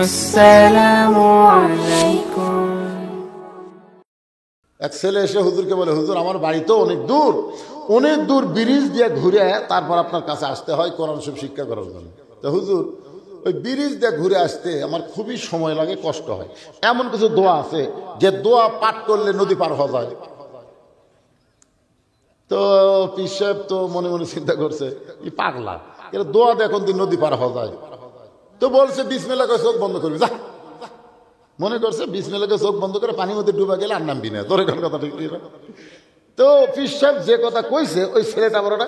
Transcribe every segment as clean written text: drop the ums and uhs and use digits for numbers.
আসসালামু আলাইকুম। এক ছেলে এসে হুজুরকে বলে, হুজুর আমার বাড়ি তো অনেক দূর ব্রিজ দিয়ে ঘুরে তারপর আপনার কাছে আসতে হয় কোরআন শরীফ শিক্ষা করার জন্য। তো হুজুর ওই ব্রিজ দিয়ে ঘুরে আসতে আমার খুবই সময় লাগে, কষ্ট হয়। এমন কিছু দোয়া আছে যে দোয়া পাঠ করলে নদী পার হওয়া যায়। তো পীর সাহেব তো মনে মনে চিন্তা করছে, এই পাগলা, এর দোয়া দিয়ে এখন দিন নদী পার হওয়া যায়। তো বলছে বিসমিল্লাহ করে চোখ বন্ধ করবি, যা। মনে করছে বিসমিল্লাহ করে চোখ বন্ধ করে পানির মধ্যে ডুবা গেলে আর নামবি না, তোর এখন কথা ঠিক না। তো পীর সাহেব যে কথা কইছে ওই ছেলেটা বড়টা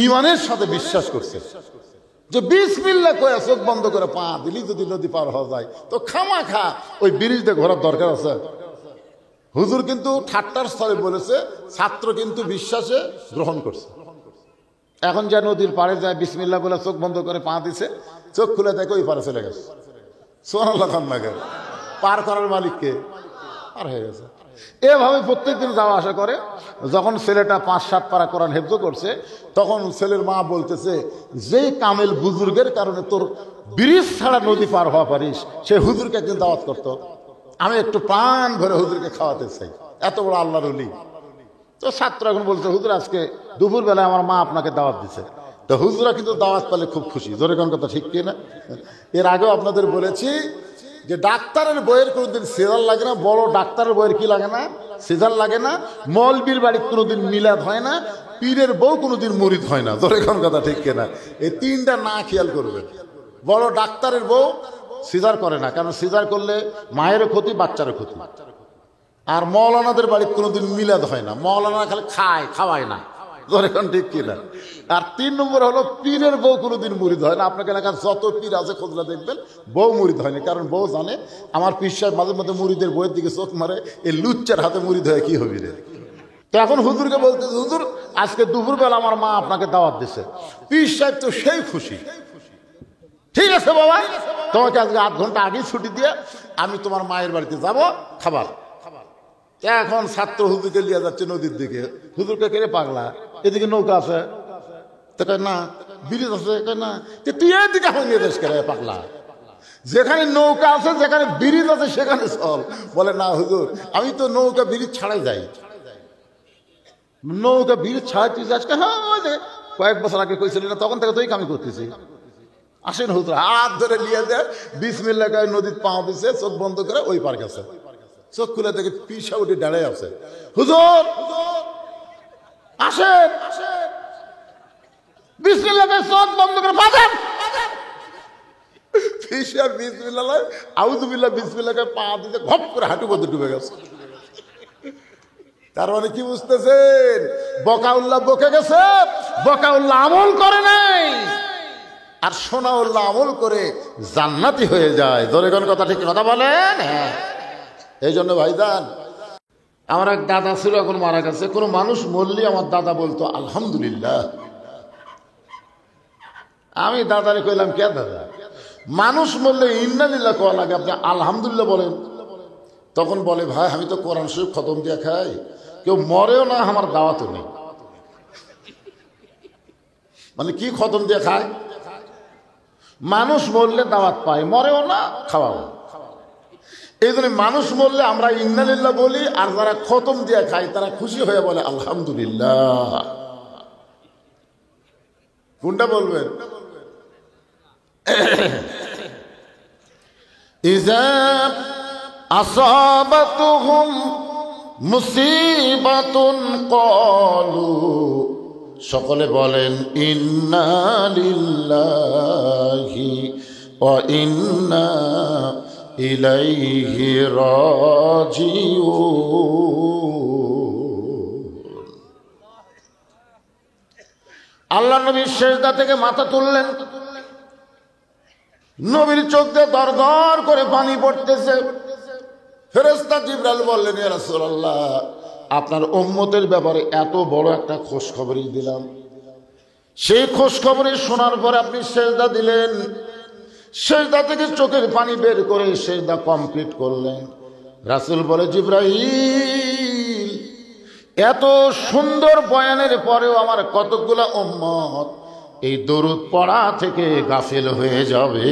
ইমানের সাথে বিশ্বাস করছে যে বিসমিল্লাহ করে চোখ বন্ধ করে পা দিলি যদি নদী পার হওয়া যায় তো খামাখা ওই ব্রিজ দিয়ে ঘোরার দরকার আছে। হুজুর কিন্তু ঠাট্টার স্থলে বলেছে, ছাত্র কিন্তু বিশ্বাসে গ্রহণ করছে। এখন যা নদীর পাড়ে যায় বিসমিল্লাহ বলে চোখ বন্ধ করে পা দিছে, চোখ খুলে দেখে ওই পারে চলে গেছে। সুবহানাল্লাহ খান লাগে পার করার মালিককে পার হয়ে গেছে। এভাবে প্রত্যেকদিন যাওয়া আসা করে। যখন ছেলেটা 5-7 পারা কোরআন হেফজ করছে তখন ছেলের মা বলতেছে, যে কামেল বুজুর্গের কারণে তোর ব্রিজ ছাড়া নদী পার হওয়া পারিস সে হুজুরকে একদিন দাওয়াত করতো, আমি একটু প্রাণ ভরে হুজুরকে খাওয়াতে চাই, এত বড় আল্লাহর ওলি। তো ছাত্র এখন বলছে, হুজুর আজকে দুপুরবেলায় আমার মা আপনাকে দাওয়াত দিছে। তো হুজুরা কিন্তু দাওয়াত পেলে খুব খুশি, জোরে কোন কথা ঠিক কিনা? এর আগেও আপনাদের বলেছি যে ডাক্তারের বইয়ের কোনোদিন সিজার লাগে না, বড় ডাক্তারের বইয়ের কি লাগে না, সিজার লাগে না। মৌলবীর বাড়ির কোনোদিন মিলাদ হয় না, পীরের বউ কোনোদিন মুরিদ হয় না, জোরে কোন কথা ঠিক কিনা? এই তিনটা না খেয়াল করবেন। বড় ডাক্তারের বউ সিজার করে না, কারণ সিজার করলে মায়েরও ক্ষতি, বাচ্চারও ক্ষতি। আর মৌলানাদের বাড়ির কোনোদিন মিলাদ হয় না, মৌলানা খালি খাওয়ায় না, এখন ঠিক কিনা? আর 3 নম্বর হলো পীরের বউ কোনোদিন মুরিদ হয় না। আপনাকে এলাকার যত পীর আছে খোঁজলা দেখবেন বউ মুরিদ হয়নি, কারণ বউ জানে আমার পীর সাহেব মাঝে মধ্যে মুরিদের বইয়ের দিকে চোখ মারে, এই লুচ্চার হাতে মুরিদ হয়ে কি হবি রে। তো এখন হুজুরকে বলতে, হুজুর আজকে দুপুরবেলা আমার মা আপনাকে দাওয়াত দিছে। পীর সাহেব তো সেই খুশি, ঠিক আছে বাবা, তোমাকে আজকে 8 ঘন্টা আগেই ছুটি দিয়ে আমি তোমার মায়ের বাড়িতে যাব খাবার। এখন ছাত্র হুজুরকে নিয়ে যাচ্ছে নদীর দিকে। হুজুরকে কেড়ে পাগলা, এদিকে নৌকা আছে, তো কয় না ব্রিজ আছে, কয় না তুই এদিকে এখন নিয়ে যাস কেড়ে পাগলা, যেখানে নৌকা আছে যেখানে ব্রিজ আছে সেখানে চল। বলে না হুজুর আমি তো নৌকা ব্রিজ ছাড়াই যাই। নৌকা ব্রিজ ছাড়াই তুই যাস? হ্যাঁ ওই যে কয়েক বছর আগে কইছিলি না, তখন থেকে তুই কামি করতেছি। আসেন হুজুর হাত ধরে নিয়ে দেয়, বিসমিল্লাহ কয় নদীর পা দিছে, চোখ বন্ধ করে ওই পার গেছে। চোখ খুলে দেখে পিসা উঠে দাঁড়ায় আছে। হুজুর আসেন, বিসমিল্লাহ চোখ বন্ধ করে বাজান। পিসা বিসমিল্লাহ আউযুবিল্লাহ বিসমিল্লাহ পা দিতে ঘপ করে হাঁটু মধ্যে ডুবে গেছে। তার মানে কি বুঝতেছেন? বকাউল্লাহ বকে গেছে, বকাউল্লাহ আমল করে নাই, আর সোনাউল্লাহ আমল করে জান্নাতি হয়ে যায়। জোরে কোন কথা ঠিক কথা বলেন? হ্যাঁ। এই জন্য ভাইজান, আমার এক দাদা ছিল, এখন মারা গেছে। কোনো মানুষ মরলেই আমার দাদা বলতো আলহামদুলিল্লাহ। আমি দাদারে কইলাম, কে দাদা মানুষ মরলে ইন্নালিল্লাহ কোয়া লাগে, আপনি আলহামদুলিল্লাহ বলেন? তখন বলে, ভাই আমি তো কোরআন শরীফ খতম দিয়ে খাই, কেউ মরেও না আমার দাওয়াতও নেই। মানে কি খতম দিয়ে খায়? মানুষ মরলে দাওয়াত পায়, মরেও না, খাওয়াও। এই জন্য মানুষ মরলে আমরা ইন্নালিল্লাহ বলি, আর যারা খতম দিয়ে খায় তারা খুশি হয়ে বলে আলহামদুলিল্লাহ। কোনটা বলবেন? ইযা আসাবাতুহুম মুসিবাতুন ক্বালু, সকলে বলেন ইন্না লিল্লাহি ওয়া ইন্না ইলাইহি রাজিউন। আল্লাহ নবীর সিজদা থেকে মাথা তুললেন, নবীর চোখ দিয়ে দর দর করে পানি পড়তেছে। ফেরেশতা জিবরাইল বললেন, ইয়া রাসূলুল্লাহ আপনার উম্মতের ব্যাপারে এত বড় একটা খোঁজ খবরই দিলাম, সেই খোঁজ খবরে শোনার পরে আপনি সিজদা দিলেন, সিজদা থেকে চোখের পানি বের করে সিজদা কমপ্লিট করলেন। রাসূল বলে, জিবরাইল এত সুন্দর বয়ানের পরেও আমার কতগুলা উম্মত এই দরুদ পড়া থেকে গাফিল হয়ে যাবে।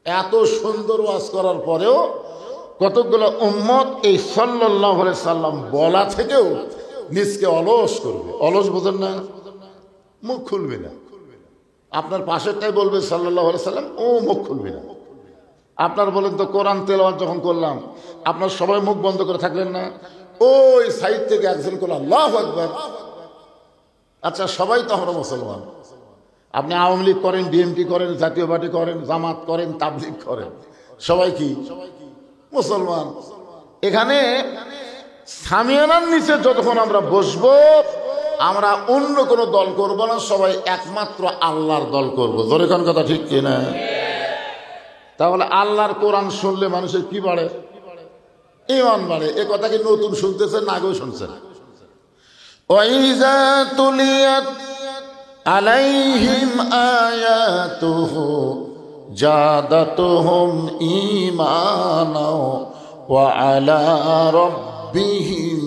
এত সুন্দর ওয়াজ করার পরেও কতগুলো উম্মত এই সাল্লাল্লাহু আলাইহি সাল্লাম বলা থেকেও নিজকে অলস করবে। অলস বোঝেন না? মুখ খুলবে না। আপনার পাশেরটাই বলবে সাল্লাল্লাহু আলাইহি সাল্লাম, ও মুখ খুলবে না। আপনার বলেন তো কোরআন তেলাওয়াত যখন করলাম, আপনার সবাই মুখ বন্ধ করে থাকলেন না? ওই সাইড থেকে একজন করল আল্লাহু আকবার। আচ্ছা, সবাই তো আমরা মুসলমান। আপনি আওয়ামী লীগ করেন, বিএনপি করেন, জাতীয় পার্টি করেন, জামাত করেন, তাবলীগ করেন, সবাই কি মুসলমান? এখানে সামিয়ানার নিচে যতক্ষণ আমরা বসবো, আমরা অন্য কোনো দল করব না, সবাই একমাত্র আল্লাহর দল করব। জোরে কোন কথা ঠিক কিনা? তাহলে আল্লাহর কোরআন শুনলে মানুষের কি বাড়ে? ঈমান বাড়ে। এ কথা কি নতুন শুনতেছেন না আগেও শুনছেন? ওয়াইযা তুলিয়াত আলাইহিম আয়াতুহু জাদাতুহুম ঈমানা ওয়া আলা রাব্বিহিম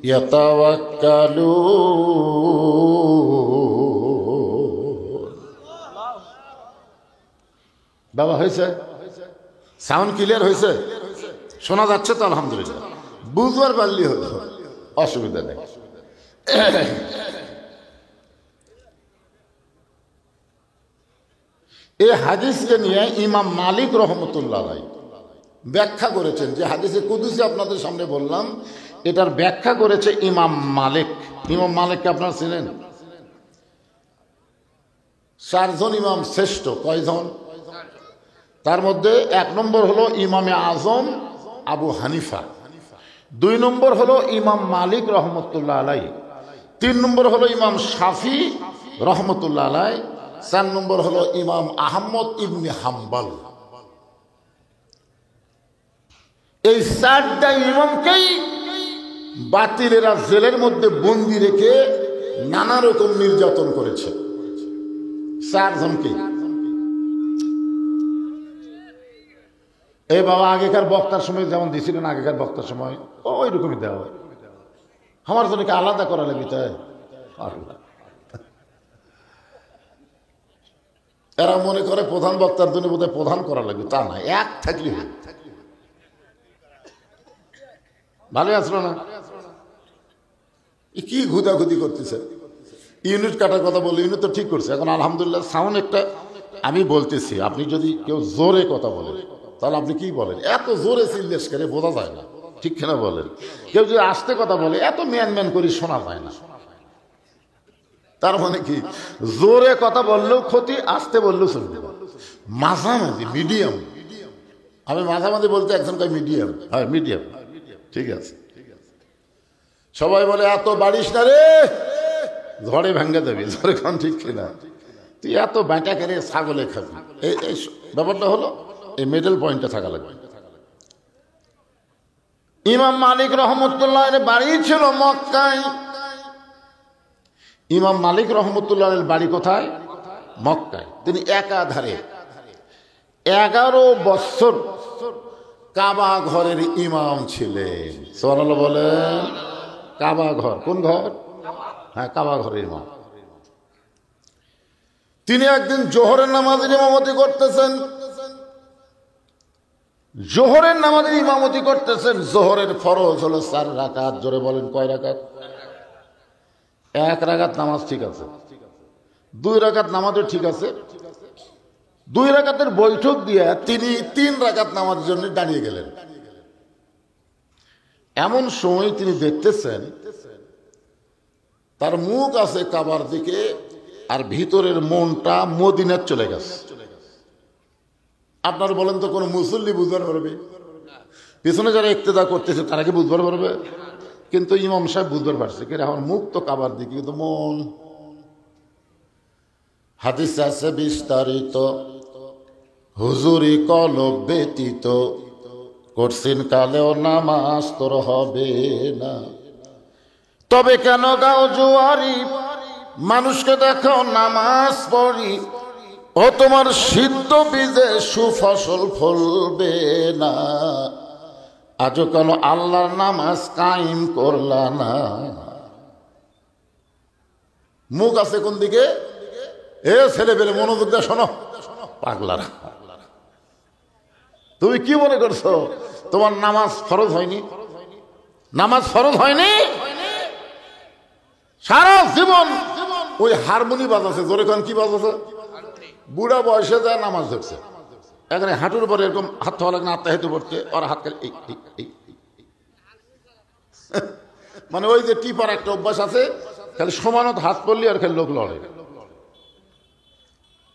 ইয়াতাওয়াক্কালুন। বাবা হয়েছে? সাউন্ড ক্লিয়ার হয়েছে? শোনা যাচ্ছে তো? আলহামদুলিল্লাহ। বুঝবার পারলি হলো, অসুবিধা নেই। এই হাদিসকে নিয়ে ইমাম মালিক রহমতুল্লাহ আলাইহি ব্যাখ্যা করেছেন। যে হাদিসে কুদুসি আপনাদের সামনে বললাম, এটার ব্যাখ্যা করেছে ইমাম মালিক। ইমাম মালিককে আপনারা চিনেন? 4 জন ইমাম শ্রেষ্ঠ। কয়জন? তার মধ্যে 1 নম্বর হলো ইমামে আজম আবু হানিফা, 2 নম্বর হলো ইমাম মালিক রহমতুল্লাহ আলাইহি, 3 নম্বর হলো ইমাম শাফি রহমতুল্লাহ আলাইহি, 4 নম্বর হলো ইমাম আহমদ ইবনে হাম্বল। এই 4টা ইমামকেই বাতিলেরা জেলের মধ্যে বন্দি রেখে নানা রকম নির্যাতন করেছে। 4 জনকে। এই বাবা আগেকার বক্তার সময় যেমন দিছিলেন, আগেকার বক্তার সময় ওই রকমই দেওয়া। আমার জন্য কি আলাদা করা লাগে? তাই এরা মনে করে প্রধান বক্তার জন্য বোধহয় প্রধান করা লাগবে। তা না, এক থাকলে ভালো আসলো না? কি ঘুদাঘুদি করতেছে? ইউনিট কাটার কথা বলে, ইউনিট তো ঠিক করছে। এখন আলহামদুলিল্লাহ সাউন্ড একটা আমি বলতেছি, আপনি যদি কেউ জোরে কথা বলেন তাহলে আপনি কি বলেন? এত জোরে চিল্লেস করে বোঝা যায় না, ঠিক কিনা বলেন? কেউ যদি আস্তে কথা বলে এত ম্যান ম্যান করে শোনা যায় না। তার মানে কি, জোরে কথা বললেও ক্ষতি, আস্তে বললেও চলবে, মাঝামাঝি মিডিয়াম। আমি মাঝামাঝি বলতে একজন কয় মিডিয়াম। হ্যাঁ, মিডিয়াম, ঠিক আছে। সবাই বলে এত বাড়িস না রে, ঝড়ে ভেঙে যাবি। ঝড়ে খান, ঠিক কিনা? তুই এত ব্যাটা করে ছাগলে খাবি। এই ব্যাপারটা হলো, এই মিডল পয়েন্টে থাকা লাগবে। ইমাম মালিক রহমতুল্লাহ বাড়ি ছিল মক্কায়। ইমাম মালিক রহমতুল্লাহ বাড়ি কোথায়? মক্কায়। তিনি একাধারে 11 বছর কাবা ঘরের ইমাম ছিলেন। সুবহানাল্লাহ বলেন। কাবা ঘর, কোন ঘর? হ্যাঁ, কাবা ঘরের ইমাম। তিনি একদিন জোহরের নামাজের ইমামতি করতেছেন। জোহরের নামাজের ইমামতি করতেছেন। জোহরের ফরজ হলো 4 রাকাত। জোরে বলেন, কয় রাকাত? 1 রাকাত নামাজ ঠিক আছে, 2 রাকাত নামাজও ঠিক আছে। 2 রাকাতের বৈঠক দিয়ে তিনি 3 রাকাত নামাজের জন্য দাঁড়িয়ে গেলেন। এমন সময় তিনি দেখতেছেন তার মুখ আছে কাবার দিকে, আর ভিতরের মনটা মদিনায় চলে গেছে। আপনার বলেন তো কোন মুসল্লি বুঝবার পারবে? পিছনে যারা ইক্তেদা করতেছে তারা কি বুঝবার পারবে? কিন্তু ইমাম সাহেব বুঝবার পারছে, কিন্তু এখন মুখ তো কাবার দিকে, কিন্তু মন। হাদিস আছে বিস্তারিত, হুজুরি কলব ব্যতীত করছেন কালেও নামাজ তোর হবে না। তবে কেন গাও জুয়ারি, মানুষকে দেখো নামাজ পড়ি, ও তোমার সিদ্ধ বীজে সুফসল ফলবে না। আজও কেন আল্লাহর নামাজ কায়েম করলা না? মুখ আছে কোন দিকে? এ ছেলে পেলে মনোযোগ দিয়ে শোনো, পাগলারা। তুমি কি মনে করছো তোমার নামাজ ফরজ হয়নি? নামাজ ফরজ হয়নি? সারা জীবন ওই হারমোনি বাজাচ্ছে, জোরে কোন কি বাজাচ্ছে? বুড়া বয়সে যায় নামাজ ধরছে, এখানে হাঁটুর উপরে এরকম হাত হওয়া লাগে না, আত্মা হেঁটে পড়তে, আর হাত খালি মানে ওই যে টিপার একটা অভ্যাস আছে, খালি সমানত হাত পড়লি আর খালি লোক লড়ে।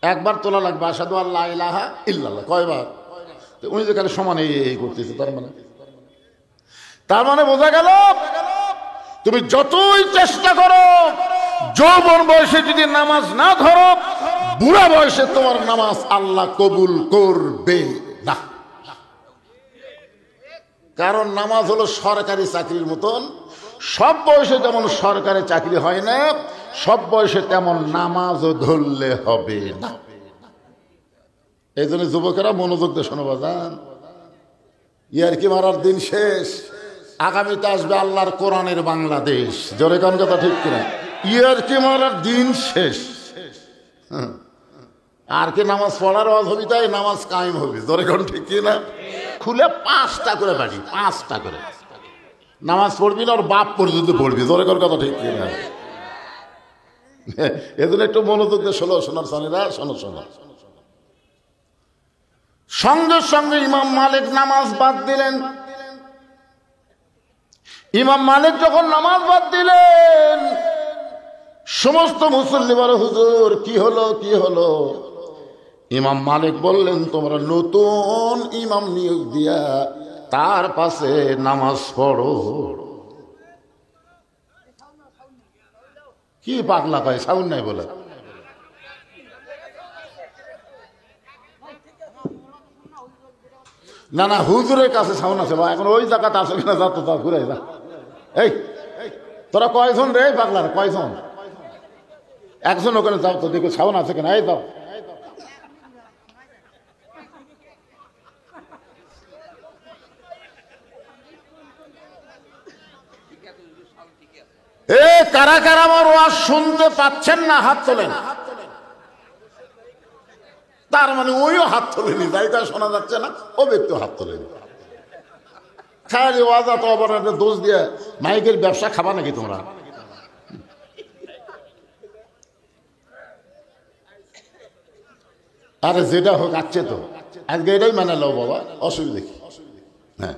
একবার তোলা লাগবে আশহাদু আল্লা ইলাহা ইল্লাল্লাহ, কয়বার? উনি যে খালি সমান এই করতেছে, তার মানে বোঝা গেল তুমি যতই চেষ্টা করো যৌবন বয়সে যদি নামাজ না ধরো, বুড়া বয়সে তোমার নামাজ আল্লাহ কবুল করবে না। কারণ নামাজ হলো সরকারি চাকরির মতন, সব বয়সে যেমন সরকারি চাকরি হয় না, সব বয়সে তেমন নামাজও ধরলে হবে না। এই জন্য যুবকেরা মনোযোগ দিয়ে শোনো বাজান, ইয়ার কি মারার দিন শেষ। আগামীতে আসবে আল্লাহর কোরআনের বাংলাদেশ, জোরে কোন কথা ঠিক কিনা? ইয়ার কি মারার দিন শেষ। আর কি নামাজ পড়ার আওয়াজ হবি, তাই নামাজ কায়েম হবে, জোরে কোন ঠিক কিনা? খুলে 5টা করে বাড়ি, 5টা করে নামাজ পড়বি না, ওর বাপ পর্যন্ত পড়বি, জোরে কোন কথা ঠিক কিনা? এজন্য একটু মনোযোগ দিয়ে শোনো, শোনার সানিরা শোনো শোনো। সঙ্গে সঙ্গে ইমাম মালিক নামাজ বাদ দিলেন। ইমাম মালিক যখন নামাজ বাদ দিলেন, সমস্ত মুসল্লি বলে হুজুর কি হলো কি হলো? ইমাম মালিক বললেন তোমরা নতুন ইমাম নিয়োগ দিয়া তার পাশে নামাজ পড়ো। কি পাগলা পায়, সাউন্ড নাই বলে? না না, হুজুরের কাছে সাউন্ড আছে বা এখন ওই জায়গাতে আছে কিনা, যা তো তা ঘুরে যা। এই তোরা কয়জন রে পাগলার, কয়জন? একজন ওখানে যাও তো, দেখো সাউন্ড আছে কিনা, এই যাও। এ কারা কারা আমার ওয়াজ শুনতে পাচ্ছেন না, হাত তোলেন। তার মানে ওইও হাত তোলেনি, তাই তার শোনা যাচ্ছে না, ও ব্যক্তিও হাত তোলেনি। খালি ওয়াজ তো আবার দোষ দিয়ে মাইকের ব্যবসা খাবা নাকি তোমরা? আরে যেটা হোক আছে তো, আজকে এটাই মানে লো বাবা, অসুবিধা কি? হ্যাঁ,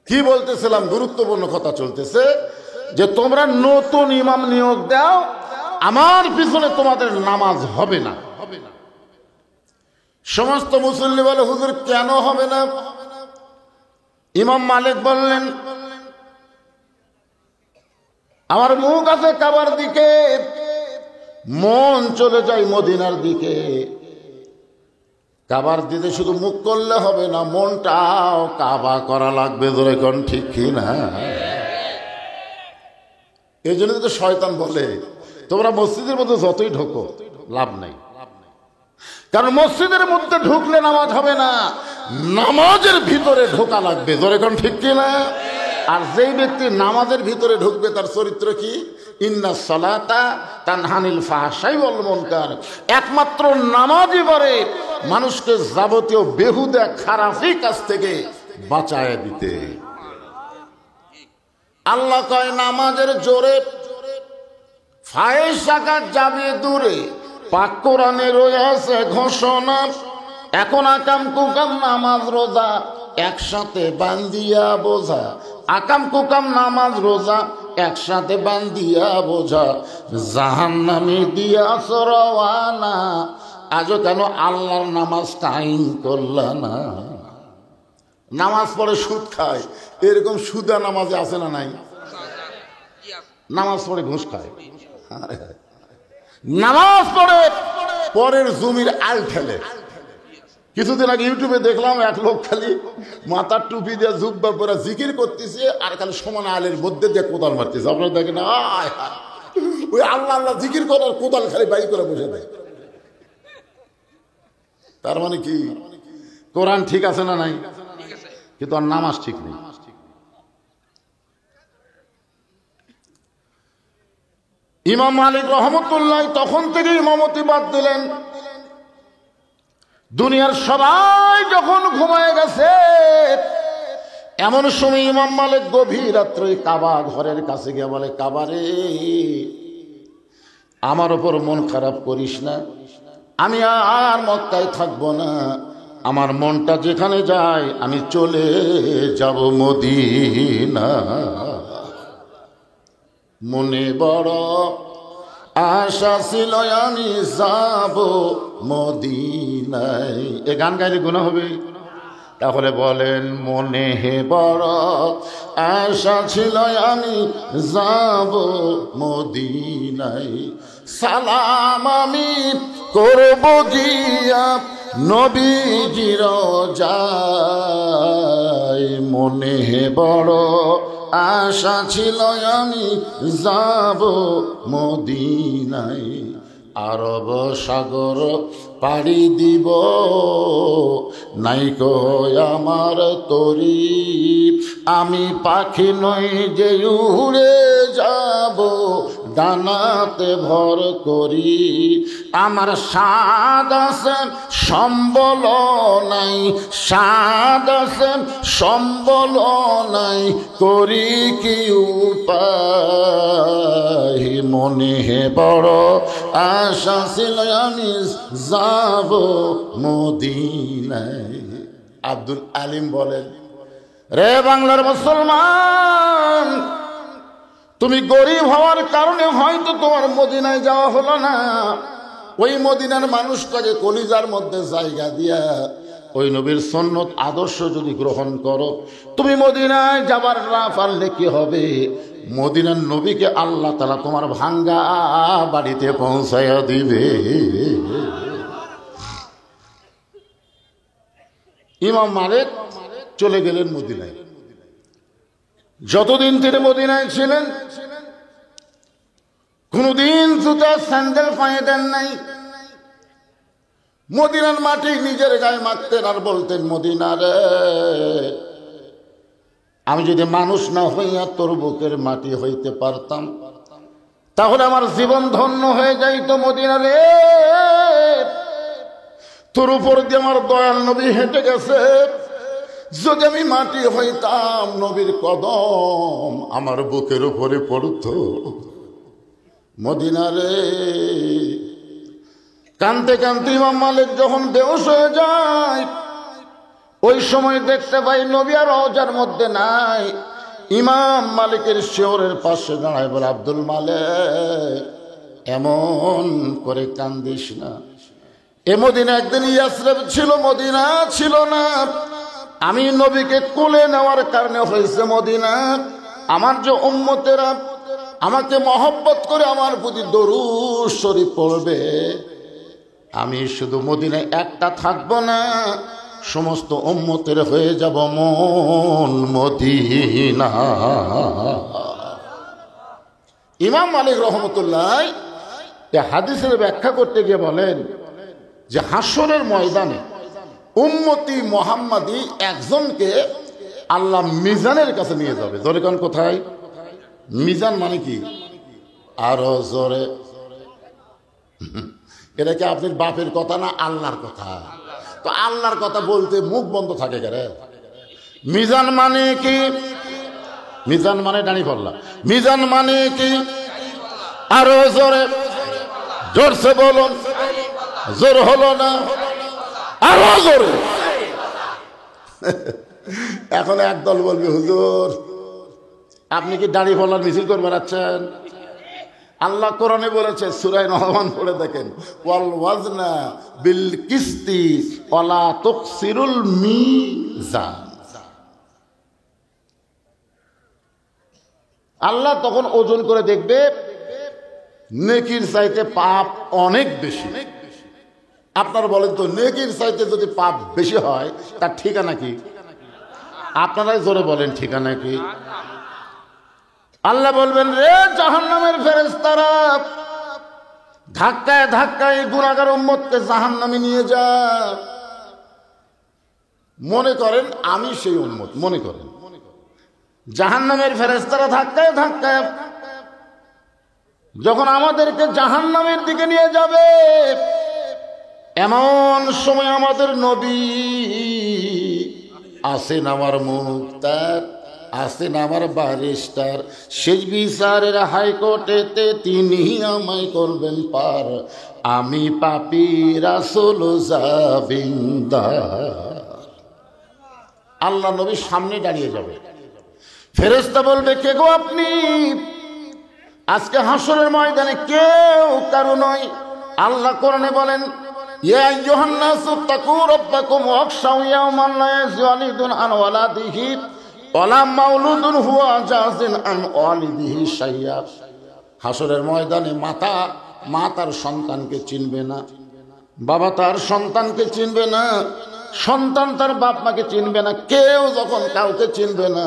কি বলতেছিলাম, গুরুত্বপূর্ণ কথা চলতেছে যে তোমরা নতুন ইমাম নিয়োগ দাও, আমার পিছনে তোমাদের নামাজ হবে না। সমস্ত মুসল্লি বলে হুজুর কেন হবে না? ইমাম মালিক বললেন আমার মুখ আছে কাবার দিকে, মন চলে যায় মদিনার দিকে। কাবার দিকে শুধু মুখ করলে হবে না, মনটাও কাবা করা লাগবে, ধরে কোন ঠিক কি না? এই জন্য তো শয়তান বলে তোমরা মসজিদের মধ্যে যতই ঢোকো লাভ নাই, কারণ মসজিদের মধ্যে ঢুকলে নামাজ হবে না, নামাজের ভিতরে ঢোকা লাগবে, ধরে কোন ঠিক কি না? আর যেই ব্যক্তি নামাজের ভিতরে ঢুকবে তার চরিত্র কি? ইন্নাস সালাতা তানহানিল ফাহশাই ওয়াল মুনকার। একমাত্র নামাজই পারে মানুষকে যাবতীয় বেহুদা খারাপি কাজ থেকে বাঁচায় দিতে। আল্লাহ কয় নামাজের জোরে ফায়েজ সাকাত যাবে দূরে, পাক কোরআনে রয়েছে ঘোষণা। এখন আকাম কুকাম নামাজ রোজা একসাথে বান্দিয়া বোঝা, আকাম কুকাম নামাজ রোজা একসাথে বান্দিয়া বোঝা, জাহান্নামে দিয়া সরওয়ানা, আজও কেন আল্লাহর নামাজ কায়েম করলা না? নামাজ পড়ে সুদ খায়, এরকম সুদা নামাজে আছে না নাই? নামাজ পড়ে ঘুষ খায়, নামাজ পড়ে পরের জমির আল ঠেলে। কিছুদিন আগে ইউটিউবে দেখলাম এক লোক খালি মাথার টুপি দিয়ে জুব্বা পরে জিকির করতেছে, আর খালি সমান আলের মধ্যে দিয়ে কোদাল মারতেছে। আপনারা দেখেন ওই আল্লাহ আল্লাহ জিকির করার কোদাল খালি বাই করে বসে দেয়। তার মানে কি কোরআন ঠিক আছে না নাই, কিন্তু আর নামাজ ঠিক নেই। ইমাম মালিক রহমতুল্লাহ তখন থেকে ইমামতি বাদ দিলেন। দুনিয়ার সবাই যখন ঘুমায় গেছে, এমন সময় ইমাম মালিক গভীর রাত্রে কাবা ঘরের কাছে গিয়ে বলে, কাবারে, আমার ওপর মন খারাপ করিস না, আমি আর মক্কায় থাকবো না, আমার মনটা যেখানে যায় আমি চলে যাব মদিনা। মনে বড় আশা ছিল আমি যাব মদিনায়। এ গান গাইলে গুনাহ হবে? তাহলে বলেন, মনে বড় আশা ছিল আমি যাব মদিনায়, সালাম আমি করব গিয়া নবীজির যায়। মনে বড় আশা ছিল আমি যাব মদিনায়, আরব সাগর পাড়ি দিব নাইকো আমার তরি, আমি পাখি নই যে উড়ে যাব ডানাতে ভর করি, আমার স্বাদ আছে সম্বল নাই, স্বাদ আছে সম্বল নাই, করি কি উপায়। মনে বড় আশা ছিল আমি যাব মদিনায়। আব্দুল আলিম বলেন, রে বাংলার মুসলমান, তুমি গরিব হওয়ার কারণে হয়তো তোমার মদিনায় যাওয়া হলো না। ওই মদিনার মানুষটাকে কলিজার মধ্যে জায়গা দিয়া ওই নবীর সুন্নত আদর্শ যদি গ্রহণ করো, তুমি মদিনায় যাবার না পারলে কি হবে? মদিনার নবীকে আল্লাহ তাআলা তোমার ভাঙ্গা বাড়িতে পৌঁছাইয়া দিবে। ইমাম মালিক চলে গেলেন মদিনায়। যতদিন তিনি মদিনায় ছিলেন কোনদিন জুতা স্যান্ডেল পায়ে দেন নাই। মদিনার মাটি নিজের গায়ে মাখতেন আর বলতেন, মদিনারে, আমি যদি মানুষ না হইয়া তোর বুকের মাটি হইতে পারতাম তাহলে আমার জীবন ধন্য হয়ে যাইত। মদিনারে, তোর উপর দিয়ে আমার দয়াল নবী হেঁটে গেছে, যদি আমি মাটি হইতাম নবীর কদম আমার বুকের উপরে পড়তো। মদিনারে, কানতে কানতে ইমাম মালিক যখন বেহুশ হয়ে যায়, ওই সময় দেখতে পাই নবী আর রওজার মধ্যে নাই। ইমাম মালিকের শিয়রের পাশে দাঁড়ায় বলে, আব্দুল মালিক, এমন করে কান্দিস না। এ মদিনা একদিন ইয়াসরিব ছিল, মদিনা ছিল না। আমি নবীকে কোলে নেওয়ার কারণে হয়েছে মদিনা। আমার যে উম্মতেরা আমাকে মহব্বত করে আমার প্রতি দরুদ শরীফ পড়বে, আমি শুধু মদিনায় একটা থাকবো না, সমস্ত উম্মতের হয়ে যাব মন মদিনা। ইমাম মালিক রহমতুল্লাহ এই হাদিসের ব্যাখ্যা করতে গিয়ে বলেন যে হাসরের ময়দানে উম্মতি মুহাম্মাদি একজনকে আল্লাহ মিজানের কাছে নিয়ে যাবে। জোরে কোন কোথায়? মিজান মানে কি? আরো জোরে। এটা কি আপনার বাপের কথা না আল্লাহর কথা? তো আল্লাহর কথা বলতে মুখ বন্ধ থাকে কেরে? মিজান মানে কি? মিজান মানে দাঁড়ি পাল্লা। মিজান মানে কি? আরো জোরে, জোরসে বলুন। জোর হলো না, আরো জোরে। এখন একদল বলবে, হুজুর আপনি কি দাড়ি ফলার মিছিল করে বেড়াচ্ছেন? আল্লাহ কোরআনে বলেছে, সূরা রহমান পড়ে দেখেন, ওয়াল ওয়াজনা বিল কিসতি ওয়ালা তুকসিরুল মিজান। আল্লাহ তখন ওজন করে দেখবে নেকির চাইতে পাপ অনেক বেশি। আপনারা বলেন তো, নেকির চাইতে যদি পাপ বেশি হয় তার ঠিকানা কি? আপনারাই জোরে বলেন, ঠিকানা কি? আল্লাহ বলবেন, রে জাহান্নামের ফেরেশতারা, ধাক্কায় ধাক্কায় গুনাহগার উম্মতকে জাহান্নামে নিয়ে যা। মনে করেন আমি সেই উম্মত, মনে করেন জাহান্নামের ফেরেশতারা ধাক্কায় ধাক্কায় যখন আমাদেরকে জাহান্নামের দিকে নিয়ে যাবে, এমন সময় আমাদের নবী আসেন আমার মুক্তার, আসেন আমার ব্যারিস্টার, শেষ বিচারের হাইকোর্টেতে তিনি আমায় করবেন পার, আমি পাপী রাসূল জাবিন্দার। আল্লাহ নবীর সামনে দাঁড়িয়ে যাবে, ফেরেশতা বলবে কে গো আপনি? আজকে হাসরের ময়দানে কেউ কারো নয়। আল্লাহ কোরআনে বলেন, ইয়া আইয়ুহান নাসু তাকু রাব্বাকুম ওয়াখশাউ ইয়াওমান লা ইয়াজজি ওয়ালিদুন আন ওয়ালাদিহি ওয়ালা মাউলুদুন হুয়া জাযিন আন ওয়ালিদিহি শাইয়্যা। হাসরের ময়দানে মা তার সন্তানকে চিনবে না, বাবা তার সন্তানকে চিনবে না, সন্তান তার বাপ মাকে চিনবে না, কেউ যখন কাউকে চিনবে না,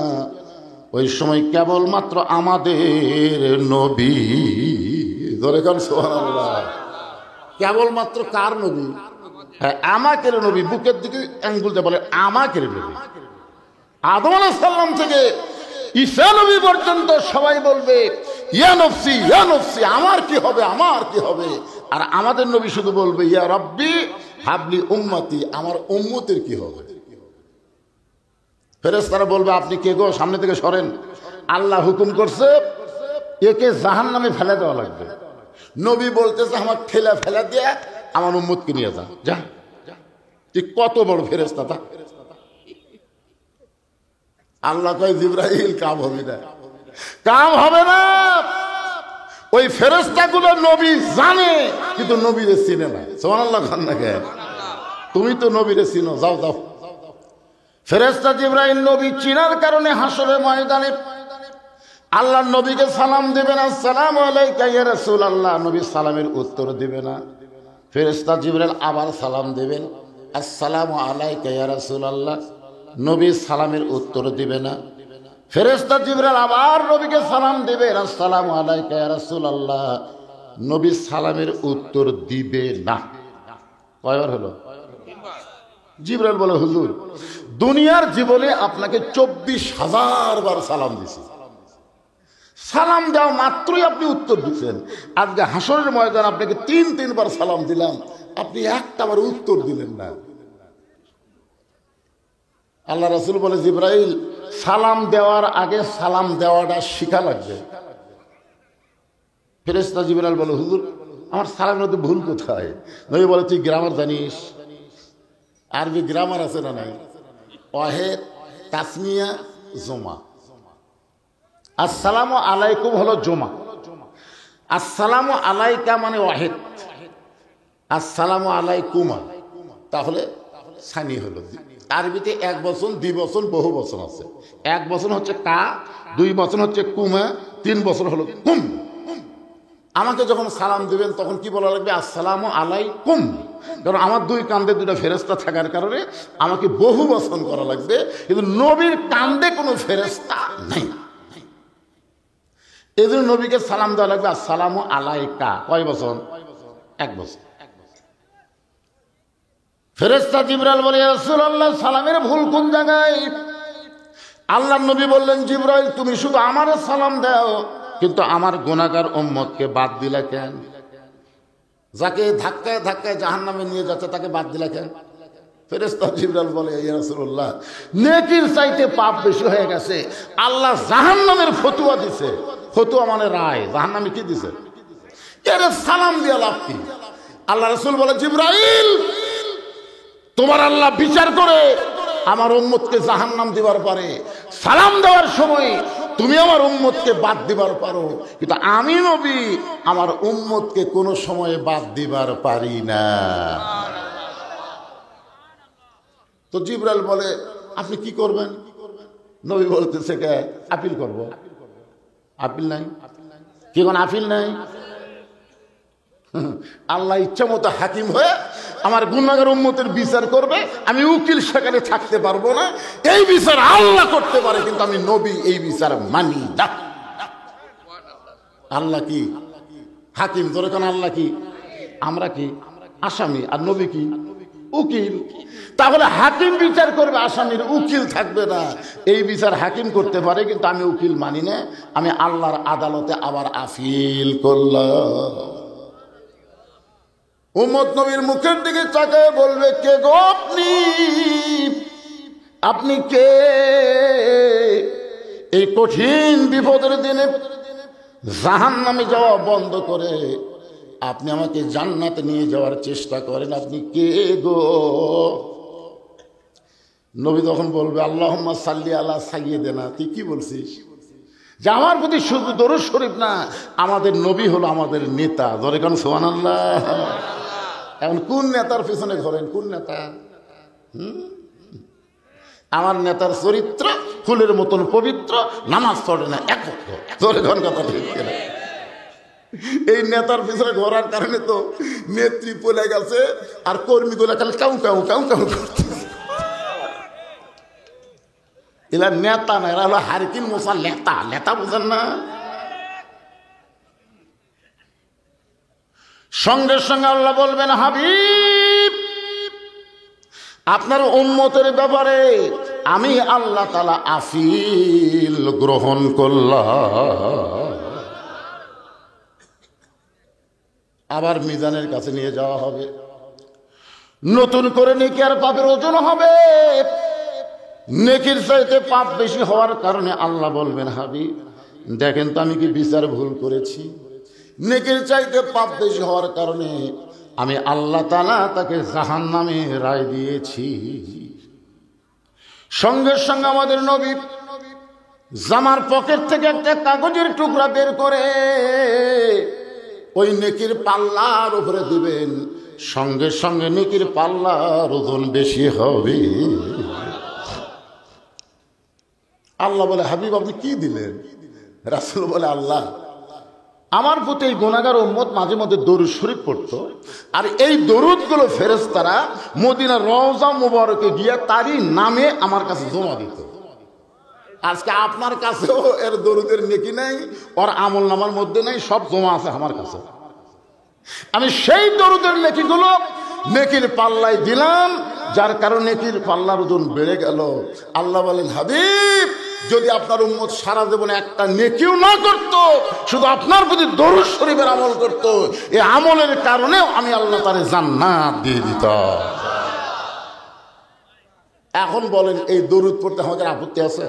ওই সময় কেবলমাত্র আমাদের নবী, ধরে কান সুবহানাল্লাহ, কেবলমাত্র কার নবী? হ্যাঁ, আমাকের নবী। বুকের দিকে আঙ্গুল দিয়ে বলে আমাকের নবী। আদম আলাইহিস সালাম থেকে ঈসা নবী পর্যন্ত সবাই বলবে ইয়া নফসি ইয়া নফসি, আমার কি হবে, আমার কি হবে। আর আমাদের নবী শুধু বলবে ইয়া রাব্বি হাবলি উম্মতি, আমার উম্মতের কি হবে। ফেরেশতারা বলবে আপনি কে গো, সামনে থেকে সরেন, আল্লাহ হুকুম করছে একে জাহান্নামে ফেলে দেওয়া লাগবে। নবী বলতেছে আমার ঠেলা ফেলা দিয়ে আমার উম্মতকে নিয়ে যা, যা। তুই কত বড় ফেরেশতা তা? আল্লাহ কয় জিবরাইল কাম হবে না, কাম হবে না। ওই ফেরেশতাগুলো নবী জানে কিন্তু নবীরে চিনে না। সুবহানাল্লাহ খান না কে? তুমি তো নবীরে চিনো, যাও যাও। ফেরেশতা জিবরাইল নবী চিনার কারণে হাসরের ময়দানে আল্লাহর নবীকে সালাম দিবেন, আসসালামু আলাইকা ইয়া রাসূলুল্লাহ, নবী সালামের উত্তর দিবে না। ফেরেশতা জিবরাইল আবার সালাম দিবেন, আসসালামু আলাইকা ইয়া রাসূলুল্লাহ, নবী সালামের উত্তর দিবে না। ফেরেশতা জিবরাইল আবার নবীকে সালাম দিবেন, আসসালামু আলাইকা ইয়া রাসূলুল্লাহ, নবী সালামের উত্তর দিবে না। কয়বার হলো? জিবরাইল বলে হুজুর দুনিয়ার জীবনে আপনাকে 24,000 বার সালাম দিছি, সালাম দেওয়া মাত্রই আপনি উত্তর দিচ্ছেন। আজকে হাসরের ময়দান আপনাকে 3 বার সালাম দিলাম, আপনি একটাবার উত্তর দিলেন না। আল্লাহ রাসূল বলে জিবরাইল সালাম দেওয়ার আগে সালাম দেওয়াটা শিখা লাগবে। ফেরেশতা জিবরাইল বলে হুজুর আমার সালামের মধ্যে ভুল কোথায়? নবী বলে তুই গ্রামার জানিস? আরবি গ্রামার আছে না নাই? ওয়াহেদ, তাসনিয়া, জমা। আসসালামু আলাইকুম হলো জমা, আসসালামু আলাইকা মানে ওয়াহেদ, আসসালামু আলাইকুমা তাহলে সানি হলো। আরবিতে 1 বচন, 2 বচন, বহু বচন আছে। 1 বচন হচ্ছে কা, 2 বচন হচ্ছে কুমা, 3 বচন হলো কুম। আমাকে যখন সালাম দিবেন তখন কি বলা লাগবে? আসসালামু আলাইকুম। কারণ আমার 2 কান্দে 2টা ফেরেশতা থাকার কারণে আমাকে বহু বচন করা লাগবে, কিন্তু নবীর কান্দে কোনো ফেরেশতা নেই। এই জন্য নবীকে সালাম দেওয়া লাগবে আসসালামু আলাইকা। কয় বচন? 1 বচন। ফেরেশতা জিবরাইল বলে ইয়া রাসূলুল্লাহ সালামের ভুল কোন জায়গায়? আল্লাহর নবী বললেন জিবরাইল তুমি শুধু আমারে সালাম দাও, কিন্তু আমার গুনাহগার উম্মতকে বাদ দিলা কেন? যাকে ধাক্কায় ধাক্কায় জাহান্নামে নিয়ে যাচ্ছে তাকে বাদ দিলা কেন? ফেরেশতা জিবরাইল বলে ইয়া রাসূলুল্লাহ নেকির চাইতে পাপ বেশি হয়ে গেছে, আল্লাহ জাহান্নামের ফতোয়া দিছে। ফতোয়া মানে রায়। জাহান্নামে কি দিছে? এর সালাম দিয়া লাভ কি? আল্লাহ রাসূল বলে জিবরাইল তোমার আল্লাহ বিচার করে আমার উম্মতকে জাহান্নাম দিবার পারে, সালাম দেওয়ার সময় তুমি আমার উম্মতকে বাদ দিবার পারো, কিন্তু আমি নবী আমার উম্মতকে কোনো সময়ে বাদ দিবার পারি না। তো জিবরাইল বলে আপনি কি করবেন? নবী বলতেছে কে আপিল করব। আপিল নাই কি? কোন আপিল নাই? আল্লাহ ইচ্ছা মতো হাকিম হয়ে আমার গুনাহগার উম্মতের বিচার করবে, আমি উকিল সেখানে থাকতে পারবো না। এই বিচার আল্লাহ করতে পারে, কিন্তু আমি নবী এই বিচার মানি না। আল্লাহ কি হাকিম? ধরে কেন আল্লাহ কি? আমরা কি আসামি? আর নবী কি? উকিল। তাহলে হাকিম বিচার করবে, আসামির উকিল থাকবে না। এই বিচার হাকিম করতে পারে, কিন্তু আমি উকিল মানি না। আমি আল্লাহর আদালতে আবার আপিল করলাম। উম্মত নবীর মুখের দিকে তাকায় বলবে, কে গো আপনি? আপনি কে? এই কঠিন বিপদের দিনে জাহান্নামে যাওয়া বন্ধ করে আপনি আমাকে জান্নাতে নিয়ে যাওয়ার চেষ্টা করেন, আপনি কে গো? নবী তখন বলবে, আল্লাহুম্মা সাল্লি আলা সাইয়্যিদিনা। তুই কি বলছিস? যে আমার প্রতি শুধু দরুদ শরীফ না, আমাদের নবী হলো আমাদের নেতা। ধরে কারণ সুবহানাল্লাহ। এখন কোন নেতার পিছনে ঘোরেন? কোন নেতা? আমার নেতার চরিত্র ফুলের মতন পবিত্র, নামাজ পড়ে না এক ওয়াক্ত। ধরে কোন কথা ঠিক কিনা? এই নেতার পিছনে ঘোরার কারণে তো নেত্রী পলে গেছে, আর কর্মীগুলো খালি কাউ কাউ কাউ কাউ করতে। এরা নেতা না, এরা হলো হারকিন মোসা লেতা। লেতা বুঝেন না? সঙ্গে সঙ্গে আল্লাহ বলবেন, হাবিব আপনার উম্মতের ব্যাপারে আমি আল্লাহ তাআলা আপিল গ্রহণ করলাম। আবার মিজানের কাছে নিয়ে যাওয়া হবে, নতুন করে নেকি আর পাপের ওজন হবে। নেকির চাইতে পাপ বেশি হওয়ার কারণে আল্লাহ বলবেন, হাবিব দেখেন তো আমি কি বিচার ভুল করেছি? নেকির চাইতে পাপ বেশি হওয়ার কারণে আমি আল্লাহ তাআলা তাকে জাহান্নামে রায় দিয়েছি। সঙ্গে সঙ্গে আমাদের নবী জামার পকেট থেকে একটা কাগজের টুকরা বের করে ওই নেকির পাল্লার উপরে দিবেন, সঙ্গে সঙ্গে নেকির পাল্লার ওজন বেশি হবে। আল্লাহ বলে, হাবিব আপনি কি দিলেন? রাসূল বলে, আল্লাহ আমার প্রতি এই গুনাহগার উম্মত মাঝে মধ্যে দরুদ শরীফ পড়তো, আর এই দরুদগুলো ফেরেশতারা মদিনার রওজা মুবারকে গিয়ে তারই নামে আমার কাছে জমা দিত। আজকে আপনার কাছেও এর দরুদের নেকি নাই, ওর আমল নামার মধ্যে নাই, সব জমা আছে আমার কাছে। আমি সেই দরুদের নেকিগুলো নেকির পাল্লায় দিলাম, যার কারণে নেকির পাল্লার ওজন বেড়ে গেল। আল্লাহ বলেন, হাবিব যদি আপনার উম্মত সারা জীবনে একটা নেকিও না করত, শুধু আপনার প্রতি দরুদ শরীফের আমল করত, এই আমলের কারণেও আমি আল্লাহ তাআলা জান্নাত দিয়ে দিতাম। এখন বলেন, এই দরুদ পড়তে আমাদের আপত্তি আছে?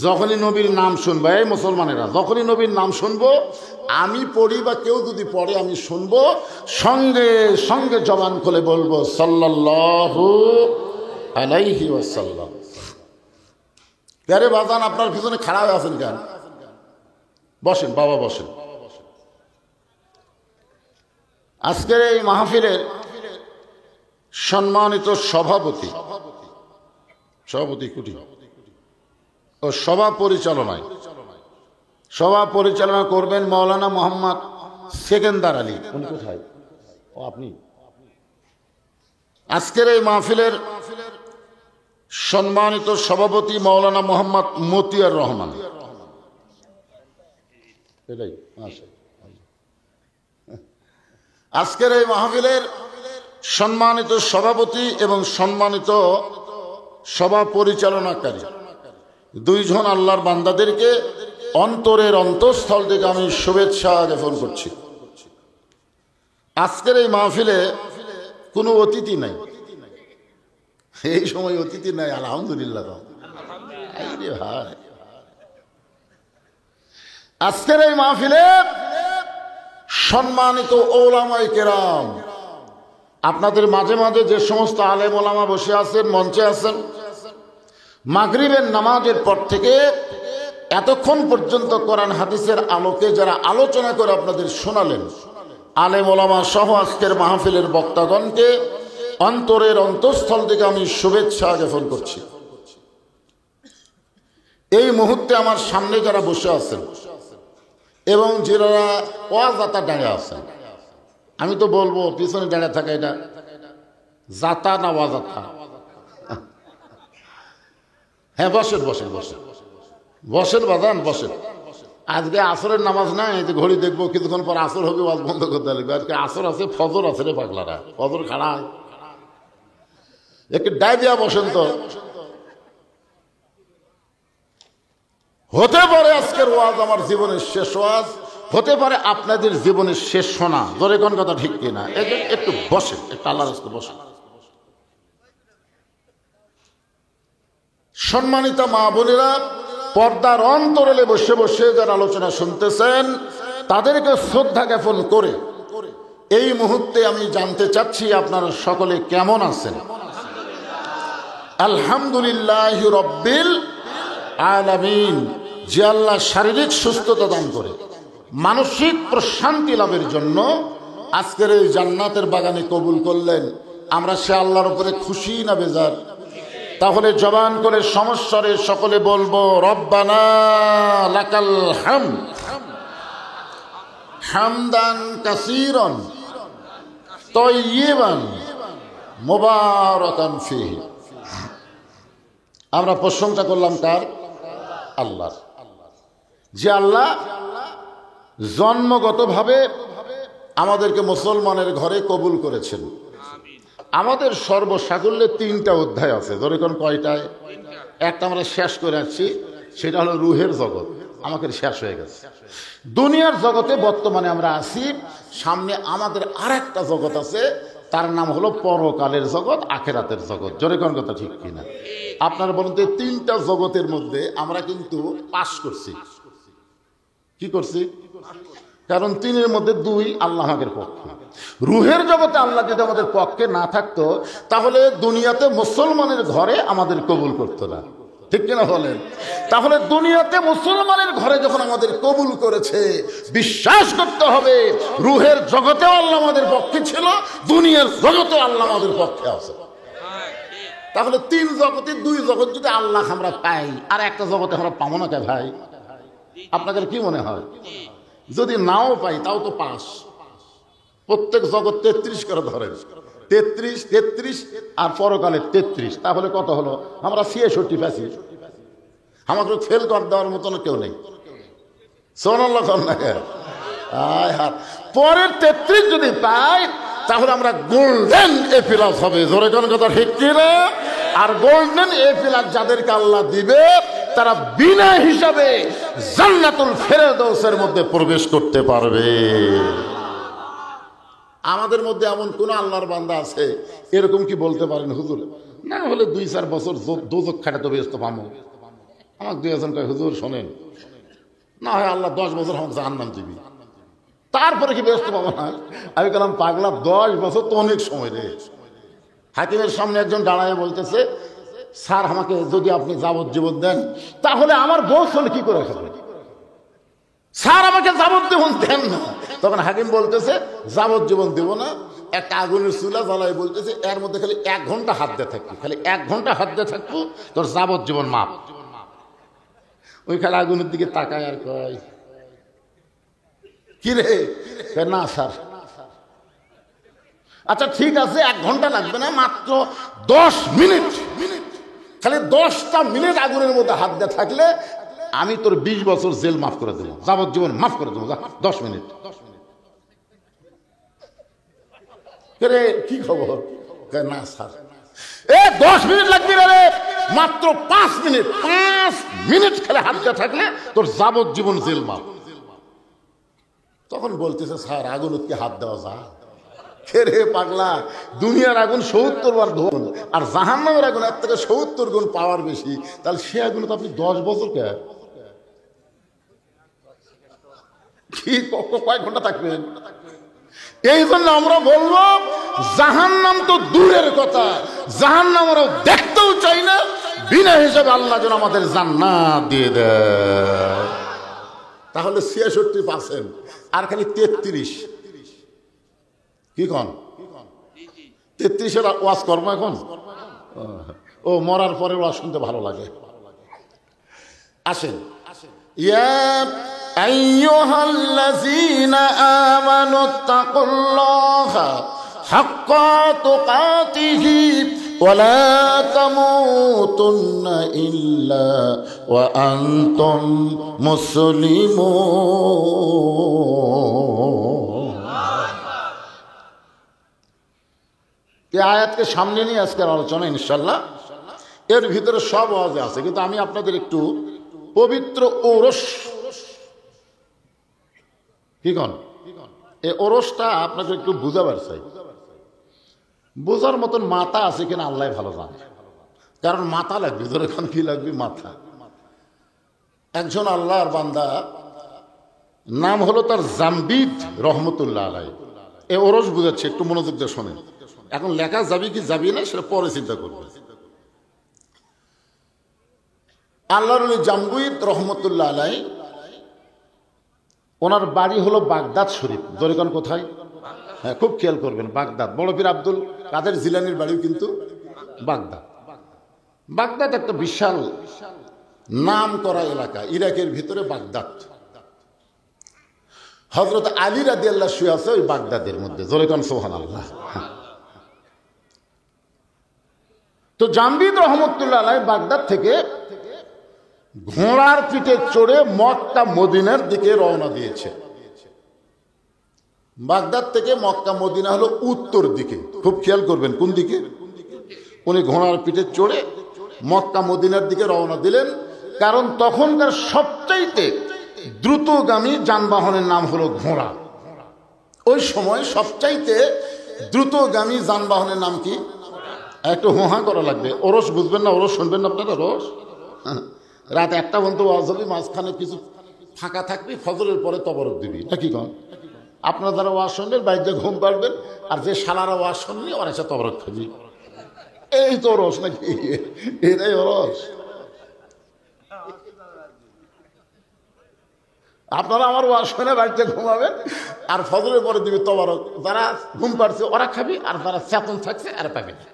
যখনই নবীর নাম শুনবো, এই মুসলমানেরা যখনই নবীর নাম শুনবো, আমি পড়ি বা কেউ যদি পড়ে আমি শুনবো, সঙ্গে সঙ্গে জবান খুলে বলবো সাল্লাল্লাহু আলাইহি ওয়াসাল্লাম। আরে বাজান আপনার পিছনে খাড়া হয়ে আছেন কেন? বসেন বাবা, বসেন। আজকের এই মাহফিলের সম্মানিত সভাপতি কুটি ও সভা পরিচালনা করবেন মাওলানা মোহাম্মদ সেকেন্দার আলী। উনি কোথায়? ও আপনি। আজকের এই মাহফিলের সম্মানিত সভাপতি মাওলানা মোহাম্মদ মতিয়ার রহমান। আজকের এই মাহফিলের সম্মানিত সভাপতি এবং সম্মানিত সভা পরিচালনাকারী দুইজন আল্লাহর বান্দাদেরকে অন্তরের অন্তঃস্থল থেকে আমি শুভেচ্ছা জ্ঞাপন করছি। আজকের এই মাহফিলে কোনো অতিথি নাই, এই সময় অতিথি নাই, আলহামদুলিল্লাহ। ভাই আজকের এই মাহফিলে সম্মানিত ওলামায়ে কেরাম, আপনাদের মাঝে মাঝে যে সমস্ত আলেম ওলামা বসে আছেন, মঞ্চে আছেন, মাগরিবের নামাজের পর থেকে এতক্ষণ পর্যন্ত কোরআন হাদিসের আলোকে যারা আলোচনা করে আপনাদের শোনালেন, আলেম ওলামা সহ আজকের মাহফিলের বক্তাগণকে অন্তরের অন্তঃস্থল থেকে আমি শুভেচ্ছা জ্ঞাপন করছি। এই মুহূর্তে আমার সামনে যারা বসে আছেন এবং যারা ওয়াজাতা দাঁড়িয়ে আছেন, আমি তো বলবো পিছনে দাঁড়িয়ে থাকা এটা জাতা না ওয়াজাতা? হ্যাঁ, বসেন বসেন বসেন বসেন বাদান বসেন। আজকে আসরের নামাজ নাই, এই ঘড়ি দেখবো কিছুক্ষণ পর আসর হবে, ওয়াজ বন্ধ করতে লাগবে। আজকে আসর আছে, ফজর আছে রে পাগলারা, ফজর খাড়ায়। একটু ডায়রিয়া বসেন তো। হতে পারে আজকের ওয়াজ আমার জীবনের শেষ ওয়াজ, হতে পারে আপনাদের জীবনের শেষ শোনা। ধরে কোন কথা ঠিক কিনা? একটু বসে, একটু আল্লাহর রাস্তায় বসে। সম্মানিত মা বোনেরা, পর্দার অন্তরালে বসে বসে যারা আলোচনা শুনতেছেন তাদেরকে শ্রদ্ধা জ্ঞাপন করে এই মুহূর্তে আমি জানতে চাচ্ছি আপনারা সকলে কেমন আছেন? আলহামদুলিল্লাহ রব্বিল আলামিন। যে আল্লাহ শারীরিক সুস্থতা দান করে মানসিক প্রশান্তি লাভের জন্য আজকের এই জান্নাতের বাগানে কবুল করলেন, আমরা সে আল্লাহর উপরে খুশি না বেজার? তাহলে জবান করে সমস্যারে সকলে বলবো রব্বানা লাকাল হামদ হামদান কাসীরান তাইয়িবান মুবারাকান ফীহি। আমরা প্রশংসা করলাম কার? আল্লাহর। যে আল্লাহ জন্মগতভাবে আমাদেরকে মুসলমানের ঘরে কবুল করেছেন। আমাদের সর্বসাকুল্যে 3টা অধ্যায় আছে। ধরে কোন কয়টায়? একটা আমরা শেষ করে আসছি, সেটা হলো রুহের জগৎ, আমাদের শেষ হয়ে গেছে। দুনিয়ার জগতে বর্তমানে আমরা আছি, সামনে আমাদের আরেকটা জগৎ আছে, তার নাম হলো পরকালের জগৎ, আখেরাতের জগৎ। জোরে কোন কথা ঠিক কিনা? আপনারা বলুন তো, 3টা জগতের মধ্যে আমরা কিন্তু পাস করছি। কি করছি? কারণ 3-এর মধ্যে 2 আল্লাহ আমাদের পক্ষে। রুহের জগতে আল্লাহ যদি আমাদের পক্ষে না থাকতো তাহলে দুনিয়াতে মুসলমানের ঘরে আমাদের কবুল করতো না। ঠিক কিনা বলেন? তাহলে দুনিয়াতে মুসলমানের ঘরে যখন আমাদের কবুল করেছে, বিশ্বাস করতে হবে রুহের জগতেও আল্লাহ আমাদের পক্ষে ছিল, দুনিয়ার জগতেও আল্লাহ আমাদের পক্ষে আছে। তাহলে 3 জগতে 2 জগৎ যদি আল্লাহ আমরা পাই, আর একটা জগতে আমরা পাবো না কে ভাই? আপনাদের কি মনে হয়? যদি নাও পাই তাও তো পাস। প্রত্যেক জগৎ 33 করে ধরেন, 33 আর পরকালে 33, তাহলে কত হলো? আমরা 66 পাইছি। আমাকে ফেল করে দেওয়ার মতন কেউ নেই। সুবহানাল্লাহ। পরের 33 যদি পাই তাহলে আমরা গোল্ডেন এ প্লাস হবে। জোরে কোন কথা ঠিক কিনা? আর গোল্ডেন এ প্লাস যাদেরকে আল্লাহ দিবে তারা বিনা হিসাবে জান্নাতুল ফেরদৌসের মধ্যে প্রবেশ করতে পারবে। আমাদের মধ্যে এমন কোন আল্লাহর বান্দা আছে এরকম কি বলতে পারেন হুজুর না হলে 2-4 বছর দোজখ খাটাতে ব্যস্ত পাবো? আমাকে 2-1 কয় হুজুর শোনেন, না হয় আল্লাহ 10 বছর আমাকে জাহান্নাম দিবি, তারপরে কি ব্যস্ত পাবো না? আমি বললাম পাগলা, 10 বছর তো অনেক সময় রে। হাকিমের সামনে একজন দাঁড়ায় বলতেছে, স্যার আমাকে যদি আপনি যাবজ্জীবন দেন তাহলে আমার বউ হলে কি করে খাবে? স্যার আমাকে যাবজ্জীবন দেন না। তখন হাকিম বলতেছে যাবজ্জীবন দেব না, একটা আগুনের চুলা জ্বালায় বলতেছে এর মধ্যে খালি 1 ঘন্টা হাত দিয়ে থাকবো, খালি 1 ঘন্টা হাত দিয়ে থাকবো, তোর যাবজ্জীবন মাপ। ওই খালি আগুনের দিকে তাকায় আর কয় কি রে? না স্যার। আচ্ছা ঠিক আছে, 1 ঘন্টা লাগবে না, মাত্র 10 মিনিট, খালি 10টা মিনিট আগুনের মধ্যে হাত দিয়ে থাকলে আমি তোর 20 বছর জেল মাফ করে দেবো, যাবজ্জীবন মাফ করে দেবো। 10 মিনিট। কি খবর? না স্যার, 10 মিনিট লাগবে রে, মাত্র 5 মিনিট। 5 মিনিট খেলে হাত দিয়ে থাকলে তোর যাবজ্জীবন জেল মাফ। তখন বলতেছে স্যার আগুন কি হাত দেওয়া যায়? রে পাগলা, দুনিয়ার আগুন 70 বার ধরুন, আর জাহান্নামের আগুন এর থেকে 70 গুণ পাওয়ার বেশি, তাহলে সে আগুন তো আপনি 10 বছর কে কি কয়েক ঘন্টা থাকবেন? এই জন্য আমরা বলবো জাহান্নাম তো দূরের কথা, জাহান্নাম আমরা দেখতেও চাই না, বিনা হিসাবে আল্লাহ যেন আমাদের জান্নাত দিয়ে দেয়। তাহলে 66% আর খালি 33। কি কন? 33-এর ওয়াজ করবো এখন? ও মরার পরে ওয়াজ শুনতে ভালো লাগে। আসেন। ইয়া আইয়ুহাল্লাযীনা আমানুত্তাকুল্লাহা হাক্কা তুকাতিহি ওয়া লা তামুতুন্না ইল্লা ওয়া আনতুম মুসলিমুন। এই আয়াতকে সামনে নিয়ে আজকের আলোচনা ইনশাল্লাহ। এর ভিতরে সব ওয়াজে আছে, কিন্তু আমি আপনাদের একটু পবিত্র ওরস, কি কন, এই ওরসটা আপনাকে একটু বুঝাবার চাই। বোঝার মতন মাথা আছে কিনা আল্লাহ ভালো জানে, কারণ মাথা লাগবে। ধরে এখন কি লাগবে? মাথা। একজন আল্লাহর বান্দা, নাম হলো তার জাম্বিদ রহমতুল্লাহ আলাই। এ ওরস বুঝাচ্ছে, একটু মনোযোগ দিয়ে শোনেন। এখন লেখা যাবি কি যাবি না সেটা পরে চিন্তা করবে। আল্লাহর জাম্বিদ রহমতুল্লাহ আলাই, ওনার বাড়ি হলো বাগদাদ শরীফ। দরিকান কোথায়? হ্যাঁ, খুব খেয়াল করবেন, বাগদাদ। বড় পীর আব্দুল কাদের জিলানির বাড়িও কিন্তু বাগদাদ। বাগদাদ একটা বিশাল নাম করা এলাকা, ইরাকের ভিতরে বাগদাদ। হযরত আলী রাদিয়াল্লাহু আনহু শুয়ে আছে ওই বাগদাদের মধ্যে। জোরে কোন সুবহানাল্লাহ। তো জাম্বিদ রহমতুল্লাহ আলাইহি বাগদাদ থেকে ঘোড়ার পিঠে চড়ে মক্কা মদিনার দিকে রওনা দিয়েছে। বাগদাদ থেকে মক্কা মদিনা হলো উত্তর দিকে, খুব খেয়াল করবেন কোন দিকে। উনি ঘোড়ার পিঠে চড়ে মক্কা মদিনার দিকে রওনা দিলেন, কারণ তখনকার সবচাইতে দ্রুতগামী যানবাহনের নাম হলো ঘোড়া। ওই সময় সবচাইতে দ্রুতগামী যানবাহনের নাম কি? একটু হোহা করা লাগবে। ওরস বুঝবেন না? ওরস শুনবেন না আপনারা? ওরস রাত 1টা পর্যন্ত ওয়াজ হবে, মাঝখানে কিছু ফাঁকা থাকবি, ফজরের পরে তবরক দিবি, নাকি কন? আপনারা যারা ওয়াজ শুনবেন বাইরে ঘুম পাড়বেন, আর যে শালারা ওয়াজ শুনবি ওরা এসে তবরক খাবি। এই তো ওরস নাকি? এটাই ওরস। আপনারা আমার ওয়াজ শুনে বাড়িতে ঘুমাবেন, আর ফজরের পরে দিবি তবরক। যারা ঘুম পাড়ছে ওরা খাবি, আর যারা চেতন থাকছে আর পাবি না।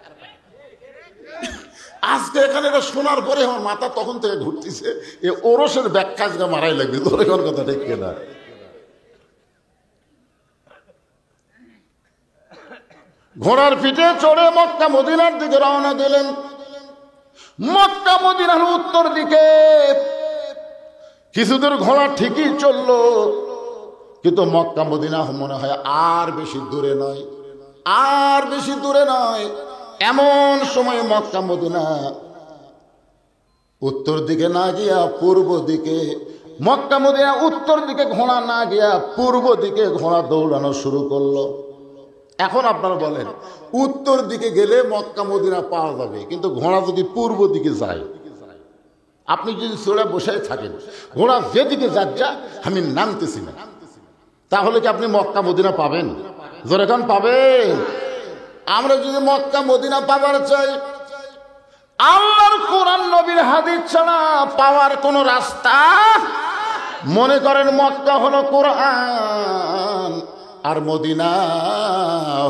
আজকে এখানে এটা শোনার পরে আমার মাথা তখন থেকে ঘুরতেছে, এ ওরসের ব্যাখ্যা আজকে মারাই লাগবে। তোর এখন কথা ঠিক কিনা? ঘোড়ার পিঠে চড়ে মক্কা মদিনার দিকে রওনা দিলেন। মক্কা মদিনার উত্তর দিকে কিছুদূর ঘোড়া ঠিকই চললো, কিন্তু মক্কা মদিনা মনে হয় আর বেশি দূরে নয়, আর বেশি দূরে নয়। এমন সময় মক্কা মদিনা উত্তর দিকে না গিয়া পূর্ব দিকে, মক্কা মদিনা উত্তর দিকে ঘোড়া না গিয়া পূর্ব দিকে ঘোড়া দৌড়ানো শুরু করলো। এখন আপনারা বলেন, উত্তর দিকে গেলে মক্কা মদিনা পাওয়া যাবে, কিন্তু ঘোড়া যদি পূর্ব দিকে যায়, আপনি যদি চড়ে বসে থাকেন, ঘোড়া যেদিকে যাচ্ছে আমি নামতেছি না, তাহলে কি আপনি মক্কা মদিনা পাবেন? জোরে কান পাবেন? আমরা যদি মক্কা মদিনা পাবার চাই, আল্লাহর কোরআন নবীর হাদিস ছাড়া পাওয়ার কোন রাস্তা। মনে করেন মক্কা হলো কোরআন আর মদিনা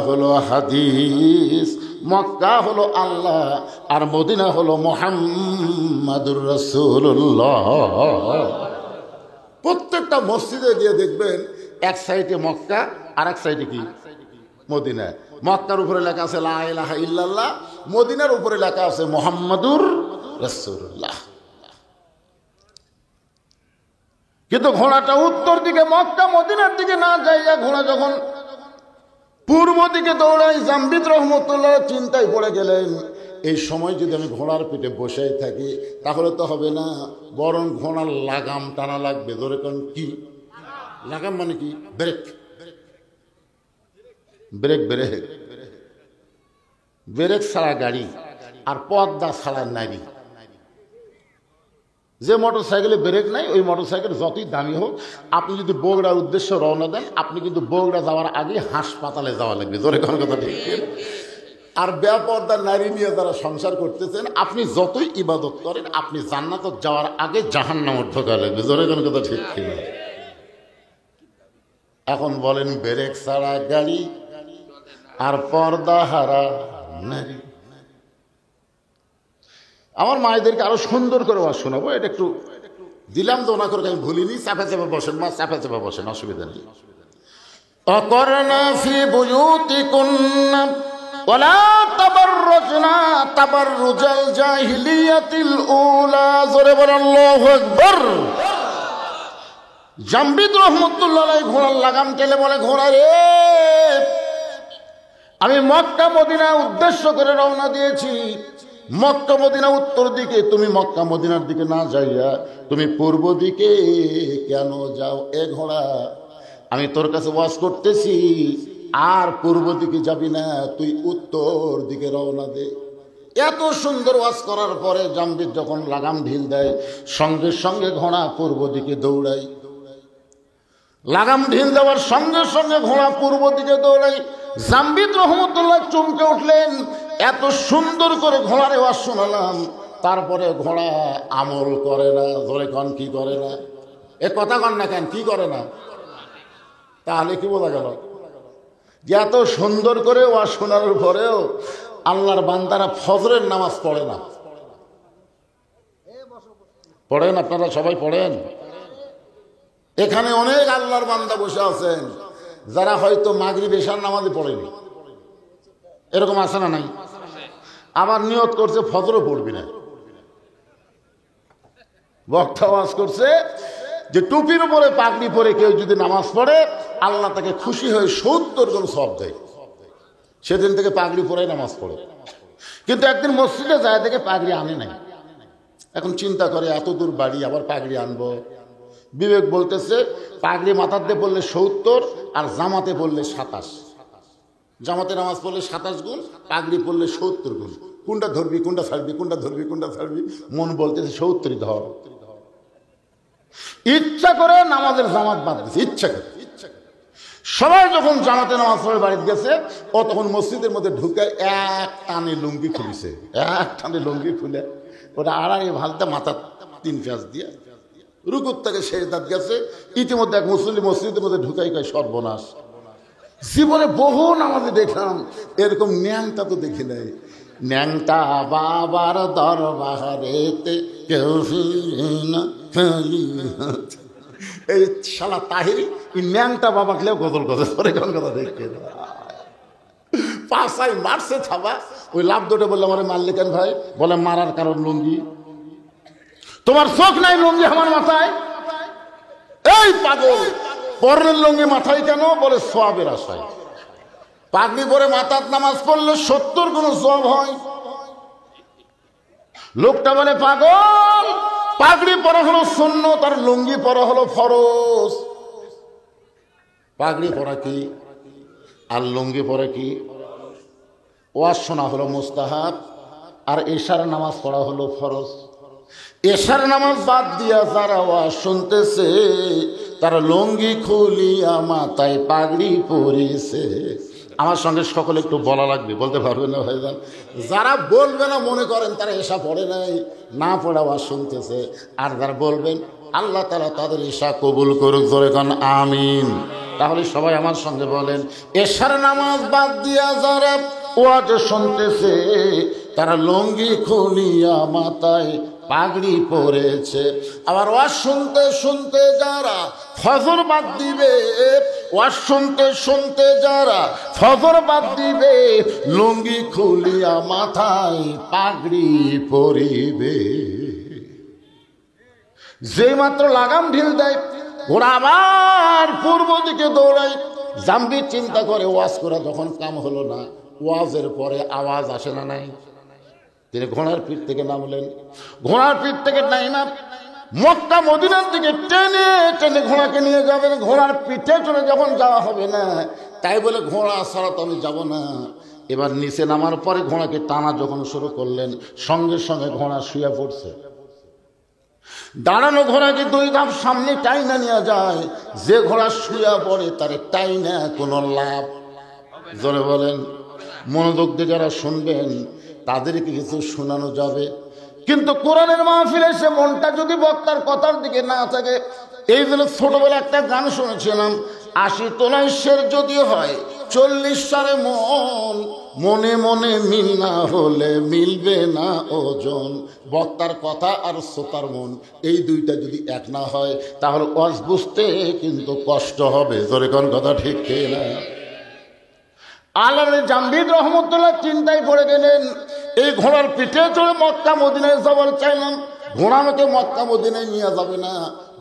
হলো হাদিস, মক্কা হলো আল্লাহ আর মদিনা হলো মুহাম্মাদুর রাসূলুল্লাহ। প্রত্যেকটা মসজিদে গিয়ে দেখবেন এক সাইডে মক্কা আর এক সাইডে কি? মদিনা। মক্কার উপরে লেখা আছে লা ইলাহা ইল্লাল্লাহ, মদিনার উপরে লেখা আছে মুহাম্মাদুর রাসূলুল্লাহ। কিন্তু ঘোড়াটা উত্তর দিকে মক্কা মদিনার দিকে না যাইয়া ঘোড়া যখন পূর্ব দিকে দৌড়াই, জাম্বিদ রহমতুল্লাহ চিন্তায় পড়ে গেলেন, এই সময় যদি আমি ঘোড়ার পিঠে বসে থাকি তাহলে তো হবে না, বরং ঘোড়ার লাগাম টানা লাগবে। ধরে কোন কি লাগাম? মানে কি? ব্রেক। ব্রেক ব্রেক ব্রেক ছাড়া গাড়ি আর পর্দা ছাড়া নারী। যে মোটর সাইকেলে ব্রেক নাই, ওই মোটর সাইকেল যতই দামি হোক, আপনি যদি বগুড়ার উদ্দেশ্যে রওনা দেন, আপনি কিন্তু বগুড়া যাওয়ার আগে হাসপাতালে যাওয়া লাগবে। জোরে কোন কথা ঠিক? আর বেপর্দা নারী নিয়ে যারা সংসার করতেছেন, আপনি যতই ইবাদত করেন, আপনি জান্নাত যাওয়ার আগে জাহান্নামে ঢোকা লাগবে। জোরে কোন কথা ঠিক কিনা? এখন বলেন, ব্রেক ছাড়া গাড়ি আর পর্দা হারা নারী। আমার মায়েদেরকে আরো সুন্দর করে ওয়াজ শোনাবো, এটা একটু দিলাম তো, ওনা করে আমি ভুলিনি। চাপা চাপা বসেন মা, চাপা চাপা বসেন, অসুবিধা নেই। অকরনা ফি বুয়ুতিকুন্না ওয়ালা তাবাররুজনা তাবাররুজাল জাহিলিয়াতিল উলা। জোরে বলেন আল্লাহু আকবার। জাম্বিদ রহমতুল্লাহ আলাইহি ঘোড়ার লাগাম টেলে বলে, ঘোড়া রে, আমি মক্কা মদিনা উদ্দেশ্য করে রওনা দিয়েছি। মক্কা মদিনা উত্তর দিকে, তুমি মক্কা মদিনার দিকে না যাইয়া তুমি পূর্ব দিকে কেন যাও? এ ঘোড়া, আমি তোর কাছে ওয়াজ করতেছি, আর পূর্ব দিকে যাবি না, তুই উত্তর দিকে রওনা দে। এত সুন্দর ওয়াজ করার পরে জাম্বির যখন লাগাম ঢিল দেয়, সঙ্গে সঙ্গে ঘোড়া পূর্ব দিকে দৌড়াই। লাগাম ঢিল দেওয়ার সঙ্গে সঙ্গে ঘোড়া পূর্ব দিকে দৌড়াই। জাম্বিদ রহমতুল্লাহ চমকে উঠলেন, এত সুন্দর করে ঘোড়ারে ওয়াজ শোনালাম, তারপরে ঘোড়া আমল করে না। ধরে কন কি করে না? এ কথা কন না কেন, কি করে না? তাহলে কি বোঝা গেল? যে এত সুন্দর করে ওয়াজ শোনানোর পরেও আল্লাহর বান্দারা ফজরের নামাজ পড়ে না। পড়েন? আপনারা সবাই পড়েন? এখানে অনেক আল্লাহর বান্দা বসে আছেন যারা হয়তো মাগরিব এশার নামাজে পড়েনি। এরকম আছে না নাই? আবার নিয়ত করছে ফজরও পড়বি না। বক্তা ওয়াজ করছে যে টুপির উপরে পাগড়ি পরে কেউ যদি নামাজ পড়ে আল্লাহ তাকে খুশি হয়ে 70 গুণ সওয়াব দেয়। সেদিন থেকে পাগড়ি পরে নামাজ পড়ে। কিন্তু একদিন মসজিদে যায় দেখে পাগড়ি আনে নাই। এখন চিন্তা করে এত দূর বাড়ি, আবার পাগড়ি আনবো। বিবেক বলতেছে পাগড়ি মাথার দিয়ে পড়লে 70 আর জামাতে পড়লে 27। জামাতে নামাজ পড়লে 27 গুণ, পাগড়ি পড়লে 70 গুণ। কোনটা ধরবি, কোনটা ছাড়বি, কোনটা ধরবি, কোনটা ছাড়বি? মন বলতেছে 70 ধর। ইচ্ছা করে নামাজের জামাত বাদ দিচ্ছে, ইচ্ছা করে। সবাই যখন জামাতে নামাজ পড়ে বাড়িতে গেছে, ও তখন মসজিদের মধ্যে ঢুকে এক টানে লুঙ্গি খুলিছে। এক টানে লুঙ্গি খুলে ওটা আড়াই ভালতে মাথা 3 পেঁয়াজ দিয়ে রুকুর থেকে সেজদাত গেছে। ইতিমধ্যে এক মুসলিম মসজিদের মধ্যে ঢুকাই কয় সর্বনাশ, জীবনে বহু নামাজে দেখলাম, এরকম ন্যাংটা তো দেখি নাই। ন্যাংটা বাবার দরবারেতে কেউ না খালি হাত। এই শালা তাহিরি ন্যাংটা বাবা খেলেও গজল গজল করে কোন কথা দেখে পাশাই মারছে ছাবা। ওই লাভ দুটো বললে আমার মারলে কেন ভাই? বলে মারার কারণ লুঙ্গি। তোমার চোখ নাই লুঙ্গি আমার মাথায়? এই পাগল, পরের লুঙ্গি মাথায় কেন? বলে সওয়াবের আশায়। পাগড়ি পরে মাথার নামাজ পড়লে 70 গুণ সওয়াব হয়। লোকটা বলে পাগল, পাগড়ি পরা হলো সুন্নাত আর লুঙ্গি পরা হলো ফরজ। পাগড়ি পরা কি আর লুঙ্গি পরা কি? ওয়াজ শোনা হলো মুস্তাহাব আর এশার নামাজ পড়া হলো ফরজ। এশার নামাজ বাদ দিয়া যারা ওয়াজ শুনতেছে তারা লুঙ্গি খুলিয়া মাথায় পাগড়ি পরেছে। আমার সঙ্গে সকলে একটু বলা লাগবে, বলতে পারবেন না ভাইজান? যারা বলবে না মনে করেন তারা এশা পড়ে নাই, না পড়া ওয়াজ শুনতেছে। আর যারা বলবেন আল্লাহ তাআলা তাদের এশা কবুল করুক, জোরে কান আমিন। তাহলে সবাই আমার সঙ্গে বলেন, এশার নামাজ বাদ দিয়া যারা ওয়াজ শুনতেছে তারা লুঙ্গি খুলিয়া মাথায় পাগড়ি পরেছে। আবার ওয়াজ শুনতে শুনতে যারা ফজর বাদ দিবে, ওয়াজ শুনতে শুনতে যারা ফজর বাদ দিবে, লুঙ্গি খুলিয়া মাথায় পাগড়ি পরিবে। যে মাত্র লাগাম ঢিল দেয় ঘোড়া আবার পূর্ব দিকে দৌড়ায়। জাম্বি চিন্তা করে ওয়াজ করা যখন কাম হলো না, ওয়াজের পরে আওয়াজ আসে না নাই? তিনি ঘোড়ার পিঠ থেকে নামলেন। ঘোড়ার পিঠ থেকে নাইমা মক্কা মদিনার দিকে টেনে টেনে ঘোড়াকে নিয়ে যাবেন। ঘোড়ার পিঠে চলে যখন যাওয়া হবে না, তাই বলে ঘোড়া ছাড়া তো আমি যাব না। এবার নিচে নামার পরে ঘোড়াকে টানা যখন শুরু করলেন, সঙ্গে সঙ্গে ঘোড়া শুয়ে পড়ছে। দাঁড়ানো ঘোড়াকে 2 ধাপ সামনে টাইনা নিয়ে যায়। যে ঘোড়া শুয়ে পড়ে তার টাইনা কোনো লাভ? জোরে বলেন। মনোযোগ দিয়ে যারা শুনবেন তাদেরকে কিছু শোনানো যাবে, কিন্তু কোরআনের মাহফিলে এসে মনটা যদি বক্তার কথার দিকে না থাকে। এই জন্য ছোটবেলা একটা গান শুনেছিলাম, 80 তোলায় শের যদি হয় 40 সারে মন, মনে মনে মিল না হলে মিলবে না ওজন। বক্তার কথা আর শ্রোতার মন, এই দুইটা যদি এক না হয় তাহলে ওয়াজ বুঝতে কিন্তু কষ্ট হবে। জোরে কোন কথা ঠিক না? আল্লাহর জাম্বিদ রহমতুল্লাহ চিন্তায় পড়ে গেলেন। এই ঘোড়ার পিঠে চড়ে মক্কা মদিনায় যাবার চাইলাম, ঘোড়া আমাকে মক্কা মদিনায় নিয়ে যাবে না।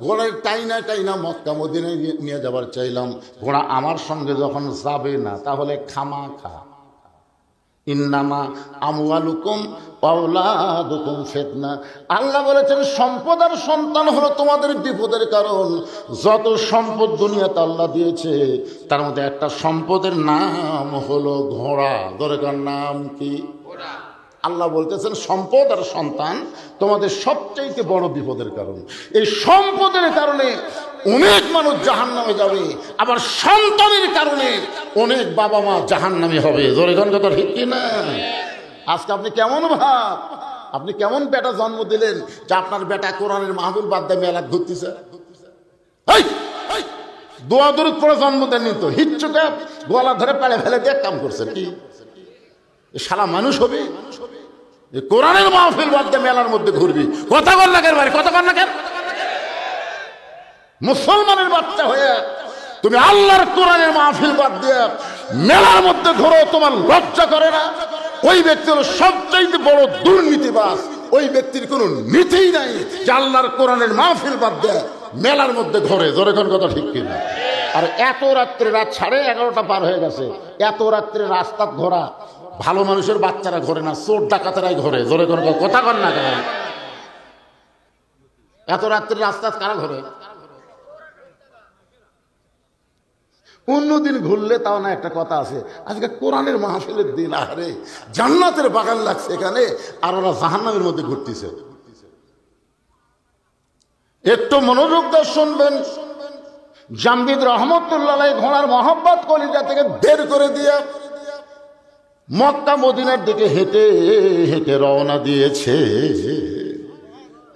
ঘোড়ার টাইনা টাইনা মক্কা মদিনায় নিয়ে যাবার চাইলাম, ঘোড়া আমার সঙ্গে যখন যাবে না তাহলে খামা খা ইন্নামা আমওয়ালুকুম ওয়া আওলাদুকুম ফিতনা। আল্লাহ বলেছেন সম্পদ আর সন্তান হলো তোমাদের বিপদের কারণ। যত সম্পদ দুনিয়াতে আল্লাহ দিয়েছে তার মধ্যে একটা সম্পদের নাম হলো ঘোড়া। দরকার নাম কি? আল্লাহ বলতেছেন সম্পদ আর সন্তান তোমাদের সবচাইতে বড় বিপদের কারণ। এই সম্পদের কারণে অনেক মানুষ জাহান্নামে যাবে, আবার সন্তানের কারণে অনেক বাবা মা জাহান্নামী হবে। জোরে কোন কথা ঠিক কি না? আজকে আপনি কেমন ভাব, আপনি কেমন বেটা জন্ম দিলেন যে আপনার বেটা কোরআনের মাহফিল বাদ দিয়ে মেলা ঘুরতেছে? দোয়া দরুদ পড়ে জন্ম দেননি তো, হিচ্ছুকে গলা ধরে পেলে ফেলে দিয়ে কাম করছেন কি? সারা মানুষ হবে কোরআনের মাহফিল বাদ দিয়ে মেলার মধ্যে ঘুরবি? কথা কর না কেন ভাই, কথা কর না কেন? মুসলমানের বাচ্চা হয়ে তুমি আল্লাহর কোরআনের মাহফিল বাদ দিয়ে মেলার মধ্যে ঘোরো, তোমার লজ্জা করে না? ওই ব্যক্তি হলো সবচাইতে বড় দুর্নীতিবাজ। ওই ব্যক্তির কোনো নীতিই নাই যে আল্লাহর কোরআনের মাহফিল বাদ দিয়ে মেলার মধ্যে ঘোরে। জোরে কোন কথা ঠিক কিনা? আর এত রাত্রে, রাত 11:30 পার হয়ে গেছে, এত রাত্রে রাস্তা ঘোরা ভালো মানুষের বাচ্চারা ঘোরে না, চোর ডাকাতেরাই ঘোরে। জোরে কোন কথা কর না কেন? এত রাত্রে রাস্তা কারা ঘোরে? অন্যদিন ঘুরলে তাও না, একটা কথা আছে, আজকে কোরআনের মাহফিলের দিন, আরে জান্নাতের বাগান লাগছে এখানে, আর ওরা জাহান্নামের মধ্যে ঘুরতেছে। একটু মনোযোগ দিয়ে শুনবেন। জামবিদ রহমতুল্লাহ ঘোড়ার মহব্বত কলিজা থেকে বের করে দিয়ে মক্কা মদিনার দিকে হেঁটে হেঁটে রওনা দিয়েছে।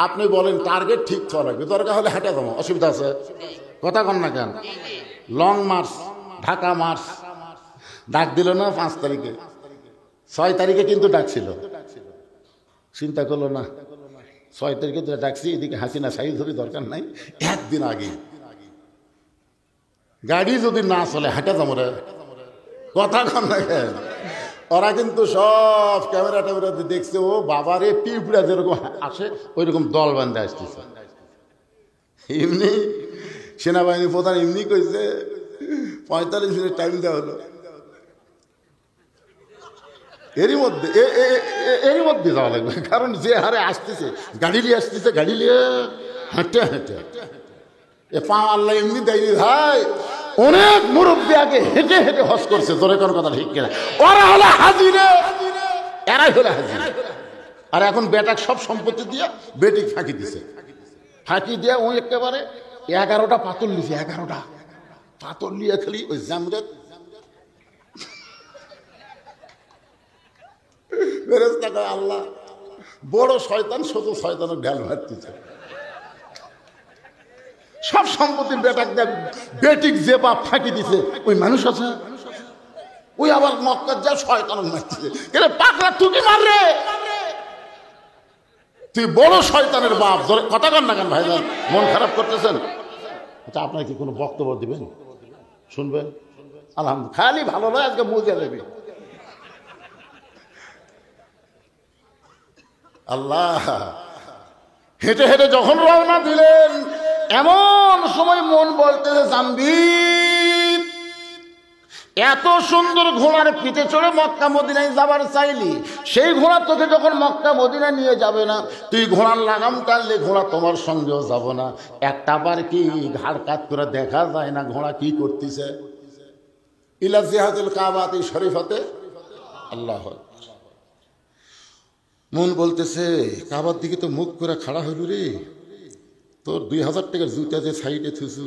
আপনি বলেন টার্গেট ঠিক করা লাগবে, দরকার হলে হেঁটে যাবো, অসুবিধা আছে? কথা কন না কেন? লং মার্চ, ঢাকা মার্চ ডাক দিল না 5 তারিখে, 6 তারিখে কিন্তু ডাকছিল, চিন্তা করলো না 6 তারিখে তো ডাকছি, এদিকে হাসিনা সাইজ ধরে দরকার নাই, একদিন আগে গাড়ি যদি না চলে হেঁটে যাবো রে। কথা কন না কেন? ওরা কিন্তু সব ক্যামেরা ট্যামেরাতে দেখছে, ও বাবারে পিঁপড়া যেরকম আসে ওই রকম দল বান্ধে আসতেছে। এমনি সেনাবাহিনী প্রধান এমনি কইছে 45 মিনিট টাইম দেওয়া হলো। এরই মধ্যে যাওয়া লাগবে, কারণ যে হারে আসতেছে গাড়ি নিয়ে আসতেছে, গাড়ি নিয়ে হেঁটে হেঁটে এ পা আল্লাহ এমনি দেয়নি ভাই। অনেক মুরব্বী আগে হেঁটে হেঁটে হজ করছে। তোর কোন কথা ঠিক কিনা? ওরা হলো হাজিরে, এরাই হলো হাজির। আর এখন বেটাক সব সম্পত্তি দিয়ে বেটিক ফাঁকি দিছে, ফাঁকি দিয়ে ওই একেবারে 11টা পাথর লিছে, 11টা পাথর নিয়ে খালি ওই জামরেদ ফেরেশতা কয় আল্লাহ বড় শয়তান, শুধু শয়তানের ঢাল মারতেছে। সব সম্পত্তির বেটাক বেটিক যে বাপ ফাঁকি দিছে ওই মানুষ আছে, ওই আবার মক্কার যা শয়তান মারতেছে। কেন পাকড়া তুই মাররে, তুই বড় শয়তানের বাপ। কথা কন না কেন ভাইজান? মন খারাপ করতেছেন? আচ্ছা আপনার কি কোনো বক্তব্য দিবেন? শুনবেন? আলহামদুলিল্লাহ, খালি ভালো নয়, আজকে মজা নেবে। আল্লাহ হেঁটে হেঁটে যখন রওনা দিলেন, এমন সময় মন বলতেছে জামবিদ এত সুন্দর ঘোড়ার পিঠে চড়ে মক্কা মদিনায় যাবার চাইলি, সেই ঘোড়া তোকে যখন মক্কা মদিনায় নিয়ে যাবে না, তুই ঘোড়ার লাগাম টানলে ঘোড়া তোমার সঙ্গেও যাব না। একটা বার কি ঘাড় কাত করে দেখা যায় না ঘোড়া কি করতেছে? ইলা জিহাদুল কাবাতি শরীফাতে আল্লাহ। মন বলতেছে কাবার দিকে তো মুখ করে খাড়া হইল রে, তোর 2000 টাকার জুতা যে সাইডে থুসু,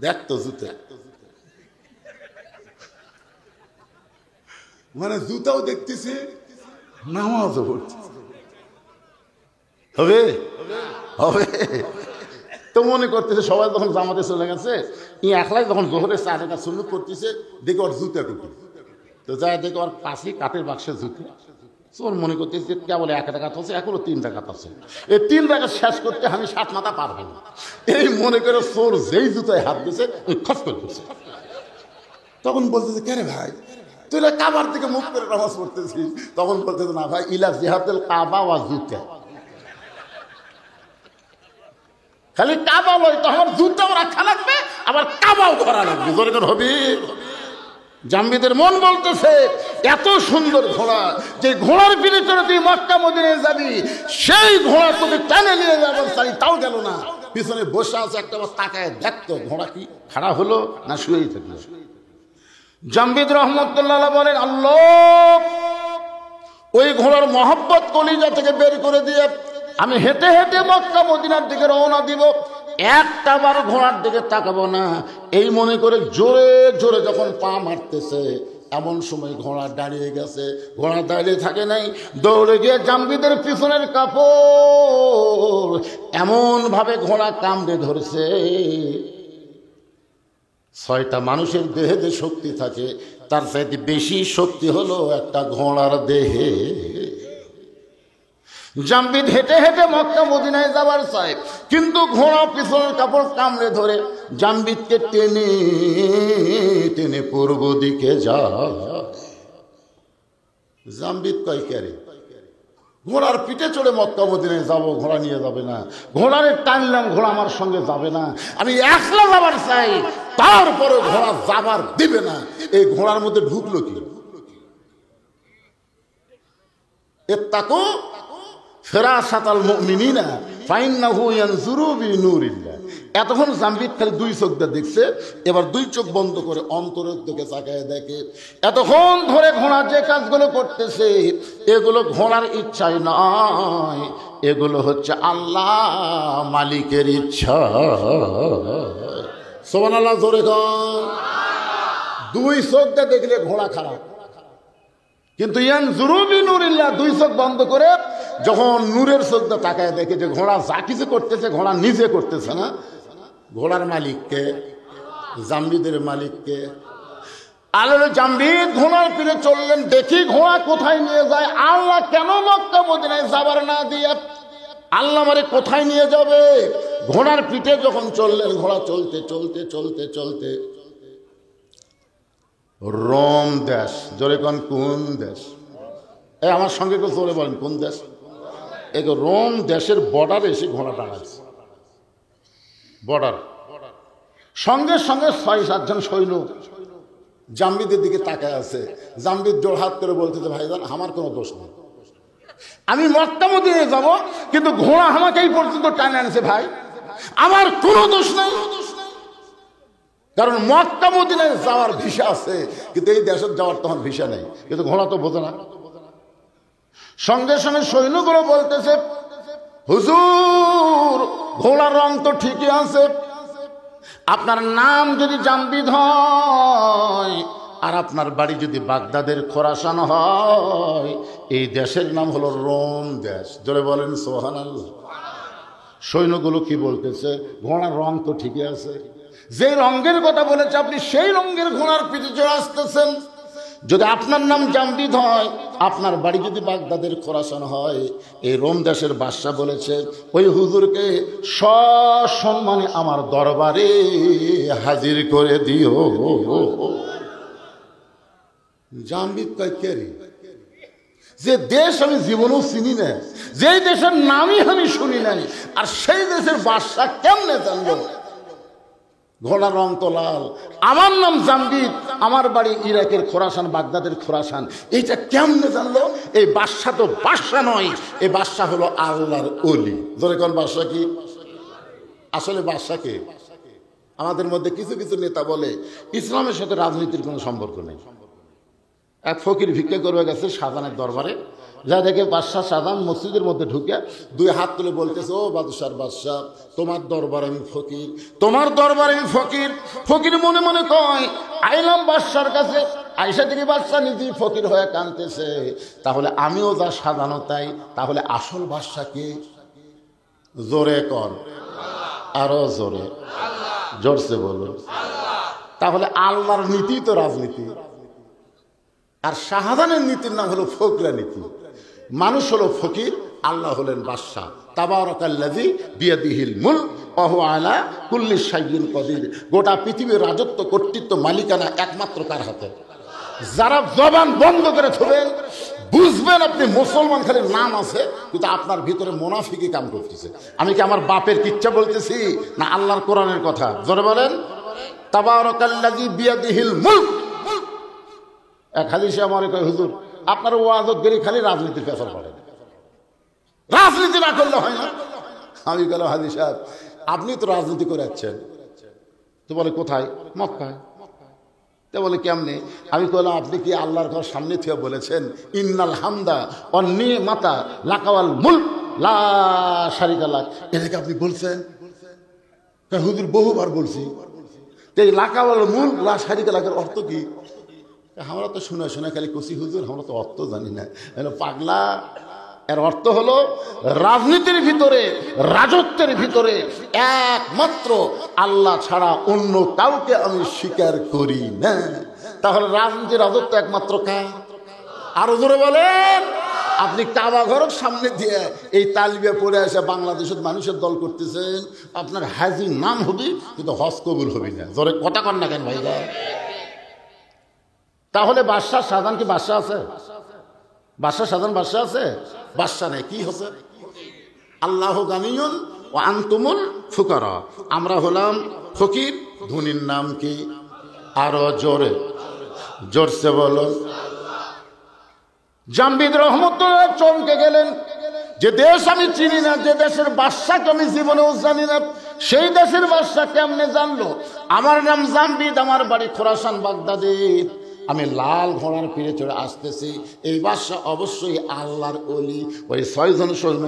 দেখ তো জুতা, মানে জুতাও দেখতেছে, নামাজও পড়তেছে। হবে হবে তো মনে করতেছে সবাই যখন জামাতে চলে গেছে, ই একলাই যখন জোহরের 4 রাকাত সুন্নত করতেছে, দেখে ওর জুতা টুটি, তো যায় দেখে ওর পাশে কাঠের বাক্সে জুতা। ওর মনে করতেছে কেবল 1 রাকাত আছে, এখনো 3 রাকাত আছে, এই 3 রাকাত শেষ করতে আমি 7 মাথা পার হই। এই মনে করে চোর যেই জুতায় হাত দিছে ওই খস করে দিচ্ছে। তখন বলতেছে কে রে ভাই, তুই কাবার দিকে মুখ করে নামাজ পড়তেছিস? তখন বলতেছে না ভাই, ইলা জিহাদুল কাবা ওয়া জুতা, খালি কাবা লয় তো আমার জুতাও রাখা লাগবে আবার কাবাও ধরা লাগবে। জোরে করে হবে। জাম্বিদের মন বলতেছে এত সুন্দর ঘোড়া, যে ঘোড়ার পিঠে চড়ে তুই মক্কা মদিনায় যাবি, সেই ঘোড়া তোকে টেনে নিয়ে যাবার চাই, তাও গেল না। পিছনে বসে আছে, একটা বার তাকায় দেখতো ঘোড়া কি খাড়া হলো না শুয়েই থাকলো। জাম্বিদ রহমতুল্লাহ বলেন, আল্লাহ, ওই ঘোড়ার মহব্বত কলিজা থেকে বের করে দিয়ে আমি হেঁটে হেঁটে মক্কা মদিনার দিকে রওনা দিব, একটা বার ঘোড়ার দিকে তাকাবো না, এই মনে করে জোরে জোরে যখন পা মারতেছে, এমন সময় ঘোড়া দাঁড়িয়ে গেছে। ঘোড়া দাঁড়িয়ে থাকে নাই, দৌড়ে গিয়ে জাম্বিদের পিছনের কাপড় এমন ভাবে ঘোড়া কামড়ে ধরছে। 6টা মানুষের দেহে যে শক্তি থাকে, তার চাইতে বেশি শক্তি হলো একটা ঘোড়ার দেহে। জাম্বিদ হেঁটে হেঁটে মক্কা মদিনায় যাবার চায়, কিন্তু ঘোড়া পিছনের কাপড় কামড়ে ধরে জাম্বিদকে টেনে টেনে পূর্ব দিকে যায়। জাম্বিদ কয়, ক্যারে ঘোড়ার পিঠে চড়ে মক্কা মদিনায় যাবো, ঘোড়া নিয়ে যাবে না। ঘোড়ারে টানলাম, ঘোড়া আমার সঙ্গে যাবে না, আমি একলা যাবার চাই, তারপরে ঘোড়া যাবার দিবে না। এই ঘোড়ার মধ্যে ঢুকলো কি? ইত্তাকু ফিরাসাতাল মুমিনিনা ফাইন্নাহু ইয়ানজুরু বিনুরিল্লাহ। এতক্ষণ জাম্বিদ খালি 2 চোখ দিয়ে দেখছে, এবার 2 চোখ বন্ধ করে অন্তরের দিকে তাকায় দেখে। এতক্ষণ ধরে ঘোড়া যে কাজগুলো করতেছে, এগুলো ঘোড়ার ইচ্ছাই নয়, এগুলো হচ্ছে আল্লাহ মালিকের ইচ্ছা। সুবহানাল্লাহ, জোরে কর। 2 চোখ দিয়ে দেখলে ঘোড়া খারাপ, কিন্তু ইয়ানজুরু বিনুরিল্লাহ 2 চোখ বন্ধ করে যখন নূরের চোখ দিয়ে তাকায় দেখে যে ঘোড়া যা কিছু করতেছে ঘোড়া নিজে করতেছে না। ঘোড়ার মালিককে, জাম্বিদের মালিককে। আল্লাহ জাম্বিদ ঘোড়ার পিঠে চললেন, দেখি ঘোড়া কোথায় নিয়ে যায়। আল্লাহ কেন মক্কা মদিনায় যাবার না দিয়ে আল্লাহ আমারে কোথায় নিয়ে যাবে? ঘোড়ার পিঠে যখন চললেন, ঘোড়া চলতে চলতে চলতে চলতে রোম দেশ। জোরে কোন, কোন দেশ? এই আমার সঙ্গে কেউ জোরে বলেন, কোন দেশ? এই রোম দেশের বর্ডারে এসে ঘোড়া দাঁড়াচ্ছে। বর্ডার, সঙ্গে সঙ্গে 6-7 জন সৈন্য জাম্বিদের দিকে তাকায় আছে। জাম্বিদ জোড়হাত করে বলতেছে, ভাইজান আমার কোনো দোষ নেই, আমি মক্কা মদিনায় যাব, কিন্তু ঘোড়া আমাকে এই পর্যন্ত টানে আনছে, ভাই আমার কোনো দোষ নেই। কারণ মক্কা মদিনায় যাওয়ার ভিসা আছে, কিন্তু এই দেশে যাওয়ার তখন ভিসা নেই। কিন্তু ঘোড়া তো বোঝে না। সঙ্গে সঙ্গে সৈন্যগুলো বলতেছে, হুজুর ঘোড়ার রং তো ঠিকই আছে, আপনার নাম যদি জাম্বিদ হয় আর আপনার বাড়ি যদি বাগদাদের খোরাসান হয়, এই দেশের নাম হলো রোম দেশ। জোরে বলেন সুবহানাল্লাহ। সৈন্যগুলো কি বলতেছে? ঘোড়ার রং তো ঠিকই আছে, যে রঙের কথা বলেছে আপনি সেই রঙের ঘোড়ার পিঠে চড়ে আসতেছেন। যদি আপনার নাম জাম্বিদ হয়, আপনার বাড়ি যদি বাগদাদের খোরাসান হয়, এই রোম দেশের বাদশা বলেছে ওই হুজুরকে সসম্মানে আমার দরবারে হাজির করে দিও। জাম্বিদ কয়, কে রে? যে দেশ আমি জীবনেও চিনি না, যে দেশের নামই আমি শুনি নাই, আর সেই দেশের বাদশা কেমনে জানলো ঘোড়ার রং তো লাল, আমার নাম জাম্বিদ, আমার বাড়ি ইরাকের খোরাসান, বাগদাদের খোরাসান, এইটা কেমনে জানলো? এই বাদশা তো বাদশা নয়, এই বাদশা হলো আল্লাহর ওলি। ধরে কোন বাদশা কি? আসলে বাদশা কে? আমাদের মধ্যে কিছু কিছু নেতা বলে ইসলামের সাথে রাজনীতির কোনো সম্পর্ক নেই। এক ফকির ভিক্ষা করবে গেছে শাহজাহানের দরবারে, যা দেখে বাদশাহ শাহজাহান মসজিদের মধ্যে ঢুকে 2 হাত তুলে বলতেছে, ও বাদশার বাদশাহ, তোমার দরবার আমি ফকির, তোমার দরবার আমি ফকির। ফকির মনে মনে কয়, আইলাম বাদশার কাছে, আইসা থেকে বাদশাহ নিজেই ফকির হয়ে কাঁদতেছে, তাহলে আমিও যা সাজানো তাই, তাহলে আসল বাদশা কে? জোরে কর, আরো জোরে, জোরসে বলুন। তাহলে আল্লাহর নীতি তো রাজনীতি, আর শাহজাহানের নীতির নাম হলো ফকরা নীতি। মানুষ হলো ফকির, আল্লাহ হলেন বাদশা। তাবারাকাল্লাযী বিয়াদিহিল মুলক ওয়া হুয়া আলা কুল্লি শাইইন কদির। গোটা পৃথিবীর রাজত্ব, কর্তৃত্ব, মালিকানা একমাত্র কার হাতে? যারা জবান বন্ধ করে থাকবেন, বুঝবেন আপনি মুসলমান, খালি নাম আছে, কিন্তু আপনার ভিতরে মুনাফিকি কাম করতেছে। আমি কি আমার বাপের কিচ্ছা বলতেছি না আল্লাহর কোরআনের কথা? জোরে বলেন। তাবারাকাল্লাযী বিয়াদিহিল মুলক। এক হাদিসে আমারে কয়, হুজুর আপনার ওয়াজত গেলে খালি রাজনীতির পেছন পড়ে, রাজনীতি না করলে হয় না। আমি বললাম, হাজী সাহেব আপনি তো রাজনীতি করে যাচ্ছেন। তো বলে কোথায়? মক্কায়। তো বলে কেমনে? আমি বললাম, আপনি কি আল্লাহর ঘর সামনে থেকে বলেছেন ইন্নাল হামদা ওয়ান নিমাতা লাকা ওয়াল মুলক লা শারিকা লাক? এটাকে আপনি বলছেন? হুজুর বহুবার বলছি। তো এই লাকা ওয়াল মুলক লা শারিকা লাকের অর্থ কি? আমরা তো শুনে শুনে খালি কষি হুজুর, আমরা তো অর্থ জানি না। পাগলা, এর অর্থ হলো রাজনীতির ভিতরে, রাজত্বের ভিতরে একমাত্র আল্লাহ ছাড়া অন্য কাউকে আমি স্বীকার করি না। তাহলে রাজনীতি, রাজত্ব একমাত্র কার? আরো জোরে বলেন। আপনি কাবা ঘরের সামনে দিয়ে এই তালবিয়া পড়ে এসে বাংলাদেশের মানুষের দল করতেছেন, আপনার হাজি নাম হবে কিন্তু হজ কবুল হবে না। জোরে কথা কন না কেন ভাইরা? তাহলে বাদশাহ শাহজাহান কি বাদশাহ আছে? বাদশাহ শাহজাহান বাদশাহ আছে? বাদশাহ নেই, কি হচ্ছে? আল্লাহ গানিয়ুন ওয়া আনতুমুল ফুকারা। আমরা হলাম ফকির, ধনীর নাম কি? আরো জোরে, জোরসে বলো। জামবিদ রহমতুল্লাহ চমকে গেলেন, যে দেশ আমি চিনি না, যে দেশের বাদশাকে আমি জীবনেও জানি না, সেই দেশের বাদশা কেমনে জানলো আমার নাম জামবিদ, আমার বাড়ি খোরাসান বাগদাদে, আমি লাল ঘোড়ার পিঠে চড়ে আসতেছি, এই বাদশা অবশ্যই আল্লাহর ওলি। ওই 6 জন সৈন্য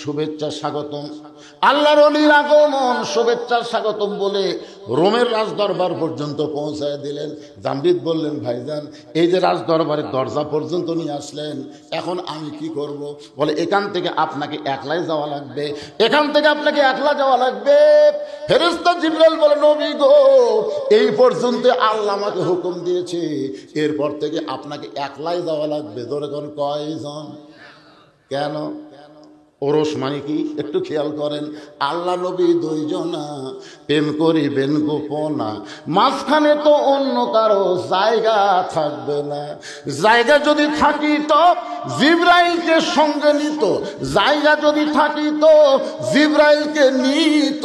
শুভেচ্ছা স্বাগতম, আল্লাহর ওলির আগমন, শুভেচ্ছা স্বাগতম বলে রোমের রাজদরবার পর্যন্ত পৌঁছায় দিলেন। জামবিদ বললেন, ভাইজান এই যে রাজদরবারের দরজা পর্যন্ত নিয়ে আসলেন, এখন আমি কি করব? বলে, এখান থেকে আপনাকে একলাই যাওয়া লাগবে, এখান থেকে আপনাকে একলা যাওয়া লাগবে। ফেরেশতা জিবরাইল বলে, নবী গো, এই পর্যন্ত আল্লাহ আমাকে হুকুম দিয়েছে, এরপর থেকে আপনাকে একলাই যাওয়া লাগবে। ধরে কোন কয়জন? কেন? ওরস মানে কি একটু খেয়াল করেন। আল্লাহ নবী 2 জনা, প্রেম করিবেন গোপনা, মাঝখানে তো অন্য কারো জায়গা থাকবে না। জায়গা যদি থাকিত জিবরাইলকে সঙ্গে নিত, জায়গা যদি থাকিত জিবরাইলকে নিত,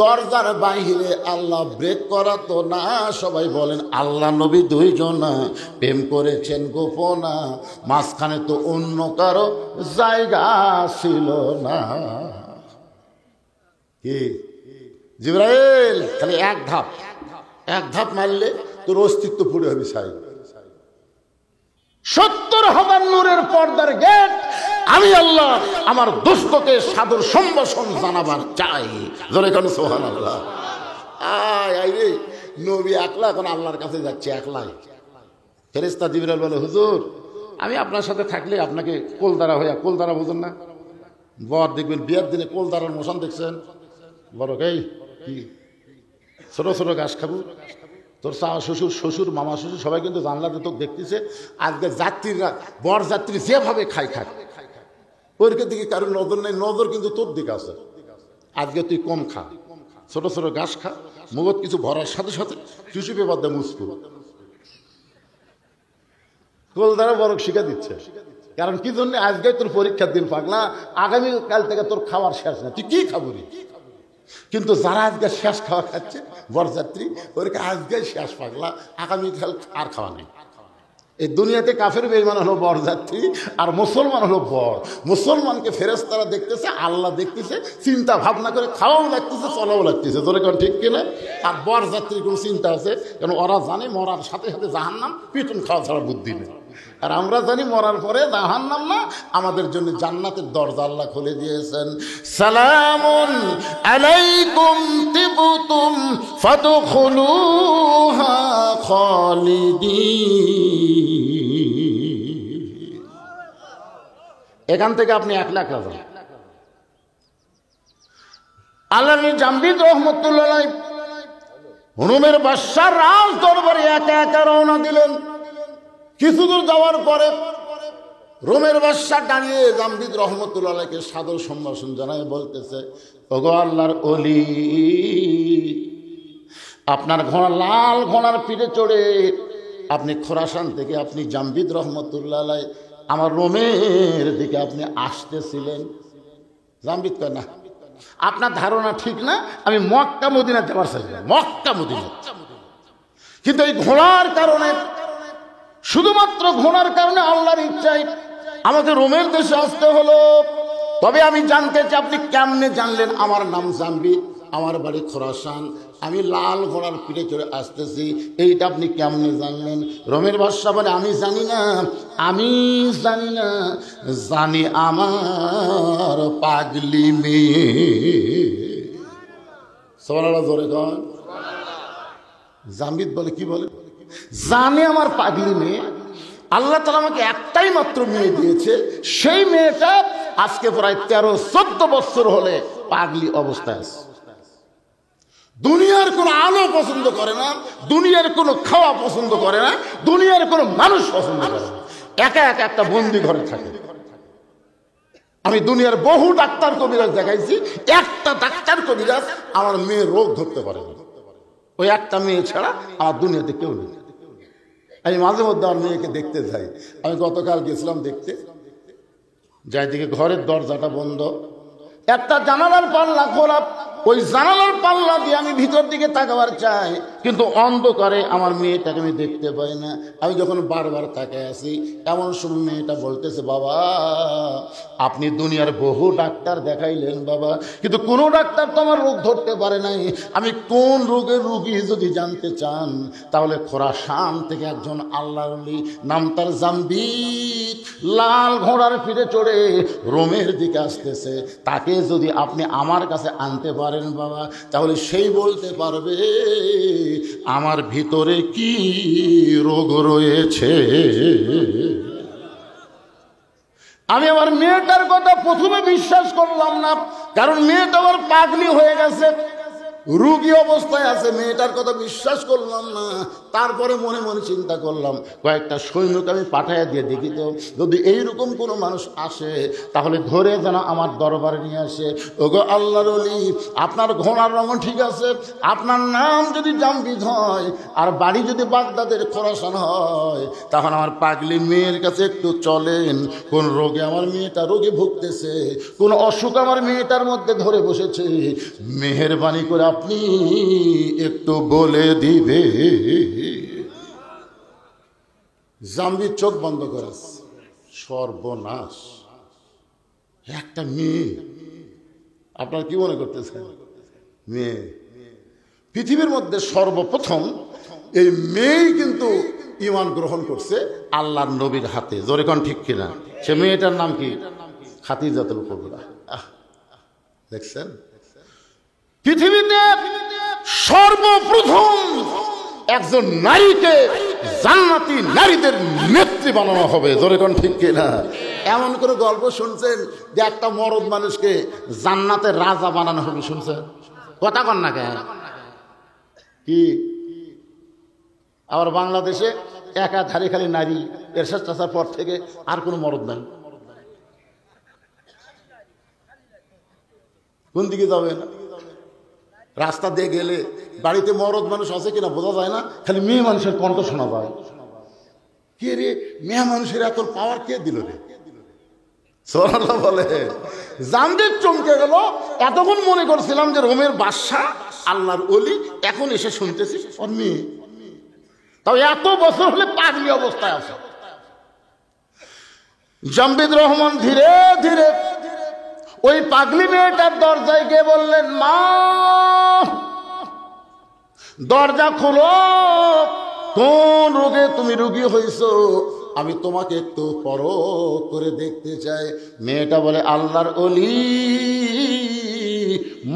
দরজার বাইরে আল্লাহ ব্রেক করাতো না। সবাই বলেন, আল্লাহ নবী 2 জনা প্রেম করেছেন গোপনা, মাঝখানে তো অন্য কারো জায়গা ছিল না। কি জিবরাইল খালি এক ধাপ মারলে তোর অস্তিত্ব পুড়ে হবে। সাই 70,000 নূরের পর্দার গেট, আমি আল্লাহ আমার দোস্তকে সাদর সম্ভাষণ জানাবার চাই। জোরে কেন সুবহানাল্লাহ। আয় রে, নবী একলা এখন আল্লাহর কাছে যাচ্ছে একলাই। ফেরেশতা জিবরাইল বলে, হুজুর আমি আপনার সাথে থাকলে আপনাকে কোলদারা হইয়া, কোলদারা বুঝুন না? বর দেখবেন বিয়ের দিনে কোলদারার মোশন দেখছেন? বড় এই কি ছোট ছোট ঘাস খাবো, তোর শ্বশুর মামা শ্বশুর সবাই কিন্তু জানলাতে তোকে দেখতেছে। আজকে যাত্রীরা, বর যাত্রী যেভাবে খায় ওর দিকে কারোর নজর নেই, নজর কিন্তু তোর দিকে আছে। আজকে তুই কম খা, ছোট ছোট ঘাস খা, মুগত কিছু ভরার সাথে সাথে চুষি পেপার দে মুসকু। কোলদারা বড় শিখা দিচ্ছে। কারণ কি জন্য? আজকে তোর পরীক্ষার দিন পাগলা, আগামীকাল থেকে তোর খাওয়ার শেষ না, তুই কি খাবো রে? কিন্তু যারা আজকে শেষ খাওয়া খাচ্ছে বরযাত্রী, ওরকে আজকে শেষ পাগলা, আগামীকাল আর খাওয়া নেই। এই দুনিয়াতে কাফের বেঈমান হলো বরযাত্রী, আর মুসলমান হলো বর। মুসলমানকে ফেরেশতারা দেখতেছে, আল্লাহ দেখতেছে, চিন্তা ভাবনা করে খাওয়াও লাগতেছে, চলাও লাগতেছে। তোরে কোন ঠিক কিনা? আর বরযাত্রীর কোনো চিন্তা আছে? কারণ ওরা জানে মরার সাথে সাথে জাহান্নাম, পিটুন খাওয়া ছাড়া বুদ্ধি নেই। আর আমরা জানি মরার পরে জাহান্নাম না, আমাদের জন্য জান্নাতের দরজা আল্লাহ খুলে দিয়েছেন। সালামুন আলাইকুম তিবতুম ফাদখুলুহা খালিদিন। এখান থেকে আপনি 1 লাখ যান। আল্লামী জামবিদ রহমতুল্লাহ রোমের বাদশার রাজ দরবারে একা একা রওনা দিলেন। কিছু দূর যাওয়ার পরে রোমের বাদশা দাঁড়িয়ে জামবিদ রহমতুল্লাহকে সাদর সম্ভাষণ জানায়, বলতেছে, ওগো আল্লাহর ওলি, আপনার ঘোড়া, লাল ঘোড়ার পিঠে চড়ে আপনি খোরাসান থেকে আপনি জামবিদ রহমতুল্লাহ আমার রোমের দিকে আপনি আসতেছিলেন। জামবিদ কয়, না আপনার ধারণা ঠিক না, আমি মক্কা মদিনা যাবার চাইছিলাম। মক্কা মদিনা কিন্তু এই ঘোড়ার কারণে, শুধুমাত্র ঘোড়ার কারণে আল্লাহর ইচ্ছায় আমাকে রোমের দেশে আসতে হলো। তবে আমি জানতে চাই আপনি কেমনে জানলেন আমার নাম জাম্বিদ, আমার বাড়ি খোরাসান, আমি লাল ঘোড়ার পিঠে চড়ে আসতেছি, এইটা আপনি কেমনে জানলেন? রোমের বাদশা বলে আমি জানি না, আমি জানি না, জানি আমার পাগলি মেয়ে। সোনারা জোরে কন। জাম্বিদ বলে কি বলে? জানে আমার পাগলি মেয়ে। আল্লাহ তাআলা আমাকে একটাই মাত্র মেয়ে দিয়েছে, সেই মেয়েটা আজকে প্রায় 13-14 বছর হলে পাগলি অবস্থায় আছে। দুনিয়ার কোনো আলো পছন্দ করে না, দুনিয়ার কোনো খাওয়া পছন্দ করে না, দুনিয়ার কোনো মানুষ পছন্দ করে না, একা একা একটা বন্দি ঘরে থাকে। আমি দুনিয়ার বহু ডাক্তার কবিরাজ দেখাইছি, একটা ডাক্তার কবিরাজ আমার মেয়ে রোগ ধরতে পারে না। ওই একটা মেয়ে ছাড়া আমার দুনিয়াতে কেউ নেই। আমি মাঝে মধ্যে আমার মেয়েকে দেখতে যাই। আমি গতকাল গেছিলাম দেখতে, যাই দিকে ঘরের দরজাটা বন্ধ, একটা জানালার পাল্লা খোলা, ওই জানালার পাল্লা দিয়ে আমি ভিতর দিকে তাকাবার চাই, কিন্তু অন্ধকারে আমার মেয়েটাকে আমি দেখতে পাই না। আমি যখন বারবার তাকায় আছি, এমন সময় মেয়েটা বলতেছে, বাবা আপনি দুনিয়ার বহু ডাক্তার দেখাইলেন বাবা, কিন্তু কোনো ডাক্তার তো আমার রোগ ধরতে পারে নাই। আমি কোন রোগের রোগী যদি জানতে চান, তাহলে খোরাসান থেকে একজন আল্লাহর ওলি, নাম তার জাম্বিদ, লাল ঘোড়ার পিঠে চড়ে রোমের দিকে আসতেছে, তাকে যদি আপনি আমার কাছে আনতে পারেন বাবা, তাহলে সেই বলতে পারবে আমার ভিতরে কি রোগ রয়েছে। আমি আমার মেয়েটার কথা প্রথমে বিশ্বাস করলাম না, কারণ মেয়েটা আমার পাগলি হয়ে গেছে, রোগী অবস্থায় আছে, মেয়েটার কথা বিশ্বাস করলাম না। তারপরে মনে মনে চিন্তা করলাম, কয়েকটা সৈনিক আমি পাঠাইয়া দিয়ে দেখি তো, যদি এইরকম কোনো মানুষ আসে তাহলে ধরে যেন আমার দরবারে নিয়ে আসে। ওগো আল্লাহর ওলি, আপনার ঘোড়ার রঙ ঠিক আছে, আপনার নাম যদি জাম্বিদ হয় আর বাড়ি যদি বাগদাদের খোরাসান হয়, তখন আমার পাগলি মেয়ের কাছে একটু চলেন। কোন রোগে আমার মেয়েটা রোগে ভুগতেছে, কোন অসুখ আমার মেয়েটার মধ্যে ধরে বসেছে, মেহেরবানি করে আপনি একটু বলে দিবে। জাম্বিদ চোখ বন্ধ করে, সর্বনাশ, একটা মেয়ে। আপনার কি মনে করতেছেন? মেয়ে। পৃথিবীর মধ্যে সর্বপ্রথম এই মেয়েই কিন্তু ঈমান গ্রহণ করছে আল্লাহর নবীর হাতে। জোরে কোন ঠিক কিনা? সে মেয়েটার নাম কি? খাদিজাতুল কুবরা। দেখছেন, পৃথিবীতে সর্বপ্রথম একজন নারীকে জান্নাতি নারীদের নেত্রী বানানো হবে। জোরে কোন ঠিক কিনা? এমন করে গল্প শুনছেন যে একটা মরদ মানুষকে জান্নাতের রাজা বানানো হবে, শুনছেন? কথা কন না কেন? কি আবার বাংলাদেশে একাধারে খালি নারী, এরশাদ চাচার পর থেকে আর কোনো মরদ নাই। কোন দিকে যাবেন? রাস্তা দিয়ে গেলে বাড়িতে মরদ মানুষ আছে কিনা বোঝা যায় না, খালি মেয়ে মানুষের কণ্ঠ শোনা যায়। কে রে, মেয়ে মানুষের এত পাওয়ার কে দিল রে? সুবহানাল্লাহ বলে। জাম্বিদ চমকে গেল। এতক্ষণ মনে করছিলাম যে রোমের বাদশা আল্লাহর ওলি, এখন এসে শুনতেছি ওর মেয়ে। তাও এত বছর হলে পাগলি অবস্থায় আছে। জাম্বিদ রহমান ধীরে ধীরে ওই পাগলি মেয়েটার দরজায় গিয়ে বললেন, মা দরজা খোলো, কোন রোগে তুমি রোগী হয়েছো, আমি তোমাকে একটু পরখ করে দেখতে চাই। মেয়েটা বলে, আল্লাহর ওলি,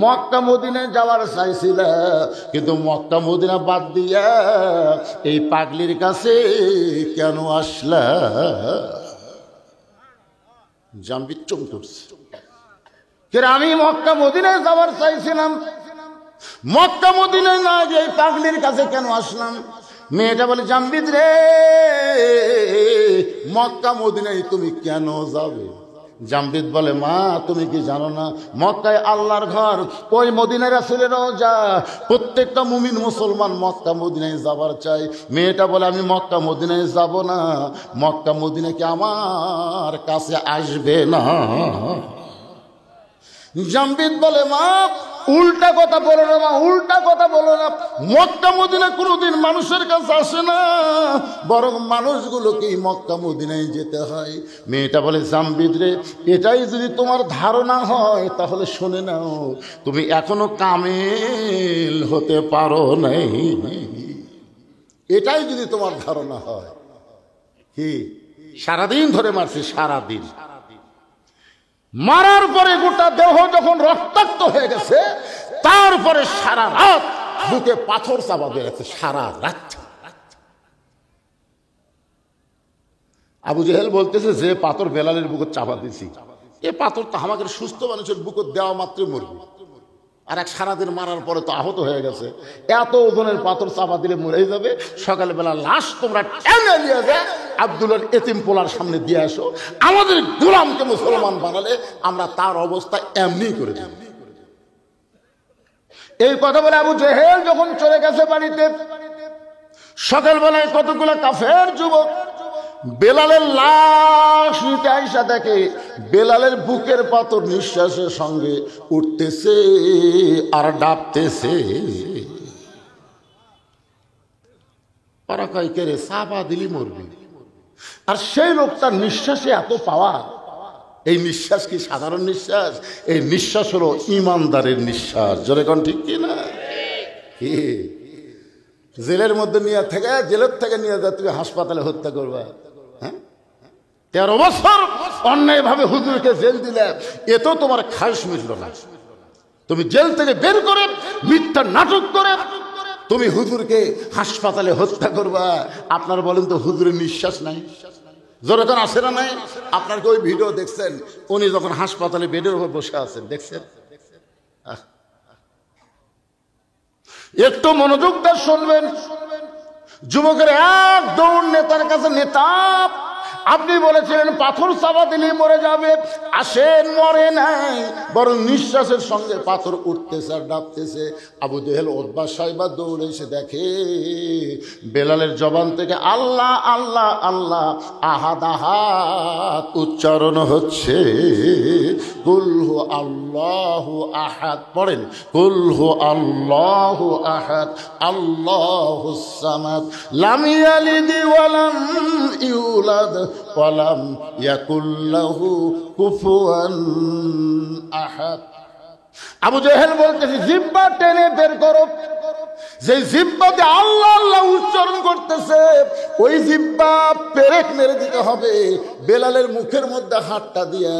মক্কা মদিনায় যাওয়ার চাইছিল, কিন্তু মক্কা মদিনা বাদ দিয়া এই পাগলির কাছে কেন আসলা? জাম্বিদ চমকে উঠছে। আমি মক্কা মদিনায় যাওয়ার চাইছিলাম, মক্কা মদিনায় না যে এই পাগলির কাছে কেন আসলাম? মেয়েটা বলে, জাম্বিদ রে, মক্কা মদিনায় তুমি কেন যাবে? জাম্বিদ বলে, মা তুমি কি জানো না, মক্কায় আল্লাহর ঘর, ওই মদিনা রাসূলের রওজা, প্রত্যেকটা মুমিন মুসলমান মক্কা মদিনায় যাবার চাই। মেয়েটা বলে, আমি মক্কা মদিনায় যাব না, মক্কা মদিনা কি আমার কাছে আসবে না? জাম্বিদ বলে, মা উল্টা কথা বলো না মা, উল্টা কথা বলো না। মক্কা মদিনা কোনোদিন মানুষের কাছে আসে না, বরং মানুষগুলোকেই মক্কা মদিনায় যেতে হয়। মেয়েটা বলে জামবিদ রে, এটাই যদি তোমার ধারণা হয় তাহলে শুনে নাও, তুমি এখনো কামেল হতে পারো নাই। এটাই যদি তোমার ধারণা হয়। কি সারাদিন ধরে মারছি, সারাদিন মারার পরে গোটা দেহ যখন রক্তাক্ত হয়ে গেছে, তারপরে সারা রাত বুকে পাথর চাপা দিয়ে গেছে, সারা রাত। আবু জেহেল বলতেছে যে পাথর বেলালের বুকে চাপা দিছি, এ পাথর তো আমাদের সুস্থ মানুষের বুকে দেওয়া মাত্রই মরবে, আর এক সারাদিন মারার পরে তো আহত হয়ে গেছে, এত ওজনের পাথর চাপা দিলে মরে যাবে। সকালবেলা লাশ তোমরা টেনে নিয়ে যায় আব্দুল্লাহর এতিম পোলার সামনে দিয়ে আসো, আমাদের গোলামকে মুসলমান বানালে আমরা তার অবস্থা এমনি করে দেব। এই কথা বলে আবু জেহেল যখন চলে গেছে বাড়িতে, সকালবেলায় কতগুলো কাফের যুবক বেলালের লাশ নিতে আইসা দেখে বেলালের বুকের পাথর নিঃশ্বাসের সঙ্গে উঠতেছে আর ডাবতেছে। ওরা কয় কে রে, চাপা দিলি মরবি। আর সেই লোকটার নিঃশ্বাসে এত পাওয়া। এই নিঃশ্বাস কি সাধারণ নিঃশ্বাস? এই নিঃশ্বাস হলো ইমানদারের নিঃশ্বাস। জোরে কোন ঠিক কি না? জেলের মধ্যে নিয়ে থেকে, জেলের থেকে নিয়ে যা তুমি হাসপাতালে হত্যা করবা? 13 বছর অন্যায় ভাবে হুজুরকে জেল দিলে, এত তোমার খাস মিটল না। তুমি জেল থেকে বের করে মিথ্যা নাটক করে তুমি হুজুরকে হাসপাতালে হত্যা করবা। আপনার বলেন তো হুজুরের নিঃশ্বাস নাই? যখন আসে না নাই? আপনার কি ওই ভিডিও দেখছেন উনি যখন হাসপাতালে বেডের উপর বসে আছেন, দেখছেন? একটু মনোযোগ দিয়ে শুনবেন। যুবকের এক দৌড় নেতার কাছে, নেতা আপনি বলেছিলেন পাথর চাপা দিলে মরে যাবে, আসেন মরে নাই, বরং নিঃশ্বাসের সঙ্গে পাথর উঠতেছে আর ডাবতেছে। আবু জেহেল উতবা সাইবা দৌড়ে এসে দেখে বেলালের জবান থেকে আল্লাহ আল্লাহ আল্লাহ আহাদ আহাদ উচ্চারণ হচ্ছে। কুলহু আল্লাহু আহাদ, পড়েন কুলহু আল্লাহু আহাদ আল্লাহুস সামাদ লাম ইয়ালিদ ওয়া লাম ইউলাদ ওয়ালাম ইয়াকুল লাহু কুফুয়ান আহাদ। আবু জেহেল বলতেছে জিহ্বা টেনে বের করো। যে জিহ্বাতে আল্লাহ আল্লাহ উচ্চারণ করতেছে, ওই জিহ্বা পেরেক মেরে দিতে হবে। বেলালের মুখের মধ্যে হাতটা দিয়ে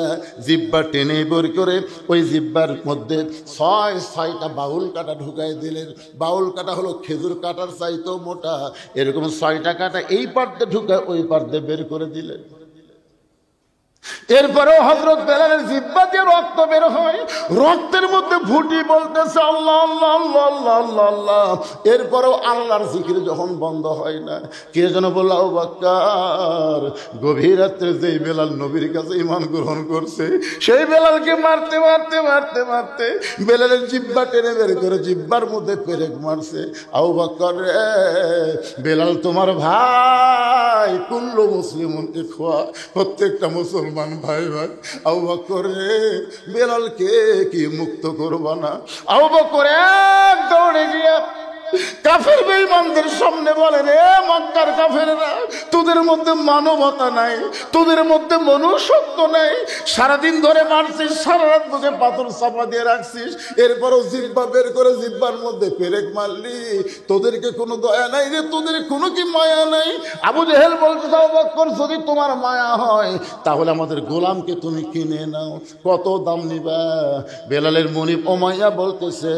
জিহ্বা টেনে বের করে ওই জিহ্বার মধ্যে 6টা বাউল কাটা ঢুকাই দিলেন। বাউল কাটা হলো খেজুর কাটার চাইতেও মোটা, এরকম 6টা কাটা এই পার্তে ঢুকায় ওই পার্তে বের করে দিলেন। এরপরেও হযরত বেলালের জিহ্বা দিয়ে রক্ত বের হয়, রক্তের মধ্যে ফুটি বলতেছে আল্লাহ আল্লাহ আল্লাহ আল্লাহ আল্লাহ আল্লাহ। এরপরেও আল্লাহর জিকির যখন বন্ধ হয় না, কে যেন বলল আবু বকর, গভীর রাত্রে যেই বেলাল নবীর কাছে ঈমান গ্রহণ করছে, সেই বেলালকে মারতে মারতে মারতে মারতে বেলালের জিহ্বা টেনে বের করে জিহ্বার মধ্যে পেরেক মারছে। আবু বকর রে, বেলাল তোমার ভাই, কুল্লু মুসলিমুন ইখওয়া, প্রত্যেকটা মুসলমান ভাই ভাই। আবু বকর রে, বেলালকে কি মুক্ত করবা না? আবু বকর এক দৌড়ে গিয়া কাফের বেঈমানদের সামনে বলে, রে মক্কার কাফেররা, তোদের মধ্যে মানবতা নাই, তোদের মধ্যে মনুষ্যত্ব নাই। সারাদিন ধরে মারছিস, সারা রাত বুকে পাথর চাপা দিয়ে রাখছিস, এরপরও জিহ্বা বের করে জিহ্বার মধ্যে পেরেক মারলি, তোদেরকে কোনো দয়া নাই রে, তোদের কোনো কি মায়া নাই? আবু জেহেল বলতে, আবু বকর যদি তোমার মায়া হয় তাহলে আমাদের গোলামকে তুমি কিনে নাও, কত দাম নিবা? বেলালের মনিব উমাইয়া বলতেছে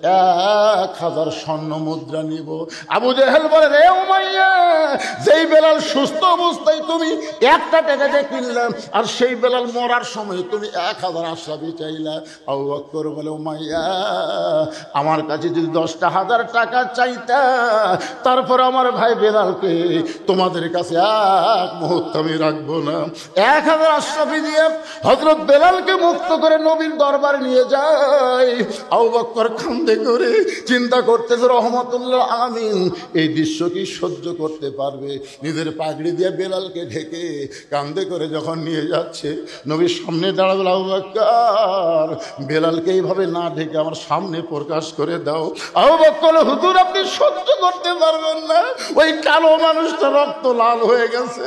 1000 স্বর্ণ মুদ্রা নিব। আবু জেহেল বলে, রে উমাইয়া, যেই বেলাল সুস্থ অবস্থায় তুমি 1টা টাকা দিয়ে কিনলাম, আর সেই বেলাল মরার সময় তুমি 1000 আশরাফি চাইলা। আবু বকর বলে, উমাইয়া, আমার কাছে যদি 10,000 টাকা চাইতা, তারপর আমার ভাই বেলালকে তোমাদের কাছে এক মুহূর্ত আমি রাখবো না। 1000 আশরাফি দিয়ে হযরত বেলালকে মুক্ত করে নবীর দরবারে নিয়ে যায়। আবু বকর কান্দে করে চিন্তা করতেছে, রহমত রহমতুল্লাহ আলামিন এই দৃশ্য কি সহ্য করতে পারবে? নিজের পাগড়ি দিয়ে বেলালকে ঢেকে কাঁধে করে যখন নিয়ে যাচ্ছে, নবীর সামনে দাঁড়ালো, আবু বকর বেলালকে এইভাবে না ঢেকে আমার সামনে প্রকাশ করে দাও। আবু বকর, হুজুর আপনি সহ্য করতে পারবেন না, ওই কালো মানুষটা রক্ত লাল হয়ে গেছে।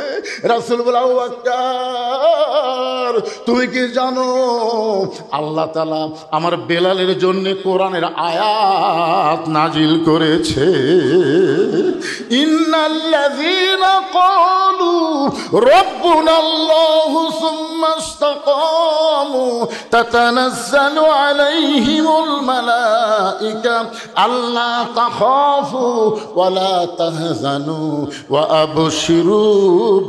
রাসূল বলে, আবু বকর তুমি কি জানো আল্লাহ তাআলা আমার বেলালের জন্য কোরআনের আয়াত নাজিল করেছে, ইন্নাল্লাযীনা ক্বালু রাব্বুনাল্লাহু সুম্মা ইসতাকামু তাতানাজ্জালু আলাইহিমুল মালায়েকা আল্লা তাখাফু ওয়া লা তাহজানু ওয়া আবশিরু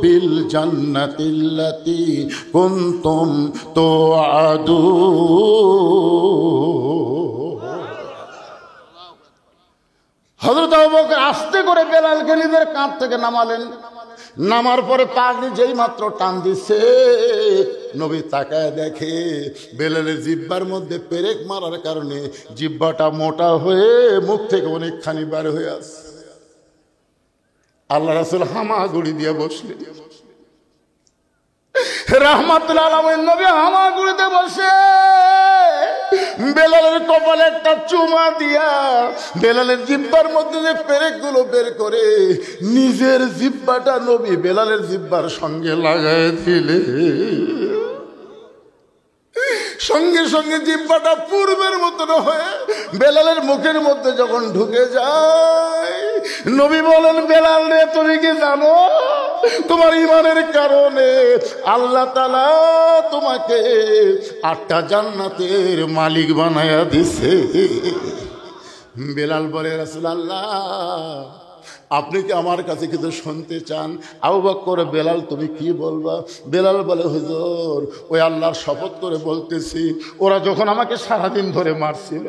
বিল জান্নাতিল্লাতী কুনতুম তুআদুন। হযরত আবু বকর আস্তে করে বেলালকে নিজের কাঁধ থেকে নামালেন। নামার পরে পাগড়ি যেই মাত্র টান দিছে, নবী তাকায় দেখে বেলালের জিহ্বার মধ্যে পেরেক মারার কারণে জিহ্বাটা মোটা হয়ে মুখ থেকে অনেকখানি বার হয়ে আসে। আল্লাহ রাসূল হামাগুড়ি দিয়ে বসলেন। রাহমাতুল্লাহ আলামিন নবী হামাগুড়িতে বসে বেলালের কপালে একটা চুমা দিয়া বেলালের জিহ্বার মধ্যে যে পেরেকগুলো বের করে নিজের জিহ্বাটা নবী বেলালের জিহ্বার সঙ্গে লাগায় দিলে, সঙ্গে সঙ্গে জিহ্বাটা পূর্বের মতন হয়ে বেলালের মুখের মধ্যে যখন ঢুকে যায়, নবী বলেন, বেলাল রে তুমি কি জানো তোমার ঈমানের কারণে আল্লাহ তাআলা তোমাকে 8টা জান্নাতের মালিক বানায়া দিছে। বেলাল বলে, রাসূলুল্লাহ আপনি কি আমার কাছে কিছু শুনতে চান? আবু বকর, বেলাল তুমি কি বলবা? বেলাল বলে, হুজুর ওই আল্লাহর শপথ করে বলতেছি, ওরা যখন আমাকে সারাদিন ধরে মারছিল,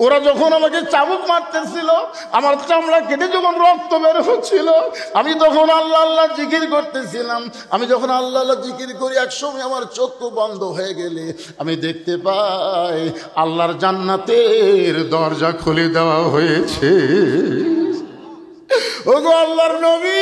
ওরা যখন আমাকে চাবুক মারতেছিল, আমার চামড়া কেটে যখন রক্ত বের হচ্ছিল, আমি তখন আল্লাহ আল্লাহ জিকির করতেছিলাম। আমি যখন আল্লাহ আল্লাহ জিকির করি, একসময় আমার চক্ষু বন্ধ হয়ে গেলে আমি দেখতে পাই আল্লাহর জান্নাতের দরজা খুলে দেওয়া হয়েছে। ওগো আল্লাহর নবী,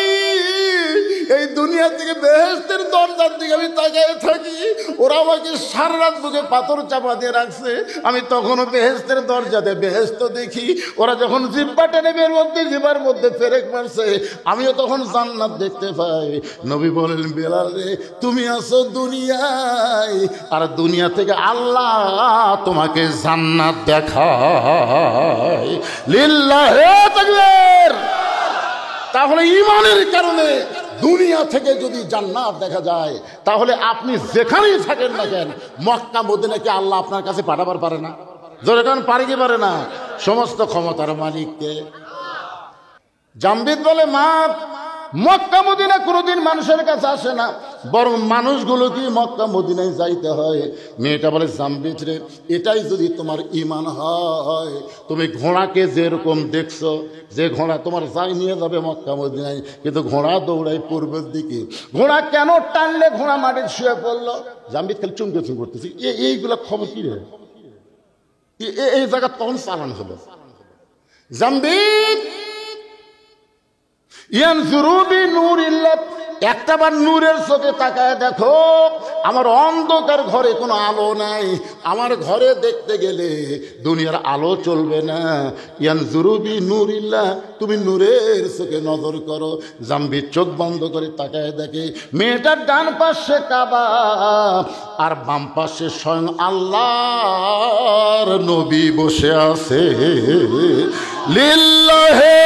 এই দুনিয়া থেকে বেহেশতের দরজার দিকে আমি তাকিয়ে থাকি, ওরা আমাকে সারা রাত বুকে পাথর চাপা দিয়ে রাখছে, আমি তখনও বেহেশতের দরজাতে বেহেশত দেখি। ওরা যখন জিহ্বা টেনে বের মধ্যে জিহ্বার মধ্যে পেরেক মারছে, আমিও তখন জান্নাত দেখতে পাই। নবী বলেন, বেলাল রে তুমি আছো দুনিয়ায়, আর দুনিয়া থেকে আল্লাহ তোমাকে জান্নাত দেখায়। লিল্লাহে তাকবীর। তাহলে ঈমানের কারণে দুনিয়া থেকে যদি জান্নাত দেখা যায়, তাহলে আপনি যেখানেই থাকেন না কেন, মক্কা মদিনাকে আল্লাহ আপনার কাছে পাঠাবার পারে না? জোরে কারণ পারে কি পারে না? সমস্ত ক্ষমতার মালিককে। জামবিদ বলে, মা মক্কা মদিনা কোনোদিন মানুষের কাছে আসে না, বরং মানুষগুলো কি মক্কা মদিনায় যাইতে হয়। মেয়েটা বলে, জামবিদ রে এটাই যদি তোমার ঈমান হয়, তুমি ঘোড়াকে যেরকম দেখছো, যে ঘোড়া তোমার যাই নিয়ে যাবে মক্কা মদিনায়, কিন্তু ঘোড়া দৌড়ায় পূর্বের দিকে, ঘোড়া কেন টানলে ঘোড়া মাটির শুয়ে পড়লো? জামবিদ খালি চুমকে চুম করতেছি, এইগুলা খবর কি রে? এই জায়গা তখন চালান হলো। জামবিদ একটাবার নূরের চোখে তাকায় দেখো, আমার অন্ধকার ঘরে কোনো আলো নাই, আমার ঘরে দেখতে গেলে দুনিয়ার আলো চলবে না। ইয়ানজুরুবি নূরিল্লাহ, তুমি নূরের চোখে নজর করো। জামবিদ চোখ বন্ধ করে তাকায় দেখে মেয়েটার ডান পাশে কাবা, আর বাম পাশে স্বয়ং আল্লাহর নবী বসে আছে। লিল্লাহে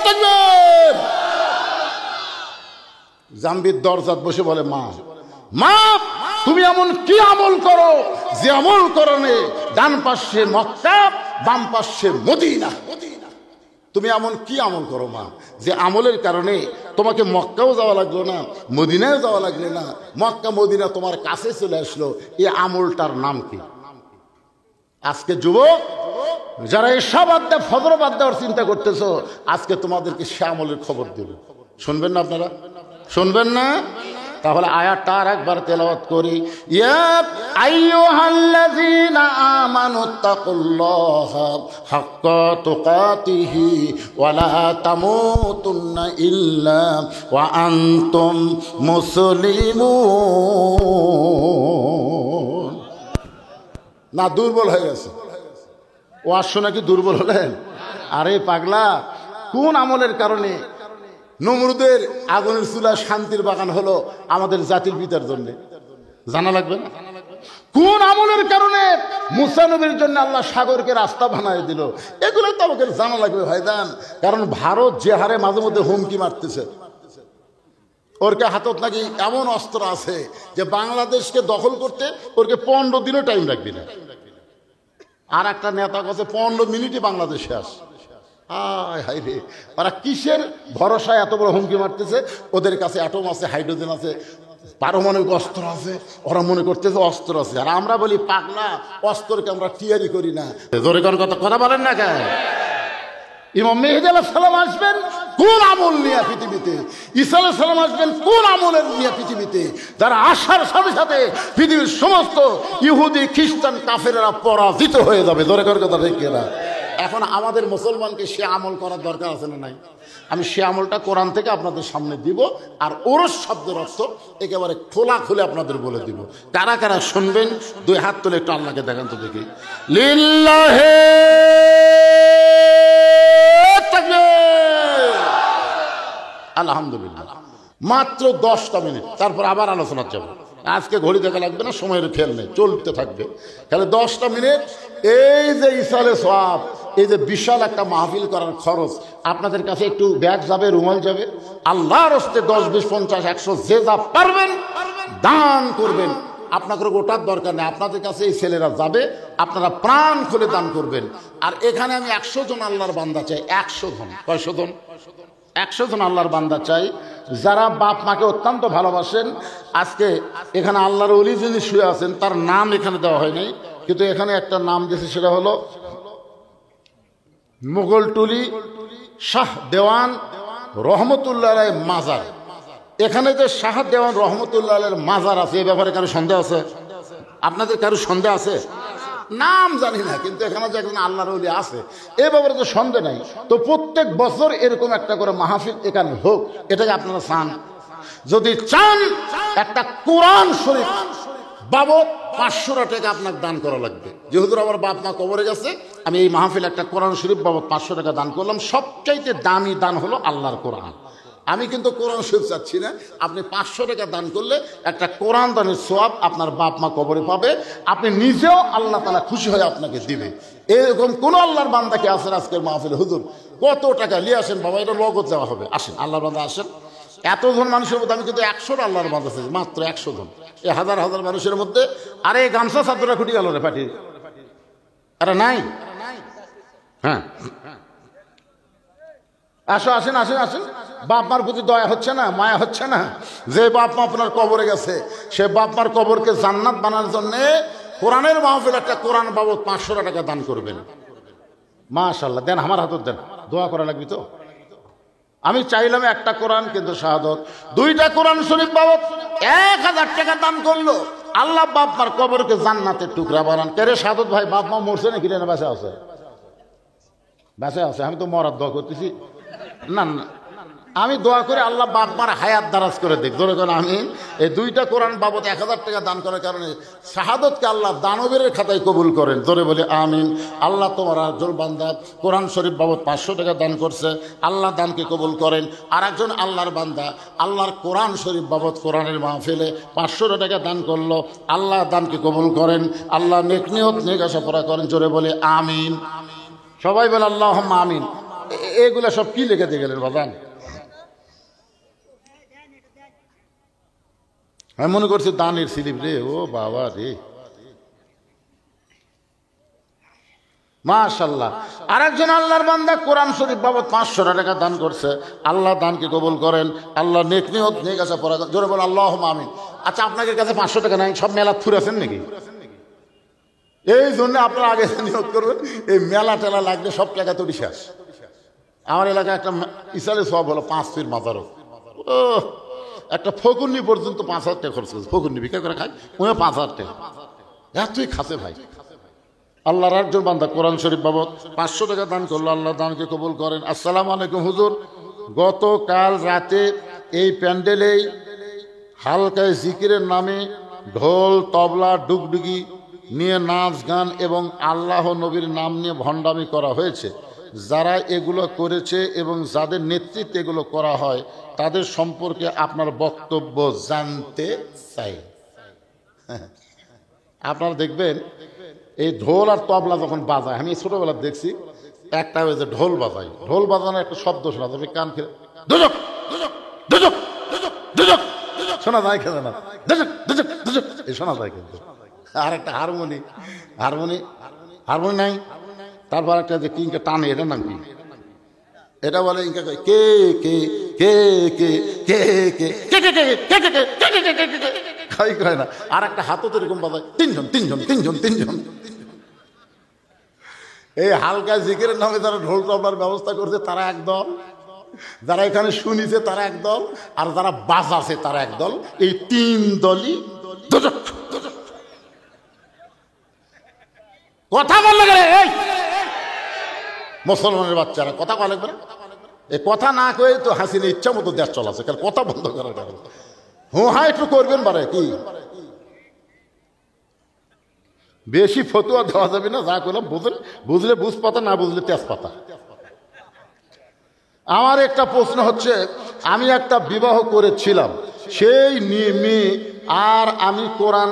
তাকবীর। জামবিদ দরজাত বসে বলে, মা মা তুমি এমন কি আমল করো যে আমল করনে ডান পাশে মক্কা বাম পাশে মদিনা? তুমি এমন কি আমল করো মা, যে আমলের কারণে তোমাকে মক্কাও যাওয়া লাগলো না, মদিনাও যাওয়া লাগলো না, মক্কা মদিনা তোমার কাছে চলে আসলো? এই আমলটার নাম কি? আজকে যুবক যারা এসব বাদ দেয়, ফজর বাদ দেওয়ার চিন্তা করতেছো, আজকে তোমাদেরকে সে আমলের খবর দেবে। শুনবেন না আপনারা? শুনবেন না? তাহলে আয়াতটা আর একবার তেলাওয়াত করি। ইয়া আইয়ুহাল্লাযীনা আমানুত্তাকুল্লাহা হাক্কা তুকাতিহি ওয়া লা তামুতুন্না ইল্লা ওয়া আনতুম মুসলিমুন। না দুর্বল হয়ে গেছে ওয়াজ শুনে কি দুর্বল হলেন? আরে পাগলা, কোন আমলের কারণে নমরুদের আগুনের চুলা শান্তির বাগান হলো আমাদের জাতির পিতার জন্য? জানা লাগবে না? কোন আমলের কারণে মুসা নবীর জন্য আল্লাহ সাগরকে রাস্তা বানায় দিল? এগুলো তো আমাকে জানা লাগবে ভাইজান। কারণ ভারত যে হারে মাঝে মধ্যে হুমকি মারতেছে, ওরকে হাতত নাকি এমন অস্ত্র আছে যে বাংলাদেশকে দখল করতে ওরকে 15 দিনও টাইম রাখবি না। আর একটা নেতা কাছে 15 মিনিটে বাংলাদেশে আস। হায় হায় রে, ওরা কিসের ভরসায় এত বড় হুমকি মারতেছে? ওদের কাছে অ্যাটম আছে, হাইড্রোজেন আছে, পারমাণবিক অস্ত্র আছে, ওরা মনে করতেছে অস্ত্র আছে। আর আমরা বলি পাগলা, অস্ত্রকে আমরা টিয়ারি করি না। জোরে কোন কথা বলেন না কেন? ইমাম মেহেদী আলাইহিস সালাম আসবেন কোন আমল নিয়ে পৃথিবীতে? ঈসা আলাইহিস সালাম আসবেন কোন আমলের নিয়ে পৃথিবীতে? যারা আসার সাথে সাথে পৃথিবীর সমস্ত ইহুদি খ্রিস্টান কাফেরেরা পরাজিত হয়ে যাবে। জোরে কোন কথা ঠিক কিনা? এখন আমাদের মুসলমানকে সে আমল করার দরকার আছে না নাই? আমি সে আমলটা কোরআন থেকে আপনাদের সামনে দিব, আর ওরস শব্দের অর্থ একেবারে খোলা খুলে আপনাদের বলে দিব। কারা কারা শুনবেন দুই হাত তুলে একটু আল্লাহকে দেখান তো দেখি। লিল্লাহি তাকবীর। আলহামদুলিল্লাহ। মাত্র 10টা মিনিট, তারপর আবার আলোচনা যাব। আজকে ঘড়ি দেখা লাগবে না, সময়ের খেয়াল নেই, চলতে থাকবে। তাহলে 10টা মিনিট এই যে ইসালে সওয়াব, এই যে বিশাল একটা মাহফিল করার খরচ, আপনাদের কাছে একটু ব্যাগ যাবে, রুমাল যাবে। আল্লাহর হস্তে 10, 20, 50, 100 যে যা পারবেন দান করবেন। আপনাদের ওটার দরকার নেই, আপনাদের কাছে এই ছেলেরা যাবে, আপনারা প্রাণ খুলে দান করবেন। আর এখানে আমি 100 জন আল্লাহর বান্দা চাই। 100 জন। কয়শো জন? 100 জন আল্লাহর বান্দা চাই, যারা বাপ মাকে অত্যন্ত ভালোবাসেন। আজকে এখানে আল্লাহর ওলি যিনি শুয়ে আছেন তার নাম এখানে দেওয়া হয় নাই, কিন্তু এখানে একটা নাম দিয়েছে, সেটা হলো মুগলটুলি শাহ দেওয়ান রহমতুল্লাহ আলাইহির মাজার। এখানে যে শাহ দেওয়ান রহমতুল্লাহ আলাইহির মাজার আছে, এই ব্যাপারে কারো সন্দেহ আছে? আপনাদের কারো সন্দেহ আছে? নাম জানি না, কিন্তু এখানে যে একজন আল্লাহর ওলি আছে এ ব্যাপারে তো সন্দেহ নাই। তো প্রত্যেক বছর এরকম একটা করে মাহফিল এখানে হোক, এটাকে আপনারা চান? যদি চান, একটা কোরআন শরীফ বাবদ 500 টাকা আপনাকে দান করা লাগবে। যেহেতু আমার বাপ মা কবরে গেছে, আমি এই মাহফিল একটা কোরআন শরীফ বাবদ 500 টাকা দান করলাম। সবচাইতে দামি দান হলো আল্লাহর কোরআন। আমি কিন্তু কোরআন শরীফ চাচ্ছি না, আপনি 500 টাকা দান করলে একটা কোরআন দানের সওয়াব আপনার বাপ মা কবরে পাবে, আপনি নিজেও আল্লাহ তাআলা খুশি হয়ে আপনাকে দিবে। এরকম কোন আল্লাহর বান্দাকে আসেন আজকের মাহফিলে, হুজুর কত টাকা নিয়ে আসেন বাবা, এটা নগদ দেওয়া হবে, আসেন আল্লাহর বান্দা আসেন। এতজন মানুষের মধ্যে আমি কিন্তু 100 আল্লাহর বান্দা চাই, মাত্র 100 জন। এই হাজার হাজার মানুষের মধ্যে আরে গামছা ছাত্ররা খুঁটি গেল রে পাটি, আরে নাই? হ্যাঁ আসো, আসেন আসেন আসেন। বাপ মার প্রতি দয়া হচ্ছে না, মায়া হচ্ছে না? যে বাপ মা আপনার কবরে গেছে, সে বাপ মার কবরকে জান্নাত বানানোর জন্য কোরআনের মাহফিল একটা কোরআন বাবদ 500 টাকা দান করবেন। মাশাআল্লাহ, দেন, আমার হাতত দেন, দোয়া করা লাগবে তো। আমি চাইলাম একটা কোরআন, কিন্তু শাহাদত 2টা কোরআন শরীফ বাবদ 1000 টাকা দান করলো। আল্লাহ বাপ মার কবরকে জান্নাতের টুকরা বানান। কেরে শাহাদত ভাই, বাপ মা মরছে নাকি? না, বেঁচে আছে, বেঁচে আছে। আমি তো মরার দোয়া করতেছি। না না, আমি দোয়া করে আল্লাহ বাপ মার হায়াত দারাজ করে দেখ। ধরে করে আমি এই 2টা কোরআন বাবদ 1000 টাকা দান করার কারণে শাহাদতকে আল্লাহ দানবীরের খাতায় কবুল করেন। ধরে বলে আমিন। আল্লাহ তোমার একজন বান্দা কোরআন শরীফ বাবদ 500 টাকা দান করছে, আল্লাহ দানকে কবুল করেন। আর একজন আল্লাহর বান্দা আল্লাহর কোরআন শরীফ বাবদ কোরআনের মাহফিলে 500 টাকা দান করলো, আল্লাহ দানকে কবুল করেন, আল্লাহ নেক নিয়ত নেক আশা পুরা করেন। জোরে বলে আমিন। সবাই বলে আল্লাহুম্মা আমিন। এগুলা সব কি লিখে দিয়ে গেলেন বাজান? আমি মনে করছি দানের স্লিপ রে। ও বাবা রে, মাশাআল্লাহ। আরেকজন আল্লাহর বান্দা কোরআন শরীফ বাবদ 500 টাকা দান করছে, আল্লাহ দানকে কবুল করেন, আল্লাহ নেক নিয়ত নেক আশা পুরা করেন। জোরে বল আল্লাহুম্মা আমিন। আচ্ছা, আপনাদের কাছে 500 টাকা নাই, সব মেলা ফুরাছেন নাকি? এই জন্য আপনারা আগে নিয়ত করবেন, এই মেলা টেলা লাগলে সব টাকা তো শেষ। আমার এলাকায় একটা ইসালে সওয়াব হলো 5 পীর মাজারও। ও একটা ফকুন্নি পর্যন্ত 5000 টাকা খরচ করছে। ফকুন্নি ভিক্ষা করে খায়, ওই 5000 টাকা। এতই খাসে ভাই। আল্লাহর একজন বান্দা কোরআন শরীফ বাবদ 500 টাকা দান করলো, আল্লাহ দানকে কবুল করেন। আসসালামু আলাইকুম হুজুর, গতকাল রাতে এই প্যান্ডেলেই হালকায় জিকিরের নামে ঢোল তবলা ডুগডুগি নিয়ে নাচ গান এবং আল্লাহ নবীর নাম নিয়ে ভণ্ডামি করা হয়েছে। যারা এগুলো করেছে এবং যাদের নেতৃত্বে এগুলো করা হয় তাদের সম্পর্কে আপনার বক্তব্য জানতে চাই। আপনারা দেখবেন এই ঢোল আর তবলা যখন বাজায়, আমি ছোটবেলা দেখছি একটা ওই যে ঢোল বাজায়, ঢোল বাজানোর একটা শব্দ শোনা যাবে, কান ফিরে দুজক দুজক দুজক দুজক শোনা যায়, খেলে না দুজক দুজক দুজক এই শোনা যায়। কিন্তু আর একটা হারমোনি হারমোনি হারমোনি নাই, তারপর একটা যে কিংকে টানে, এটার নাম কি? এটা বলে ইনকা কে কে কে কে কে কে কে কয় না। আর একটা হাতও তো এরকম বাজায়, তিনজন তিনজন তিনজন তিনজন। এই হালকা জিকিরের নামে যারা ঢোল তবলার ব্যবস্থা করছে তারা একদল, যারা এখানে শুনিছে তারা একদল, আর যারা বাজাছে তারা একদল। এই তিন দলই কথা বললে গেলে এই মুসলমানের বাচ্চারা কথা বলে করে, এই কথা না কয়ে তো হাসিনা ইচ্ছা মতো দেশ চলাছে, কারণ কথা বন্ধ করার কারণে হ্যাঁ একটু করবেন বারে কি বেশি ফতুয়া দেওয়া যাবে না, যা করলাম বুঝলে বুঝ পাতা, না বুঝলে তেজপাতা। আমার একটা প্রশ্ন হচ্ছে, আমি একটা বিবাহ করেছিলাম, সেই মেয়ে আর আমি কোরআন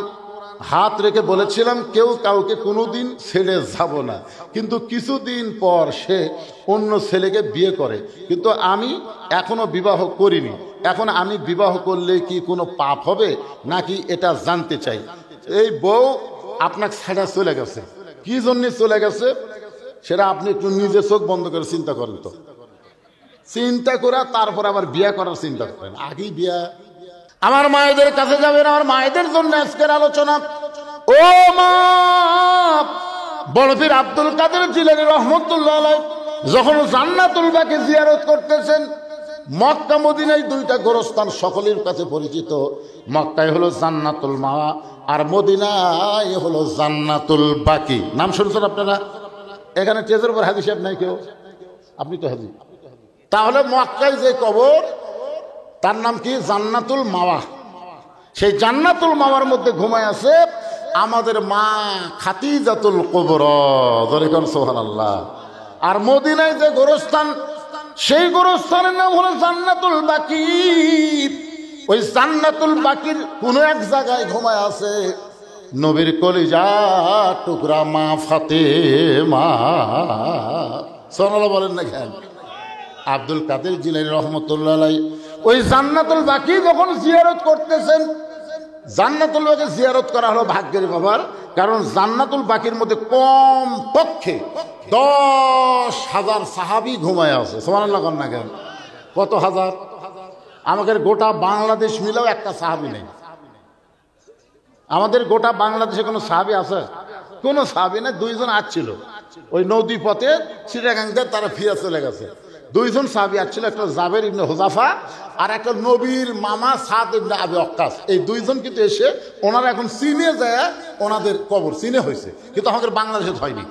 হাত রেখে বলেছিলাম কেউ কাউকে কোনোদিন ছেড়ে যাব না, কিন্তু কিছুদিন পর সে অন্য ছেলেকে বিয়ে করে, কিন্তু আমি এখনো বিবাহ করিনি। এখন আমি বিবাহ করলে কি কোনো পাপ হবে নাকি, এটা জানতে চাই। এই বউ আপনাকে ছেড়ে চলে গেছে, কি জন্য চলে গেছে সেটা আপনি একটু নিজে চোখ বন্ধ করে চিন্তা করেন তো। চিন্তা করে তারপর আবার বিয়ে করার চিন্তা করেন, আগেই বিয়া। আমার মায়েদের কাছে যাবেন, আমার মায়েদের জন্য আজকের আলোচনা। ও মা, বড় পীর আব্দুল কাদের জিলানী রহমতুল্লাহ আলাইহি যখন জান্নাতুল বাকি জিয়ারত করতেছেন, মক্কা মদিনায় দুইটা গোরস্থান সকলের কাছে পরিচিত। মক্কায় হলো জান্নাতুল মাওয়া আর মদিনায় হলো জান্নাতুল বাকি। নাম শুনছেন আপনারা? এখানে টেজের উপর হাজি সাহেব নাই কেউ? আপনি তো হাজি। তাহলে মক্কায় যে কবর তার নাম কি? জান্নাতুল মাওয়া। সেই জান্নাতুল মাওয়ার মধ্যে ঘুমায় আছে আমাদের মা খাদিজাতুল কুবরা, যখন সুবহানাল্লাহ। আর মদিনায় যে গোরস্থান, সেই গোরস্থানের নাম হলো জান্নাতুল বাকি। ওই জান্নাতুল বাকির কোন এক জায়গায় ঘুমায় আছে নবীর কলিজা টুকরা মা ফাতেমা। সুবহানাল্লাহ বলেন না কেন? আব্দুল কাদের জিলানী রহমতুল্লাহ আলাইহি ওই জান্নাতুল বাকি যখন জিয়ারত করতেছেন, জান্নাতুল বাকি জিয়ারত করা হলো ভাগ্যের ব্যাপার, কারণ জান্নাতুল বাকির মধ্যে কম পক্ষে 10,000 সাহাবী ঘুমায় আছে। সুবহানাল্লাহ না কেন? কত হাজার? আমাদের গোটা বাংলাদেশ মিলেও একটা সাহাবী নেই। আমাদের গোটা বাংলাদেশে কোনো সাহাবী আছে? কোনো সাহাবী না। 2 জন আসছিল ওই নদী পথে চিটাগাংতে, তারা ফিরে চলে গেছে। 2 জন সাহাবী আসছিল, একটা জাবের ইবনে হুযাফা আর একটা নবীর মামা সাদ ইবনে আবি ওয়াক্কাস। এই 2 জন কিন্তু এসে ওনারা এখন চীনে যায়, ওনাদের কবর চীনে হয়েছে, কিন্তু আমাদের বাংলাদেশে হয়নি।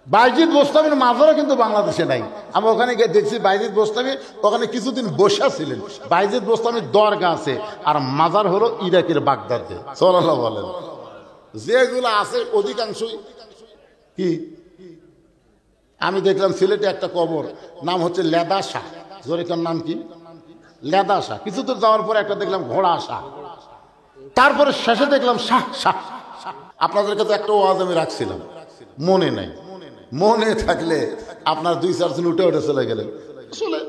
বাইজিদ বোস্তামির মাজারও কিন্তু বাংলাদেশে নাই। আমরা ওখানে গিয়ে দেখছি বাইজিদ বোস্তামি ওখানে কিছুদিন বসা ছিলেন। বাইজিদ বোস্তামির দরগা আছে, আর মাজার হলো ইরাকের বাগদাদে। সাল্লাল্লাহু বলেন, যেগুলো আছে অধিকাংশই কি। আমি দেখলাম সিলেটে একটা কবর, নাম হচ্ছে লেদা শাহ। জোরেকার নাম কি? লেদা শাহ। কিছু দূর যাওয়ার পরে একটা দেখলাম ঘোড়া শাহ, তারপরে শেষে দেখলাম শাহ শাহ। আপনাদের কাছে একটা ওয়াজ আমি রাখছিলাম, মনে নাই। মনে থাকলে আপনার 2-4 জন উঠে উঠে চলে গেলেন। আসলে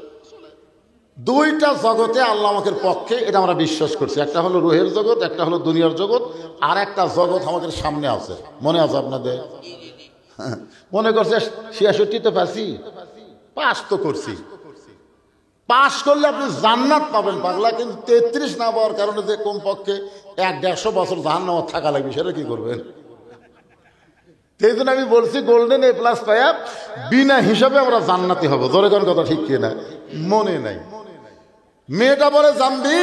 2টা জগতে আল্লাহ আমাদের পক্ষে, এটা আমরা বিশ্বাস করছি। একটা হলো রুহের জগৎ, একটা হলো দুনিয়ার জগৎ, আর একটা জগৎ আমাদের সামনে আছে। মনে আছে আপনাদের? মনে করছে 66তে পাস তো করছি। পাস করলে আপনি জান্নাত পাবেন পাগলা, কিন্তু 33 না পাওয়ার কারণে যে কমপক্ষে 100-150 বছর জাহান্নামে থাকা লাগবে, সেটা কি করবেন? সেই জন্য আমি বলছি গোল্ডেন A+ পাইয়া বিনা হিসাবে আমরা জান্নাতি হব। ধরে কোন কথা ঠিক কিনা? মনে নাই। মেয়েটা বলে জাম্বি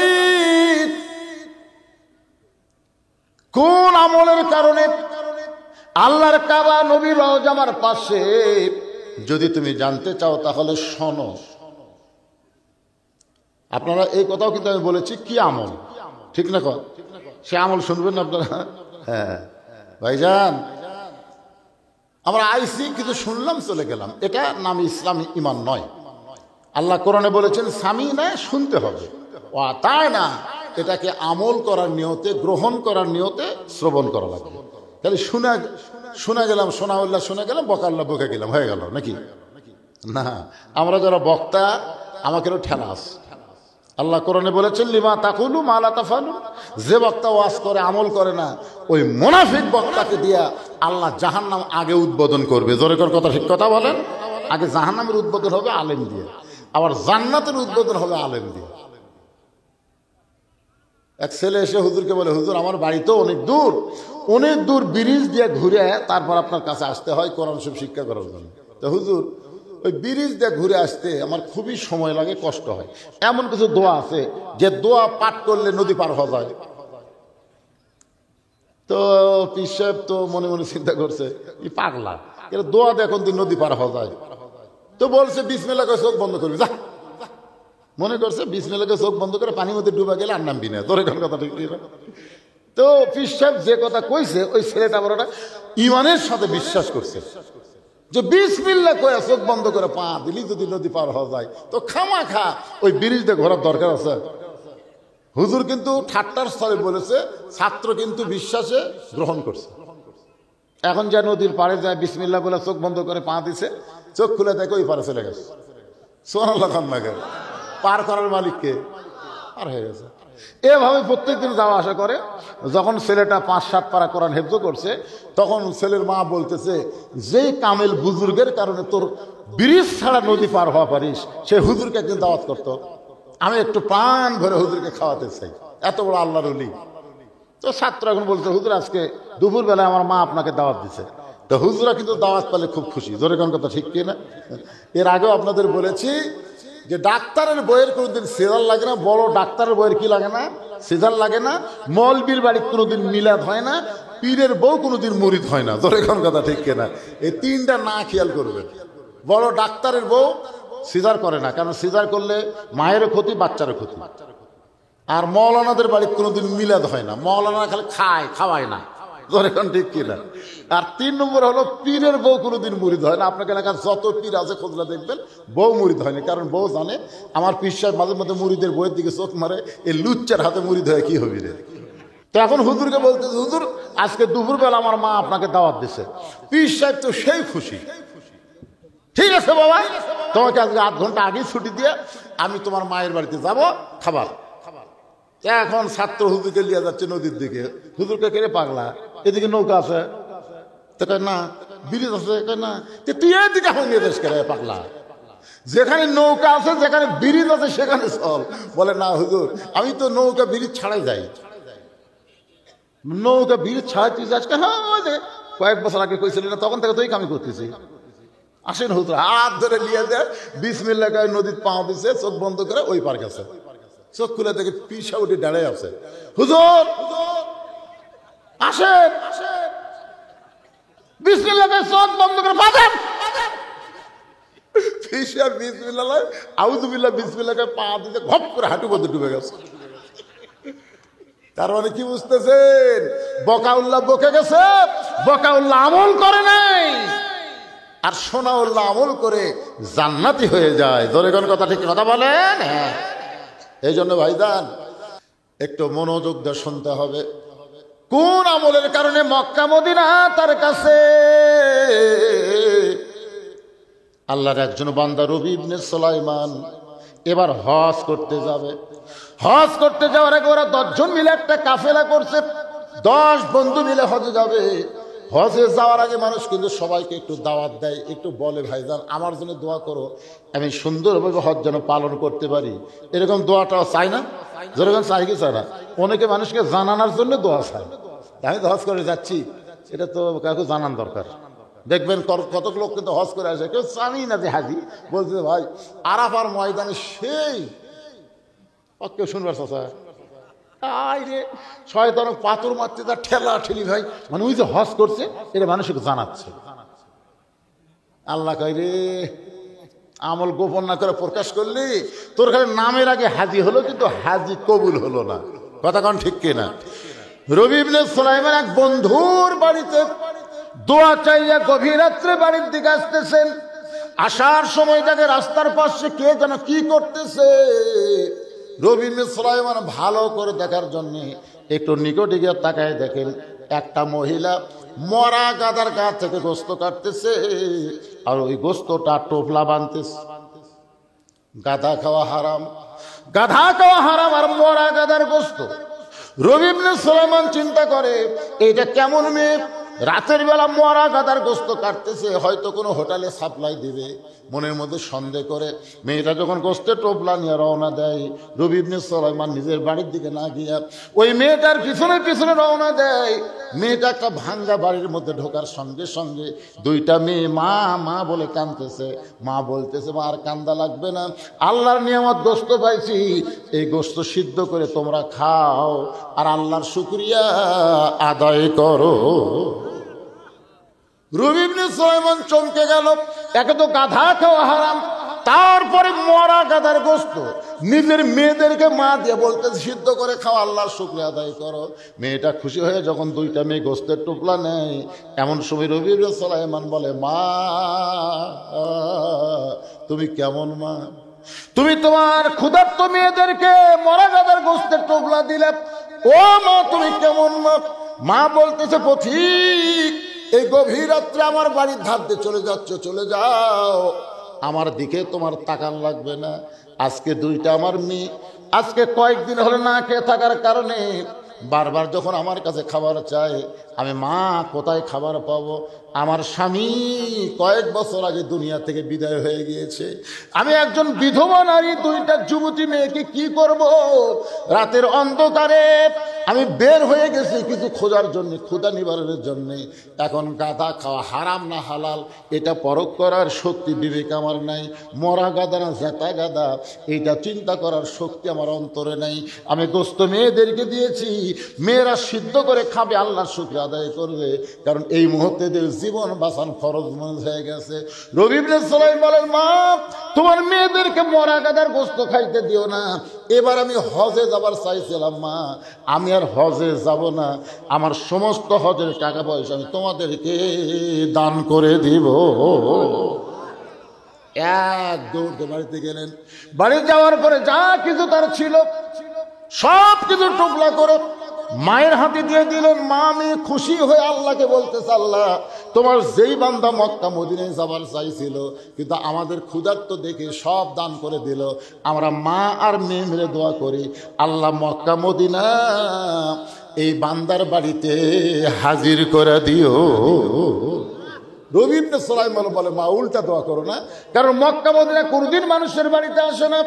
কোন আমলের কারণে আল্লাহর কাবা নবীর রওজার পাশে, যদি তুমি জানতে চাও তাহলে শোনো। আপনারা এই কথাও কিন্তু আমি বলেছি কি আমল, ঠিক না? সে আমল শুনবেন না আপনারা? হ্যাঁ ভাইজান, আমরা আইসি কিন্তু শুনলাম চলে গেলাম, এটা নাম ইসলামী ইমান নয়। আল্লাহ কোরআনে বলেছেন স্বামী না শুনতে হবে, ও তাই না এটাকে আমল করার নিয়তে, গ্রহণ করার নিয়তে শ্রবণ করা লাগবে। তাহলে শোনা গেলাম, শোনা গেলাম, বকাল্লা বকে গেলাম, হয়ে গেল নাকি? না, আমরা যারা বক্তা আমাকেও ঠেলা আছে। আল্লাহ কোরআনে বলেছেন লিমা তাকুলু মা লা তাফালু, যে বক্তা ওয়াজ করে আমল করে না ওই মুনাফিক বক্তাকে দিয়া আল্লাহ জাহান্নাম আগে উদ্বোধন করবে। জোরে কর কথা, ঠিক কথা বলেন। আগে জাহান্নামের উদ্বোধন হবে আলেম দিয়ে, আবার জান্নাতের উদ্বোধন হবে আলেম দিয়ে। এক ছেলে এসে হুজুরকে বলে, হুজুর আমার বাড়ি তো অনেক দূর ব্রিজ দিয়ে ঘুরে তারপর আপনার কাছে আসতে হয় কোরআন শরীফ শিক্ষা করার জন্য। তো হুজুর ওই ব্রিজ দিয়ে ঘুরে আসতে আমার খুবই সময় লাগে, কষ্ট হয়। এমন কিছু দোয়া আছে যে দোয়া পাঠ করলে নদী পার হওয়া যায়। তো পীর সাহেব তো মনে মনে চিন্তা করছে, এই পাগলা, এর দোয়া দিয়ে এখন তুই নদী পার হওয়া যায়। তো বলছে বিসমিল্লাহ করে চোখ বন্ধ করবি, যা। মনে করছে বিসমিল্লাহ করে চোখ বন্ধ করে পানির মধ্যে ডুবা গেলে আর নামবি না। তোর এখন কথা ঠিক না? তো পীর সাহেব যে কথা কইছে ওই ছেলেটা বড়টা ইমানের সাথে বিশ্বাস করছে যে বিসমিল্লাহ করে চোখ বন্ধ করে পা দিলি যদি নদী পার হওয়া যায়, তো খামাখা ওই ব্রিজে ঘোরার দরকার আছে। হুজুর কিন্তু ঠাট্টার স্থলে বলেছে, ছাত্র কিন্তু বিশ্বাসে গ্রহণ করছে। এখন যে নদীর পাড়ে যায় বিসমিল্লাহ বলে চোখ বন্ধ করে পা দিছে, চোখ খুলে দেখে ওই পারে চলে গেছে। সুবহানাল্লাহ খান লাগে, পার করার মালিককে পার হয়ে গেছে। এভাবে প্রত্যেকদিন যাওয়া আসা করে। যখন ছেলেটা 5-7 পারা কোরআন হেফজ করছে, তখন ছেলের মা বলতেছে, যে কামেল বুজুর্গের কারণে তোর ব্রিজ ছাড়া নদী পার হওয়া পারিস, সে হুজুরকে একদিন দাওয়াত করতো। আমি একটু প্রাণ ভরে হুজুরকে খাওয়াতে চাই, এত বড় আল্লাহর ওলি। তো ছাত্র এখন বলছে, হুজুর আজকে দুপুরবেলায় আমার মা আপনাকে দাওয়াত দিছে। তো হুজুরা কিন্তু দাওয়াত পেলে খুব খুশি। জোরে কোন কথা ঠিক কিনা? এর আগেও আপনাদের বলেছি যে ডাক্তারের বইয়ের কোনোদিন সিজার লাগে না, বড় ডাক্তারের বইয়ের কি লাগে না, সিজার লাগে না। মৌলবীর বাড়ির কোনোদিন মিলাদ হয় না, পীরের বউ কোনোদিন মুরিদ হয় না। জোরে কোন কথা ঠিক কিনা? এই তিনটা না খেয়াল করবেন। বড় ডাক্তারের বউ সিজার করে না, কারণ সিজার করলে মায়েরও ক্ষতি, বাচ্চারও ক্ষতি। আর মৌলানাদের বাড়িতে কোনোদিন মিলাদ হয় না, মৌলানা খালি খাওয়ায় না। এখন ঠিক কিনা? আর 3 নম্বর হলো পীরের বউ কোনোদিন মুরিদ হয় না। আপনাকে এলাকার যত পীর আছে খোঁজলা দেখবেন, বউ মুরিদ হয়নি, কারণ বউ জানে আমার পীর সাহেব মাঝে মধ্যে মুরিদের বইয়ের দিকে চোখ মারে, এই লুচ্চার হাতে মুরিদ হয়ে কি হবি রে। তো এখন হুজুরকে বলতে, হুজুর আজকে দুপুরবেলা আমার মা আপনাকে দাওয়াত দিছে। পীর সাহেব তো সেই খুশি, ঠিক আছে বাবা, তোমাকে আজকে 8 ঘন্টা আগেই ছুটি দিয়ে আমি তোমার মায়ের বাড়িতে যাব খাবার। এখন ছাত্র হুজুরকে নিয়ে যাচ্ছে নদীর দিকে। হুজুরকে কেড়ে পাগলা, এদিকে নৌকা আছে, তো না ব্রিজ আছে, না তুই এদিকে এখন নিয়ে যাস কেড়ে পাগলা। যেখানে নৌকা আছে, যেখানে ব্রিজ আছে সেখানে চল। বলে না হুজুর, আমি তো নৌকা ব্রিজ ছাড়াই যাই। নৌকা ব্রিজ ছাড়াই তুই যাস? হ্যাঁ, কয়েক বছর আগে কইছিলি না, তখন থেকে তুই কামি করতেছি। আসেন হুজুর হাত ধরে নিয়ে যায়, বিসমিল্লাহ করে নদীর পা দিছে, চোখ বন্ধ করে ওই পার গেছে। চোখ খুলে দেখে পিসা উঠে দাঁড়ায় আছে। হুজুর আসেন, বিসমিল্লাহ করে চোখ বন্ধ করে পা দেন। পিসা বিসমিল্লাহ আউযুবিল্লাহ বিসমিল্লাহ করে পা দিতে ঘপ করে হাঁটু মধ্যে ডুবে গেছে। তার মানে কি বুঝতেছেন? বকাউল্লাহ বকে গেছে, বকাউল্লাহ আমল করে নাই। আর সোনাউল্লাহ আমল করে জান্নাতি হয়ে যায়। জোরে কোন কথা ঠিক কথা বলেন? হ্যাঁ, এই জন্য ভাইজান একটু মনোযোগ দিয়ে শুনতে হবে। কোন আমলের কারণে মক্কা মদিনা তার কাছে আল্লাহর একজন বান্দা রবি ইবনে সুলাইমান এবার হজ করতে যাবে। হজ করতে যাওয়ার আগে ওরা 10 জন মিলে একটা কাফেলা করছে। 10 বন্ধু মিলে হজে যাবে। হজে যাওয়ার আগে মানুষ কিন্তু সবাইকে একটু দাওয়াত দেয়, একটু বলে ভাইজান আমার জন্য দোয়া করো, আমি সুন্দরভাবে হজ যেন পালন করতে পারি। এরকম দোয়াটাও চাই না? যেরকম চাই কি চায় না? অনেকে মানুষকে জানানোর জন্য দোয়া চায়। আমি তো হজ করে যাচ্ছি, এটা তো কাউকে জানান দরকার। দেখবেন কত লোক কিন্তু হজ করে আসে, কেউ জানি না যে হাজি বলছে ভাই আরাফার ময়দানে সেই কেউ শুনবার চাচা রে শয়তান পাথর মারতে তার ঠেলা ঠেলি ভাই, মানে ওই যে হজ করছে এটা মানুষকে জানাচ্ছে। আল্লাহ কয় রে আমল গোপন না করে প্রকাশ করলি তোর খালি নামের আগে হাজি হলো কিন্তু হাজি কবুল হলো না। কথা কোন ঠিক কিনা? রবি ইবনে সুলাইমান এক বন্ধুর বাড়িতে দোয়া চাইয়া গভীর রাত্রে বাড়ির দিকে আসতেছেন। আসার সময় তাকে রাস্তার পাশে কে যেন কি করতেছে, রবি ইবনে সুলাইমান ভালো করে দেখার জন্য একটু নিকটে গিয়ে তাকায় দেখেন একটা মহিলা মরা গাদার গা থেকে গোস্ত কাটতেছে, আর ওই গোস্তটা টোপলা বানতেছে। গাধা খাওয়া হারাম, গাধা খাওয়া হারাম আর মরা গাদার গোস্ত। রবি ইবনে সুলাইমান চিন্তা করে এইটা কেমন মেয়ে, রাতের বেলা মরা গাদার গোস্ত কাটতেছে, হয়তো কোনো হোটেলে সাপ্লাই দিবে। মনের মধ্যে সন্দেহ করে মেয়েটা যখন গোস্তের টোপলা নিয়ে রওনা দেয়, রবি ইবনে সুলাইমান নিজের বাড়ির দিকে না গিয়া ওই মেয়েটার পিছনে পিছনে রওনা দেয়। মেয়েটা একটা ভাঙ্গা বাড়ির মধ্যে ঢোকার সঙ্গে সঙ্গে দুইটা মেয়ে মা মা বলে কাঁদতেছে। মা বলতেছে মা আর কান্দা লাগবে না, আল্লাহর নিয়ামত গোস্ত পাইছি, এই গোস্ত সিদ্ধ করে তোমরা খাও আর আল্লাহর শুকরিয়া আদায় করো। রবি ইবনে সুলাইমান চমকে গেল, একে তো গাধা খাওয়া হারাম, তারপরে মরা গাধার গোস্ত নিজের মেয়েদেরকে মা দিয়ে বলতে সিদ্ধ করে খাওয়া আল্লাহর শুকরিয়া আদায় করো। মেয়েটা খুশি হয়ে যখন দুইটা মেয়ে গোস্তের টুকলা নেয়, এমন সময় রবি ইবনে সুলাইমান বলে মা তুমি কেমন মা, তুমি তোমার ক্ষুধার্ত মেয়েদেরকে মরা গাধার গোস্তের টুকলা দিলে, ও মা তুমি কেমন মা? মা বলতেছে পথিক এই গভীর রাত্রে আমার বাড়ির ধার দিয়ে চলে যাচ্ছ, চলে যাও, আমার দিকে তোমার তাকান লাগবে না। আজকে দুইটা আমার মেয়ে আজকে কয়েকদিন হলো না খেয়ে থাকার কারণে বারবার যখন আমার কাছে খাবার চায়, আমি মা কোথায় খাবার পাবো? আমার স্বামী কয়েক বছর আগে দুনিয়া থেকে বিদায় হয়ে গিয়েছে, আমি একজন বিধবা নারী, দুইটা যুবতী মেয়েকে কি করব? রাতের অন্ধকারে আমি বের হয়ে গেছি কিছু খোঁজার জন্য, ক্ষুধা নিবারণের জন্য। এখন গাধা খাওয়া হারাম না হালাল এটা পরখ করার শক্তি বিবেক আমার নাই। মরা গাদা না জেতা গাদা এইটা চিন্তা করার শক্তি আমার অন্তরে নাই। আমি গোস্ত মেয়েদেরকে দিয়েছি, মেয়েরা সিদ্ধ করে খাবে, আল্লাহর শুকরিয়া আদায় করবে, কারণ এই মুহূর্তে জীবন বাঁচান ফরজ মনে হয়ে গেছে। রবি ইবনে সুলাইমান বলেন মা তোমার মেয়েদেরকে মরা গাদার গোস্ত খাইতে দিও না। এবার আমি হজে যাবার চাইছিলাম মা, আমি আর হজে যাব না, আমার সমস্ত হজের টাকা পয়সা আমি তোমাদেরকে দান করে দিব। এক দৌড়তে বাড়িতে গেলেন, বাড়ি যাওয়ার পরে যা কিছু তার ছিল সব কিছু টুকলা করে মায়ের হাতে দিয়ে দিলেন। মা আমি খুশি হয়ে আল্লাহকে বলতেছে আল্লাহ তোমার যেই বান্দা মক্কা মদিনায় যাবার চাইছিল কিন্তু আমাদের ক্ষুধার্ত দেখে সব দান করে দিল, আমরা মা আর মেয়ে মিলে দোয়া করি আল্লাহ মক্কা মদিনা এই বান্দার বাড়িতে হাজির করে দিও। রবি ইবনে সুলাইমান বলে মা উল্টা দোয়া করো না, কারণ মক্কা মদিনা কোনদিন মানুষের বাড়িতে আসে না।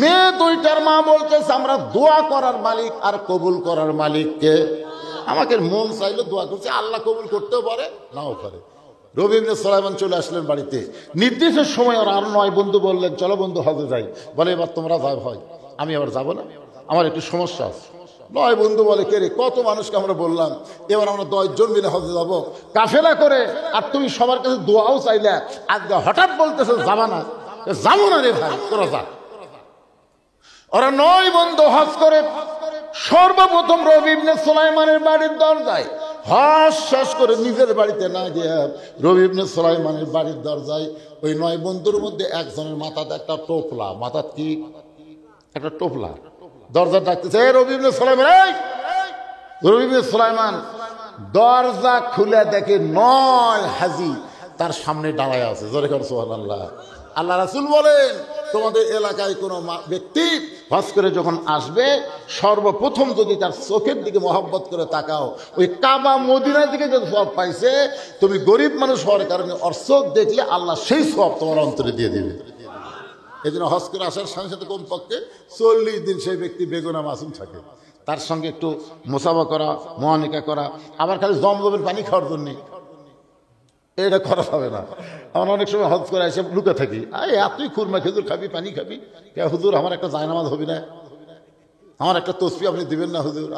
মেয়ে দুইটার মা বলতেছে আমরা দোয়া করার মালিক আর কবুল করার মালিককে, আমাকে মন চাইলে দোয়া করছে, আল্লাহ কবুল করতেও পারে নাও পারে। রবি ইবনে সুলাইমান চলে আসলেন বাড়িতে, নির্দিষ্ট সময় ওর আরো 9 বন্ধু বললেন চলো বন্ধু হজে যাই। বলে এবার তোমরা যাও, হয় আমি আবার যাবো না, আমার একটু সমস্যা আছে। 9 বন্ধু বলে কে রে, কত মানুষকে আমরা বললাম, এবার আমরা 10 জন মিলে হজে যাবো কাফেলা করে, আর তুমি সবার কাছে দোয়াও চাইলে আজকে হঠাৎ বলতেছো যাবা না। যাবো না রে ভাই, তোরা যা। ওরা 9 বন্ধু হজ করে সর্বপ্রথম রবি ইবনে সুলাইমানের বাড়ির দরজায় হজ শেষ করে নিজের বাড়িতে না গিয়ে রবি ইবনে সুলাইমানের বাড়ির দরজায় ওই 9 বন্ধুর মধ্যে একজনের মাথাতে একটা টোপলা, মাথার কি একটা টোপলা, দরজা ডাকতেছে রবি ইবনে সুলাইমান। রবি ইবনে সুলাইমান দরজা খুলে দেখে 9 হাজি তার সামনে দাঁড়ায় আছে। জোরে করে সুবহানাল্লাহ। আল্লাহ রাসূল বলেন তোমাদের এলাকায় কোনো ব্যক্তি হজ করে যখন আসবে সর্বপ্রথম যদি তার চোখের দিকে মহব্বত করে তাকাও, ওই কাবা মদিনার দিকে যদি সওয়াব পাইছে, তুমি গরিব মানুষ হওয়ার কারণে ওর চোখ দেখলে আল্লাহ সেই সওয়াব তোমার অন্তরে দিয়ে দিবে। এই জন্য হজ করে আসার সাথে সাথে কমপক্ষে 40 দিন সেই ব্যক্তি বেগুনা মাসুম থাকে, তার সঙ্গে একটু মুসাফা করা, মুআনিকা করা, আবার খালি জমজমের পানি খাওয়ার জন্যে এটা করা হবে না। আমরা অনেক সময় হজ করে এসে লুকে থাকি, এতই খুরমা খেজুর খাবি, পানি খাবি, কে হুজুর আমার একটা জায়নামাজ হবি না, আমার একটা তসবি আপনি দিবেন না হুজুর?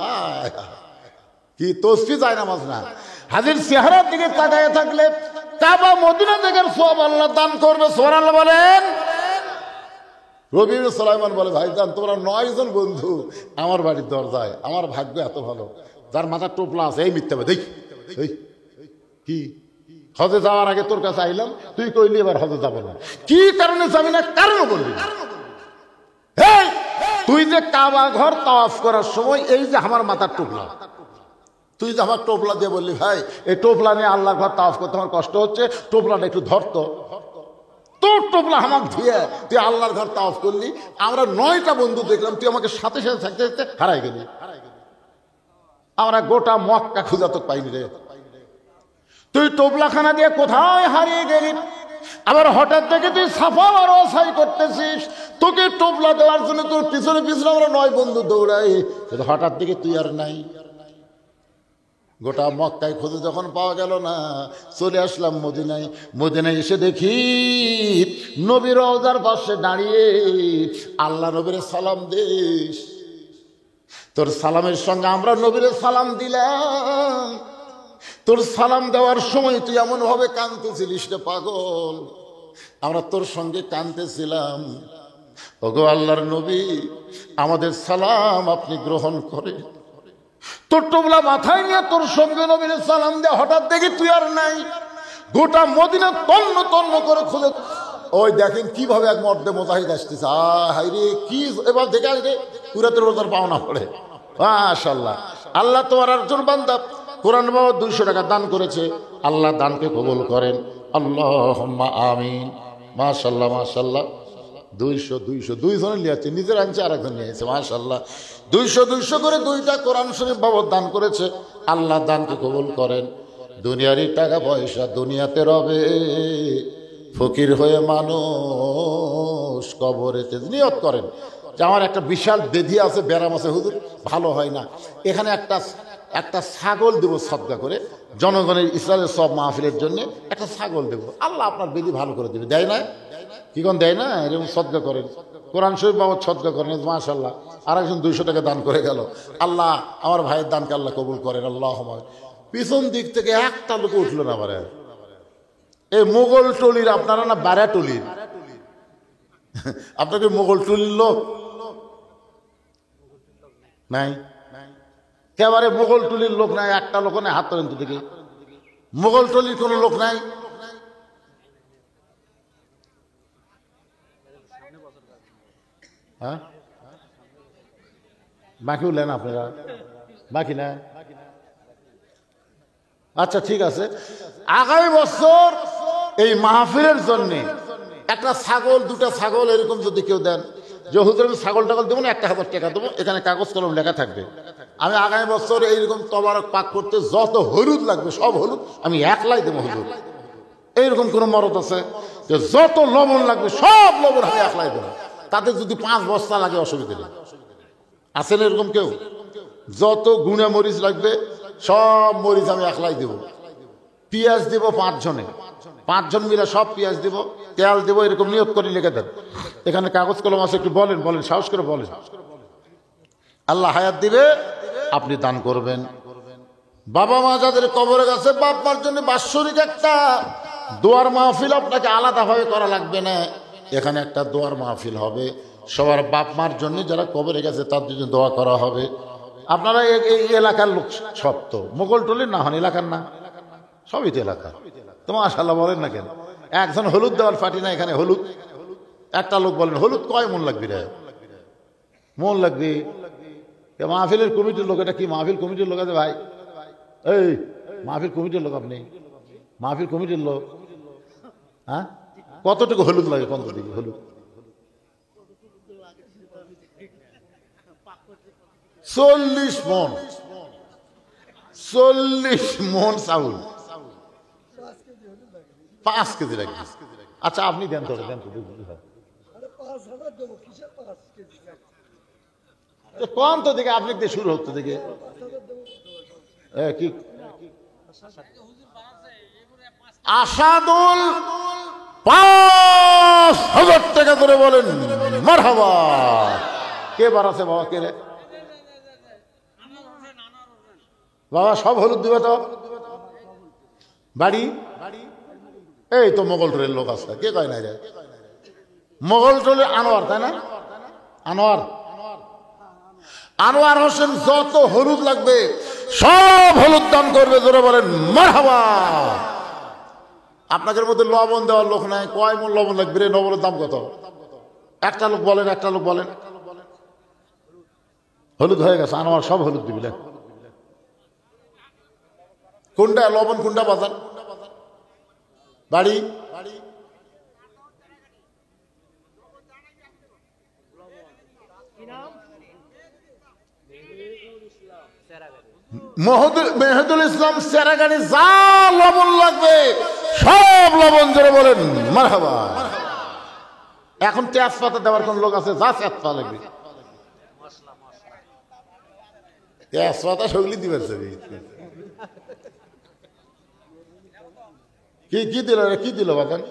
কি তসবি যায় নামাজ না, হাজির চেহারার দিকে তাকায় থাকলে কাবা মদিনা থেকে সওয়াব আল্লাহ দান করবে। সুবহানাল্লাহ বলেন। রবিউল সুলাইমান বলে, ভাইজান তোমরা 9 জন বন্ধু আমার বাড়ির দরজায়, আমার ভাগ্য এত ভালো, যার মাথা টোপলা আছে এই মিথ্যাবে দেখ কি হজে যাওয়ার আগে তোর কাছে আইলাম, তুই কইলি এবার হজে যাবো না, কি কারণে যাবি না কারণও বলবি না। তুই যে কাবা ঘর তাওয়াফ করার সময় এই যে আমার মাথার টোপলা, তুই যে আমার টোপলা দিয়ে বললি ভাই এই টোপলা নিয়ে আল্লাহর ঘর তাওয়াফ করতে আমার কষ্ট হচ্ছে, টোপলাটা একটু ধরতো, তোর টোপলা আমাকে দিয়ে তুই আল্লাহর ঘর তাওয়াফ করলি। আমরা 9টা বন্ধু দেখলাম, তুই আমাকে সাথে সাথে থাকতে থাকতে হারাই গেলি। আমরা গোটা মক্কা খুঁজা তো পাইনি রে, তুই টোপলাখানা দিয়ে কোথায় হারিয়ে গেলি। আবার হঠাৎ থেকে তুই সাফা আর ওয়াসাই করতেছিস, তোকে টোপলা দেওয়ার জন্য তোর পিছনে পিছনে আমরা 9 বন্ধু দৌড়াই, হঠাৎ থেকে তুই আর নাই। গোটা মক্কায় খুঁজে যখন পাওয়া গেল না, চলে আসলাম মদিনায়। মদিনায় এসে দেখি নবীর রওজার পাশে দাঁড়িয়ে আল্লাহ নবীর সালাম দিস। তোর সালামের সঙ্গে আমরা নবীর সালাম দিলাম। তোর সালাম দেওয়ার সময় তুই এমন ভাবে কাঁদতেছিলিস রে পাগল, আমরা তোর সঙ্গে কাঁদতেছিলাম। ওগো আল্লাহর নবী, আমাদের সালাম আপনি গ্রহণ করে। তোর টোপলা মাথায় নিয়ে তোর সঙ্গে নবীর সালাম দে, হঠাৎ দেখি তুই আর নাই। গোটা মদিনা তন্ন তন্ন করে খুঁজে, ওই দেখেন কিভাবে এক মর্দে মুজাহিদ আসতেছে। হাই রে কি এবার দেখে আসবে কুরাতের রোজার পাওনা পড়ে। মাশাআল্লাহ, আল্লাহ তোমার একজন বান্দা কোরআন বাবা 200 টাকা দান করেছে, আল্লাহ দানকে কবুল করেন। আল্লাহুম্মা আমিন। মাশাআল্লাহ মাশাআল্লাহ, 200 2জনে নিয়ে আছে, নিজের আনছে আর একজন নিয়ে আছে। মাশাআল্লাহ, 200 করে 2টা কোরআন শরীফ বাবা দান করেছে, আল্লাহ দানকে কবুল করেন। দুনিয়ারই টাকা পয়সা দুনিয়াতে রবে, ফকির হয়ে মানুষ কবরেতে। নিয়ত করেন যে আমার একটা বিশাল বেধি আছে, ব্যারাম আছে হুজুর, ভালো হয় না, এখানে একটা ছাগল দেবো সদকা করে, জনগণের ইসলামের সব মাহফিলের জন্য একটা ছাগল দেবো, আল্লাহ আপনার বেধি ভালো করে দেবে। দেয় না? কি কোন দেয় না? এরকম সদকা করেন, কোরআন শরীফ বাবদ সদকা করেন। মাশাআল্লাহ, আর একজন 200 টাকা দান করে গেল। আল্লাহ আমার ভাইয়ের দানকে আল্লাহ কবুল করেন। আল্লাহ, পিছন দিক থেকে একটা লোক উঠলো না। বারে এই মোগল টলির আপনারা না বারা টলির, আপনাকে মোগল টলির লোক নাই? একেবারে মোগল টলির লোক নাই, একটা লোক নাই, হাত তোলেন তো দেখি। মোগল টলির কোনো লোক নাই? হ্যাঁ, বাকি উঠলেন আপনারা? বাকি না? আচ্ছা ঠিক আছে, আগামী বছর এই মাহফিলের জন্য একটা ছাগল, 2টা ছাগল এরকম যদি কেউ দেন, যে হুজুর আমি ছাগল টাগল দেবো না, 1000 টাকা দেবো, এখানে কাগজ কলম লেখা থাকবে, আমি আগামী বছর এইরকম তবারক পাক করতে যত হলুদ লাগবে সব হলুদ আমি একলাই দেবো হুজুর। এইরকম কোন মরদ আছে যে যত লবণ লাগবে সব লবণ আমি একলাই দেবো, তাদের যদি 5 বস্তা লাগে অসুবিধা নেই? আছেন এরকম কেউ? যত গুণে মরিচ লাগবে সব মরিচ আমি একলাই দেবো। পেঁয়াজ দেবো 5 জনে, 5 জন মিলে সব পেঁয়াজ দেবো, তেল দেবো, এরকম নিয়োগ করে লিখে দেন। এখানে কাগজ কলম আছে, একটু বলেন, সাহস করে বলেন। আল্লাহ হায়াত দিবে, আপনি দান করবেন। বাবা মা যাদের কবরে গেছে, বাপ মার জন্য বাৎসরিক একটা দোয়ার মাহফিল আপনাকে আলাদাভাবে করা লাগবে না, এখানে একটা দোয়ার মাহফিল হবে সবার বাপ মার জন্য, যারা কবরে গেছে তার জন্য দোয়া করা হবে। আপনারা এই এলাকার লোক সব তো মোগল টলির না হন, এলাকার না, সবই তো এলাকা। তো মাশাআল্লাহ বলেন না কেন? একজন হলুদ দেওয়ার পার্টি না এখানে? হলুদ একটা লোক বলেন, হলুদ কয় মন লাগবে রে? মন লাগবে? মাহফিলের কমিটির লোক, এটা কি মাহফিল কমিটির লোক আছে ভাই? এই মাহফিল কমিটির লোক আপনি? মাহফিল কমিটির লোক? হ্যাঁ, কতটুকু হলুদ লাগে? কত দিকে হলুদ? 40 মন, 40 মন চাউল, 5 কেজি লাগবে। আচ্ছা আপনি দেন তো, দেন তো, কম তো দেখে আপনি শুরু হতো দেখে কি আসাদুল 5000 টাকা করে বলেন মারহাবা। কে বাড়াছে বাবা? কে রে? বাবা সব হলুদ দিবে তো। বাড়ি এই তো মোগল টোলের লোক আছে, কে কয় না রে? মোগল টোলের আনোয়ার, তাই না? আনোয়ার, আনোয়ার হোসেন যত হলুদ লাগবে সব হলুদ দান করবে। জোরে বলেন মারহাবা। আপনাদের মধ্যে লবণ দেওয়ার লোক নাই, কয় মন লবণ লাগবে রে? লবণের দাম কত? একটা লোক বলেন, একটা লোক বলেন। হলুদ হয়ে গেছে, আনোয়ার সব হলুদ দিবি। কোনটা লবণ, কোনটা বাজার? বাড়ি মেহেদুল ইসলাম সেরাগাড়ি, যা লবণ লাগবে সব লবণ। জোরে বলেন মারহাবা। এখন তেজপাতা দেওয়ার কোন লোক আছে? যা তেজপাতা লাগবে, তেজপাতা সগলি দিবে। কি কি দিল, কি দিল বাগান?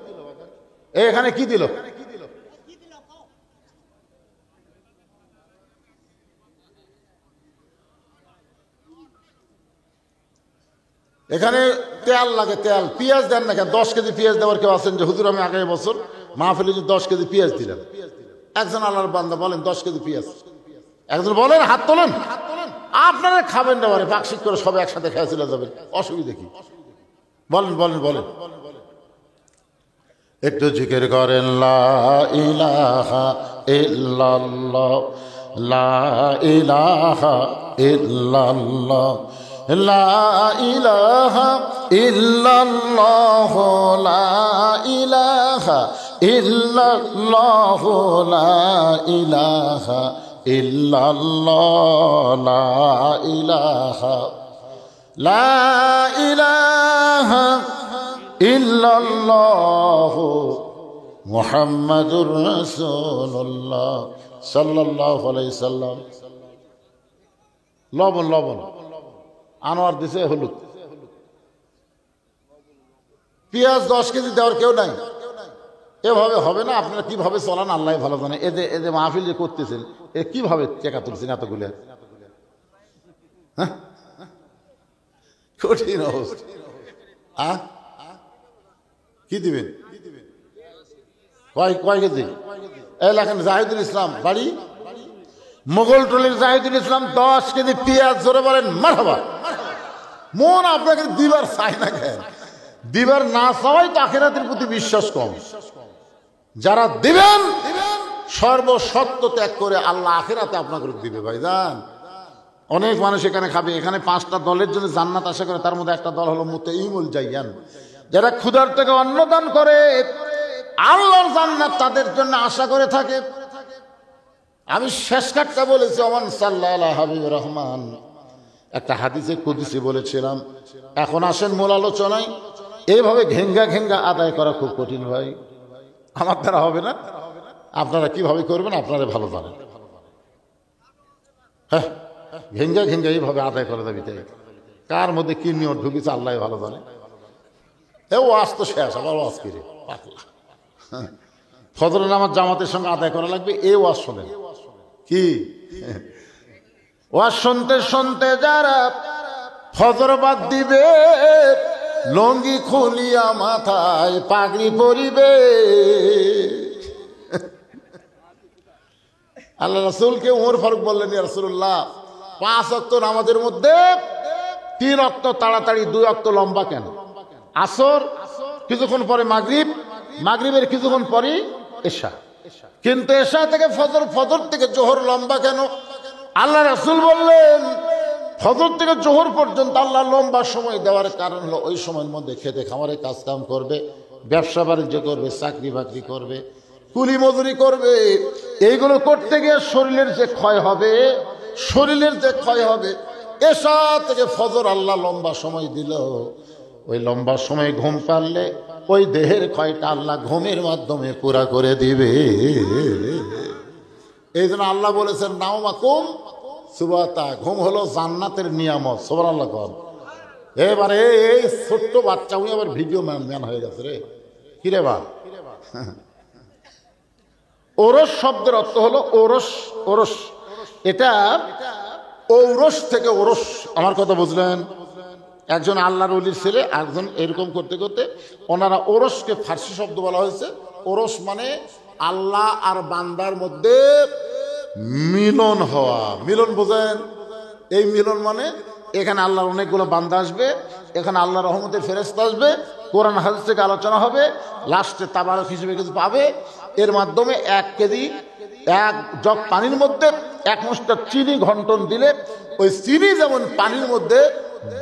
এখানে কি দিল? এখানে তেল লাগে, তেল। পেঁয়াজ দেন না কেন? 10 কেজি পেঁয়াজ দেওয়ার কেউ আছেন যে হুজুর আমি আগামী বছর মাহফিলে 10 কেজি পেঁয়াজ দিলাম? একজন আল্লাহর বান্দা বলেন 10 কেজি পেঁয়াজ। একজন বলেন, হাত তোলেন। আপনারা খাবেন না, মানে পাকশিক করে সবাই একসাথে খেয়ে চলে যাবেন, অসুবিধা কি? বলেন বলেন বলেন। একটু জিকির করেন লা ইলাহা ইল্লাল্লাহ, লা ইলাহা ইল্লাল্লাহ, লা ইলাহা ইল্লাল্লাহ, লা ইলাহা ইল্লাল্লাহ, লা ইলাহা ইল্লাল্লাহ, লা ইলাহা, লা ইলাহা ইল্লাল্লাহ মুহাম্মাদুর রাসূলুল্লাহ সাল্লাল্লাহু আলাইহি সাল্লাম। লবণ লবণ আনোয়ার দিছে হলুদ। পেঁয়াজ 10 কেজি দেওয়ার কেউ নাই। এভাবে হবে না। আপনারা কিভাবে চলান আল্লাহ ভালো জানে। এদের মাহফিল যে করতেছেন, এ কিভাবে টাকা তুলছেন এতগুলো? হ্যাঁ, কঠিন অবস্থা। কি দিবেন? কয় কেজি? এই লেখেন জাহিদুল ইসলাম, বাড়ি মোগল টোলের জাহিদুল ইসলাম, 10 কেজি পেঁয়াজ। জোরে বলেন মারহাবা। মন আপনাকে দিবার চাই না কেন? দিবার না চাওয়াই তো আখিরাতের প্রতি বিশ্বাস কম। যারা দিবেন সর্বসত্য ত্যাগ করে আল্লাহ আখিরাতে আপনাকে দিবে ভাইজান। অনেক মানুষ এখানে খাবে। এখানে 5টা দলের জন্য জান্নাত আশা করে, তার মধ্যে একটা দল হলো মুতাইমুল জাইয়ান, যারা ক্ষুধার থেকে অন্নদান করে আল্লাহর জান্নাত তাদের জন্য আশা করে থাকে। আমি শেষ কাটটা বলেছি, ওমান সাল্লাল্লাহু হাবিবুর রহমান একটা হাদিসে কুদসি বলেছিলাম। এখন আসেন মূল আলোচনায়। এইভাবে ঘেঙ্গা ঘেঙ্গা আদায় করা খুব কঠিন ভাই, আমার দ্বারা হবে না। আপনারা কিভাবে করবেন আপনারা ভালো জানেন। হ্যাঁ, ঘেঙ্গা ঘেঙ্গা এইভাবে আদায় করে দেবে, কার মধ্যে কি নিয়ত ঢুকেছে আল্লাহ ভালো জানে। ও আজ তো শেষ, আবার ওয়াজ কিরে পাতলা। ফজর নামাজ জামাতের সঙ্গে আদায় করা লাগবে। এ ওয়াজ শোনেন কি? ওয়াজ শুনতে শুনতে যারা ফজর বাদ দিবে, লঙ্গি খুলিয়া মাথায় পাগড়ি পরিবে। আল্লাহ রাসূলকে ওমর ফারুক বললেন, ইয়া রাসূলুল্লাহ 5 ওয়াক্ত নামাজের মধ্যে 3 ওয়াক্ত তাড়াতাড়ি, 2 ওয়াক্ত লম্বা কেন? আসর, কিছুক্ষণ পরে মাগরিব, মাগরিবের কিছুক্ষণ পরে এশা, কিন্তু এশা থেকে ফজর, ফজর থেকে জোহর লম্বা কেন? আল্লাহ রাসূল বললেন, ফজর থেকে জোহর পর্যন্ত আল্লাহ লম্বা সময় দেওয়ার কারণ হলো ওই সময়ের মধ্যে খেতে খামারে কাজ কাম করবে, ব্যবসা বাণিজ্য করবে, চাকরি বাকরি করবে, কুলি মজুরি করবে। এইগুলো করতে গিয়ে শরীরের যে ক্ষয় হবে, শরীরের যে ক্ষয় হবে, এশা থেকে ফজর আল্লাহ লম্বা সময় দিল। ওই লম্বা সময় ঘুম পারলে ওই দেহের ক্ষয়টা আল্লাহ ঘুমের মাধ্যমে পুরা করে দিবে। এই জন্য আল্লাহ বলেছেন, নাওমাকুম সুবাতা, ঘুম হলো জান্নাতের নিয়ামত। সুবহানাল্লাহ কর। এবারে এই ছোট্ট বাচ্চা, উনি আবার ভিডিও ম্যান হয়ে গেছে রে। কিরে বা? ওরস শব্দের অর্থ হলো ওরস। ওরস এটা ঔরস থেকে ওরস, আমার কথা বুঝলেন? একজন আল্লাহর ওলির ছেলে, একজন এরকম করতে করতে ওনারা ওরসকে ফার্সি শব্দ বলা হয়েছে। ওরস মানে আল্লাহ আর বান্দার মধ্যে মিলন হওয়া। মিলন বোঝেন? এই মিলন মানে এখানে আল্লাহর অনেকগুলো বান্দা আসবে, এখানে আল্লাহ রহমতের ফেরেশতা আসবে, কোরআন হাদিস থেকে আলোচনা হবে, লাস্টে তাবারক হিসেবে কিছু পাবে। এর মাধ্যমে 1 কেজি 1 জগ পানির মধ্যে 1 মুষ্টা চিনি ঘন্টন দিলে ওই চিনি যেমন পানির মধ্যে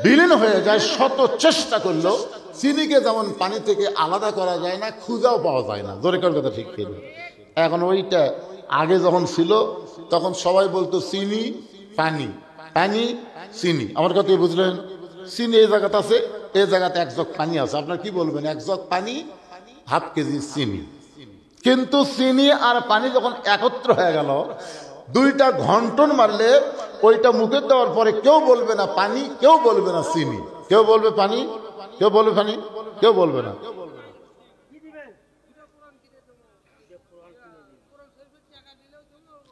বিলীন হয়ে যায়, শত চেষ্টা করলেও চিনিকে যেমন পানি থেকে আলাদা করা যায় না, খুঁজাও পাওয়া যায় না। জোরে কার কথা ঠিক কিনা? এখন ওইটা আগে যখন ছিল তখন সবাই বলতো চিনি পানি, পানি চিনি। আমার কথা বুঝলেন? চিনি এই জায়গাতে আছে, এই জায়গাতে 1 জগ পানি আছে। আপনার কি বলবেন? 1 জগ পানি, ½ কেজি চিনি। কিন্তু চিনি আর পানি যখন একত্র হয়ে গেল, 2টা ঘন্টন মারলে ওইটা মুখে দেওয়ার পরে কেউ বলবে না পানি, কেউ বলবে না চিনি। কেউ বলবে পানি, কেউ বলবে পানি, কেউ বলবে না।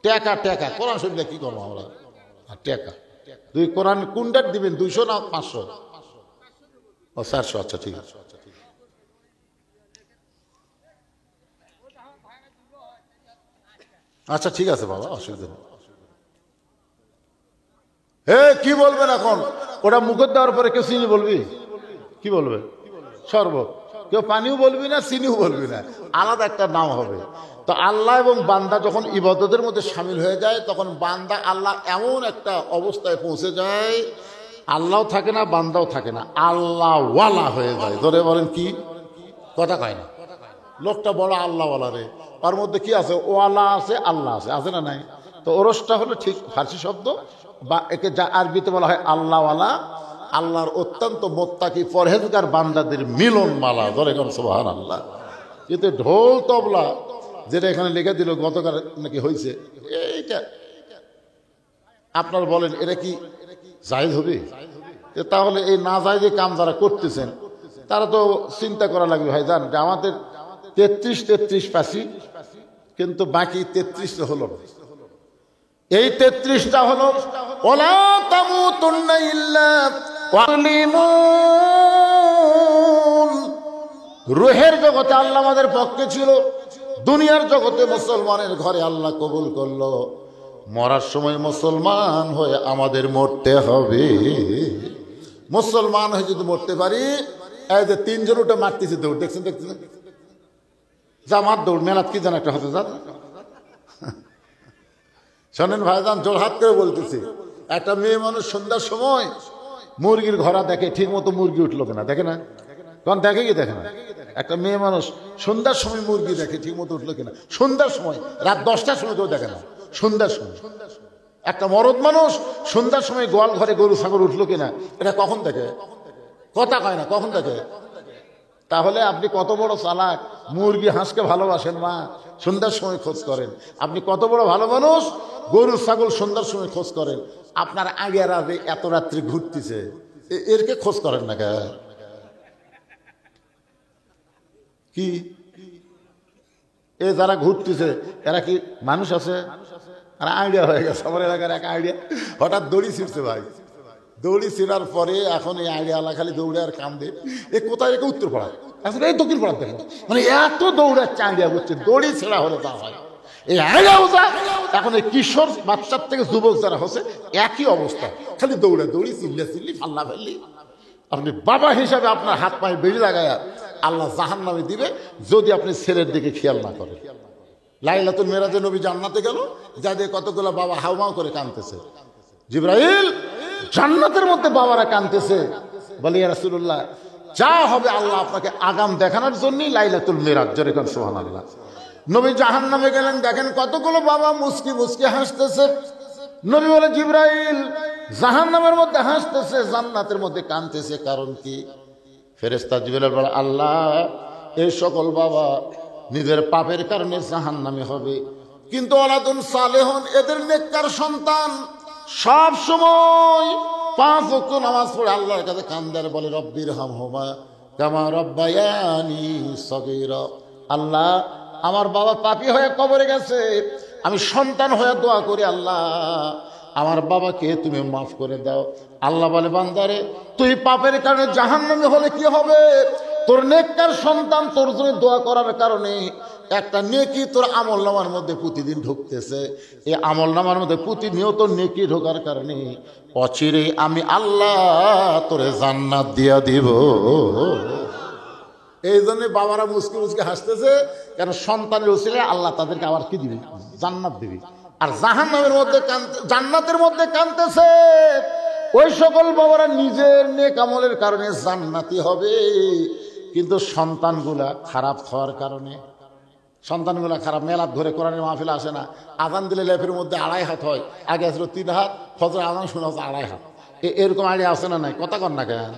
টাকা টাকা কোরআন শরীফে কি করবো আমরা? টাকা 2 কোরআন কোনটা দিবেন? 200 না 500? ও 400। আচ্ছা ঠিক আছে। আচ্ছা ঠিক আছে বাবা, অসুবিধা নেই। কি বলবেন এখন? ওটা মুখে দেওয়ার পরে কেউ চিনি বলবি? কি বলবে? শরবত। কেউ পানিও বলবি না, চিনিও বলবি না, আলাদা একটা নাম হবে। তো আল্লাহ এবং বান্দা যখন ইবাদতের মধ্যে সামিল হয়ে যায়, তখন বান্দা আল্লাহ এমন একটা অবস্থায় পৌঁছে যায়, আল্লাহও থাকে না, বান্দাও থাকে না, আল্লাহ ওয়ালা হয়ে যায়। ধরে বলেন কি কথা কয় না? লোকটা বড় আল্লাহওয়ালা রে, ওর মধ্যে কি আছে? ওয়ালা আছে, আল্লাহ আছে, আছে না নাই? তো ওরসটা হলো ঠিক ফার্সি শব্দ, বা একে যা আরবিতে বলা হয় আল্লাহওয়ালা, আল্লাহর অত্যন্ত মোত্তাকি পরহেজগার বান্দাদের মিলন মালা। ধরে গেল সুবহানাল্লাহ। কিন্তু ঢোল তবলা যেটা এখানে লিখে দিল গতকাল নাকি হয়েছে, এইটা আপনার বলেন এটা কি জায়েজ হবে? তাহলে এই না জায়েজে কাম যারা করতেছেন তারা তো চিন্তা করা লাগবে ভাই, জান যে আমাদের 33 পাসি, কিন্তু বাকি 33 হলো না। এই 33টা হলো ওয়ালা তামুতুন্না ইল্লা ওয়া মুসলিমুন। রূহের জগতে আল্লাহ আমাদের পক্ষে ছিল, দুনিয়ার জগতে মুসলমানের ঘরে আল্লাহ কবুল করলো। মরার সময় মুসলমান হয়ে আমাদের মরতে হবে। মুসলমান হয়ে যদি মরতে পারি, এই যে 3 জন ওটা মারতেছে দৌড়, দেখছেন? জামাত দৌড়, মেলাত কি জান একটা হতে যান। শোনেন ভাইজান, জোরহাত করে বলতেছি, একটা মেয়ে মানুষ সন্ধ্যার সময় মুরগির ঘোড়া দেখে, ঠিক মতো মুরগি উঠলো কিনা দেখে না? কারণ দেখে কি দেখে না? একটা মেয়ে মানুষ সন্ধ্যার সময় মুরগি দেখে, ঠিক মতো উঠলো কিনা। সন্ধ্যার সময়, রাত 10টার সময় কেউ দেখে না, সন্ধ্যার সময়। একটা মরদ মানুষ সন্ধ্যার সময় গোয়াল ঘরে গরু ছাগল উঠলো কিনা, এটা কখন দেখে? কথা কয় না, কখন দেখে? তাহলে আপনি কত বড় চালাক, মুরগি হাঁসকে ভালোবাসেন মা, সন্ধ্যার সময় খোঁজ করেন। আপনি কত বড় ভালো মানুষ, গরু ছাগল সন্ধ্যার সময় খোঁজ করেন। আপনার আগে রাতে এত রাত্রি ঘুরতেছে, এরকে খোঁজ করেন না কে? কি এ যারা ঘুরতেছে এরা কি মানুষ আছে? আর আইডিয়া হয়ে গেছে আমার এলাকার এক আইডিয়া, হঠাৎ দড়ি ছিঁড়ছে ভাই। দৌড়ি ছিঁড়ার পরে এখন এই আইডিয়ালা খালি দৌড়ে আর কান্দে, এ কোথায় রেখে উত্তর পাড়ায়, আসলে এই দক্ষিণ পাড়ার দেখো, মানে এত দৌড়াচ্ছে আইডিয়া করছে, দড়ি ছেঁড়া হলে তা হয়। এই আইডিয়া এখন এই কিশোর বাচ্চার থেকে যুবক যারা হচ্ছে একই অবস্থা, খালি দৌড়ে দৌড়ি, চিল্লা চিল্লি, ফাল্লা ফেললি। আপনি বাবা হিসাবে আপনার হাত পায়ে বেড়ে লাগায় আল্লাহ জাহান্নামে দিবে যদি আপনি ছেলের দিকে খেয়াল না করেন। লাইলাতুল মেরাজে নবী জান্নাতে গেল, যাদের কতগুলো বাবা হাউমাউ করে কাঁদতেছে। জিবরাইল জান্নাতের মধ্যে বাবারা কাঁদতেছে, বলে ইয়া রাসূলুল্লাহ যা হবে আল্লাহ আপনাকে আগাম দেখানোর জন্যই লাইলাতুল মেরাজ। জোরে কোন সুবহানাল্লাহ। নবী জাহান্নামে গেলেন, দেখেন কতগুলো বাবা মুস্কি মুস্কি হাসতেছে। নবী বলে জিবরাইল জাহান্নামের মধ্যে হাসতেছে, জান্নাতের মধ্যে কাঁদতেছে, কারণ কি? ফেরেশতা জিবরাইল বলে আল্লাহ এই সকল বাবা নিজের পাপের কারণে জাহান্নামে হবে, কিন্তু ওয়ালাদুন সালেহুন এদের নেককার সন্তান সব সময় 5 ওয়াক্ত নামাজ পড়ে আল্লাহর কাছে কান্দে, বলে রব্বির হামহুমা কামা রব্বায়ানি সগীরা। আল্লাহ আমার বাবা পাপী হয়ে কবরে গেছে, আমি সন্তান হয়ে দোয়া করি আল্লাহ আমার বাবাকে তুমি মাফ করে দাও। আল্লাহ বলে, বান্দারে তুই পাপের কারণে জাহান্নামী হলে কি হবে? তোর নেককার সন্তান তোর জন্য দোয়া করার কারণে একটা নেকি তোর আমলনামার মধ্যে প্রতিদিন ঢুকতেছে। এই আমলনামার মধ্যে প্রতিনিয়ত নেকি ঢোকার কারণে অচিরে আমি আল্লাহ তোরে জান্নাত দিয়া দিব। এই জন্য বাবারা মুসকে মুসকে হাসতেছে, কেন সন্তানের উসিলে আল্লাহ তাদেরকে আবার কি দিবি? জান্নাত দিবি। আর জাহান্নামের মধ্যে জান্নাতের মধ্যে কাঁদতেছে ওই সকল বাবারা নিজের নেক আমলের কারণে জান্নাতি হবে, কিন্তু সন্তানগুলা খারাপ হওয়ার কারণে, সন্তানগুলা খারাপ। মেলাত ঘরে কোরআনের মাহফিল আসে না, আজান দিলে লেফের মধ্যে 2.5 হাত হয়, আগে আসলো 3 হাত, ফজর আজান শোনা হচ্ছে 2.5 হাত। এরকম আইডিয়া আসে না? নাই কথা কর না কেন?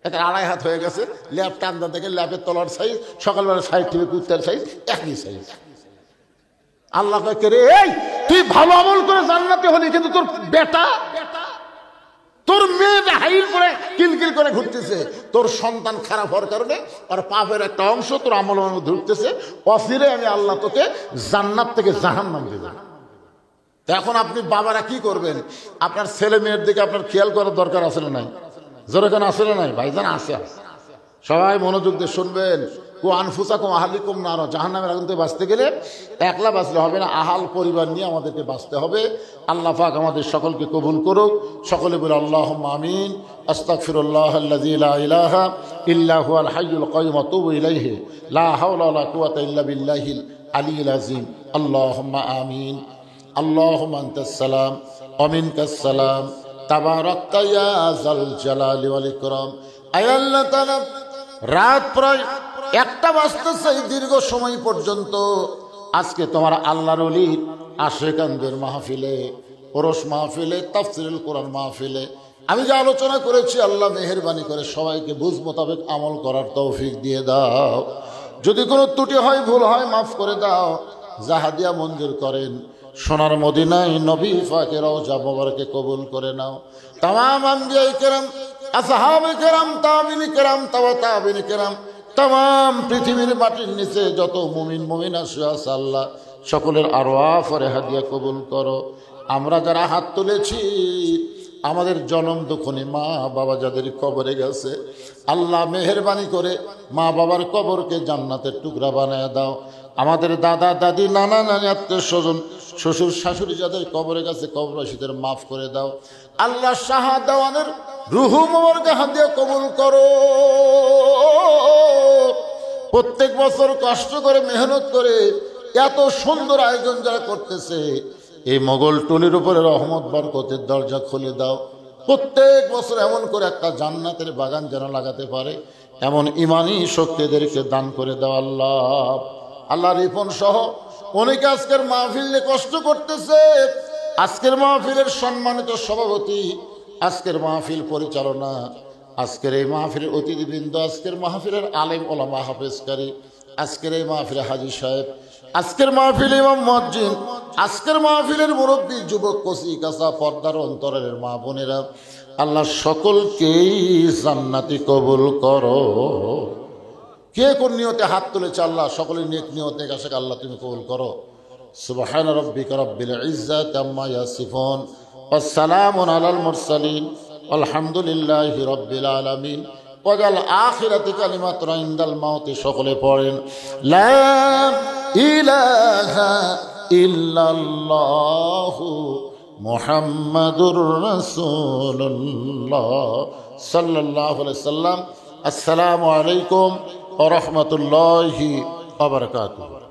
এটা 2.5 হাত হয়ে গেছে। ল্যাপ টান্দা থেকে ল্যাপের তলার সাইজ, সকালবেলা সাইড থেকে কুত্তার সাইজ একই সাইজ। আল্লাহ কে রে, এই তুই ভালো আমল করে জান্নাতে হলি, কিন্তু তোর বেটা, তোর মেয়ে হাইল করে কিলকিল করে ঘুরতেছে। তোর সন্তান খারাপ হওয়ার কারণে আর পাপের একটা অংশ তোর আমলের মধ্যে ঢুকতেছে। অফিরে আমি আল্লাহ তোকে জান্নাত থেকে জাহান্নাম দেব। এখন আপনি বাবারা কি করবেন? আপনার ছেলে মেয়ের দিকে আপনার খেয়াল করার দরকার আছে না নাই? জোরে কেন আসলে নাই? ভাইজান আছে। সবাই মনোযোগ দিয়ে শুনবেন। কো আনফুসাকুম আহলিকুম নার, জাহান্নামের আগুন থেকে বাঁচতে গেলে একলা বাঁচলে হবে না, আহাল পরিবার নিয়ে আমাদেরকে বাঁচতে হবে। আল্লাহ পাক আমাদের সকলকে কবুল করুক। সকলে বলে আল্লাহুম্মা আমিন। আস্তাগফিরুল্লাহাল্লাযী লা ইলাহা ইল্লা হুয়াল হাইয়ুল কাইয়ুম ওয়া আতুবু ইলাইহি লা হাওলা ওয়ালা কুওয়াতা ইল্লা বিল্লাহিল আলিয়্যিল আযীম। আল্লাহুম্মা আমিন। আল্লাহুম্মা আনতাস সালাম ওয়া মিনকাস সালাম তাবারাকতা ইয়া যাল জালালি ওয়াল ইকরাম। আয় আল্লাহ তাআলা, রাত প্রায় 1টা বাজতেছে, দীর্ঘ সময় পর্যন্ত আজকে তোমার আল্লাহর ওলির আশিকানদের মাহফিলে, ওরস মাহফিলে, তাফসীরুল কোরআন মাহফিলে আমি যে আলোচনা করেছি, আল্লাহ মেহেরবানি করে সবাইকে বুঝ মোতাবেক আমল করার তৌফিক দিয়ে দাও। যদি কোনো ত্রুটি হয়, ভুল হয়, মাফ করে দাও। জাহাদিয়া মঞ্জুর করেন। সোনার মদিনায় নবী পাকের রওজা মোবারকে কবুল করে নাও। তামাম আম্বিয়ায়ে কেরাম, আসহাবে কেরাম, তাবিঈন কেরাম, তাবিঈন কেরাম, তাম পৃথিবীর মাটির নিচে যত মুমিন মুমিনা শুয়ে আছে, আল্লাহ সকলের আরওয়াহ ফরহাদিয়া কবুল করো। আমরা যারা হাত তুলেছি, আমাদের জনম দুঃখনী মা বাবা যাদের কবরে গেছে, আল্লাহ মেহেরবানি করে মা বাবার কবরকে জান্নাতের টুকরা বানায় দাও। আমাদের দাদা দাদি, নানা নানি, আত্মীয় স্বজন, শ্বশুর শাশুড়ি যাদের কবরে গেছে, কবরবাসীদের মাফ করে দাও। আল্লাহ শাহাদাওয়ানের রুহু মোবারকে হাদিয়া কবুল করো। প্রত্যেক বছর কষ্ট করে মেহনত করে এত সুন্দর আয়োজন যারা করতেছে, এই মোগল টুলির উপরে রহমত বরকতের দরজা খুলে দাও। প্রত্যেক বছর এমন করে একটা জান্নাতের বাগান যেন লাগাতে পারে, এমন ইমানি শক্তিদেরকে দান করে দাও আল্লাহ। আল্লাহ রিপন সহ অনেকে আজকের মাহফিলে কষ্ট করতেছে। আজকের মাহফিলের সম্মানিত সভাপতি, আজকের মাহফিল পরিচালনা, আজকের এই মাহফিলের অতিথিবৃন্দ, আজকের মাহফিলের আলেম ওলামা হাফেজকারী, আজকের এই মাহফিলে হাজী সাহেব, আজকের মাহফিল ইমাম মুয়াজ্জিন, আজকের মাহফিলের মুরব্বী, যুবক, কচি কাঁচা, পর্দার অন্তরের মা বোনেরা, আল্লাহ সকলকেই জান্নাতি কবুল করো। কে কোন নিয়তে হাত তুলেছে, আল্লাহ সকলের নেক নিয়তে কাছে আল্লাহ তুমি কবুল করো। সুবহান রাব্বিকা রাব্বিল ইজ্জাতি আম্মা ইয়াসিফুন ওয়াস সালামুন আলাল মুরসালিন আলহামদুলিল্লাহি রাব্বিল আলামিন। ওয়াজাল আখিরাতি কালিমাতুন ইনদাল মাউতি। সকলে পড়েন লা ইলাহা ইল্লাল্লাহু মুহাম্মাদুর রাসূলুল্লাহ সাল্লাল্লাহু আলাইহি সাল্লাম। আসসালামু আলাইকুম ওয়া রাহমাতুল্লাহি ওয়া বারাকাতুহু।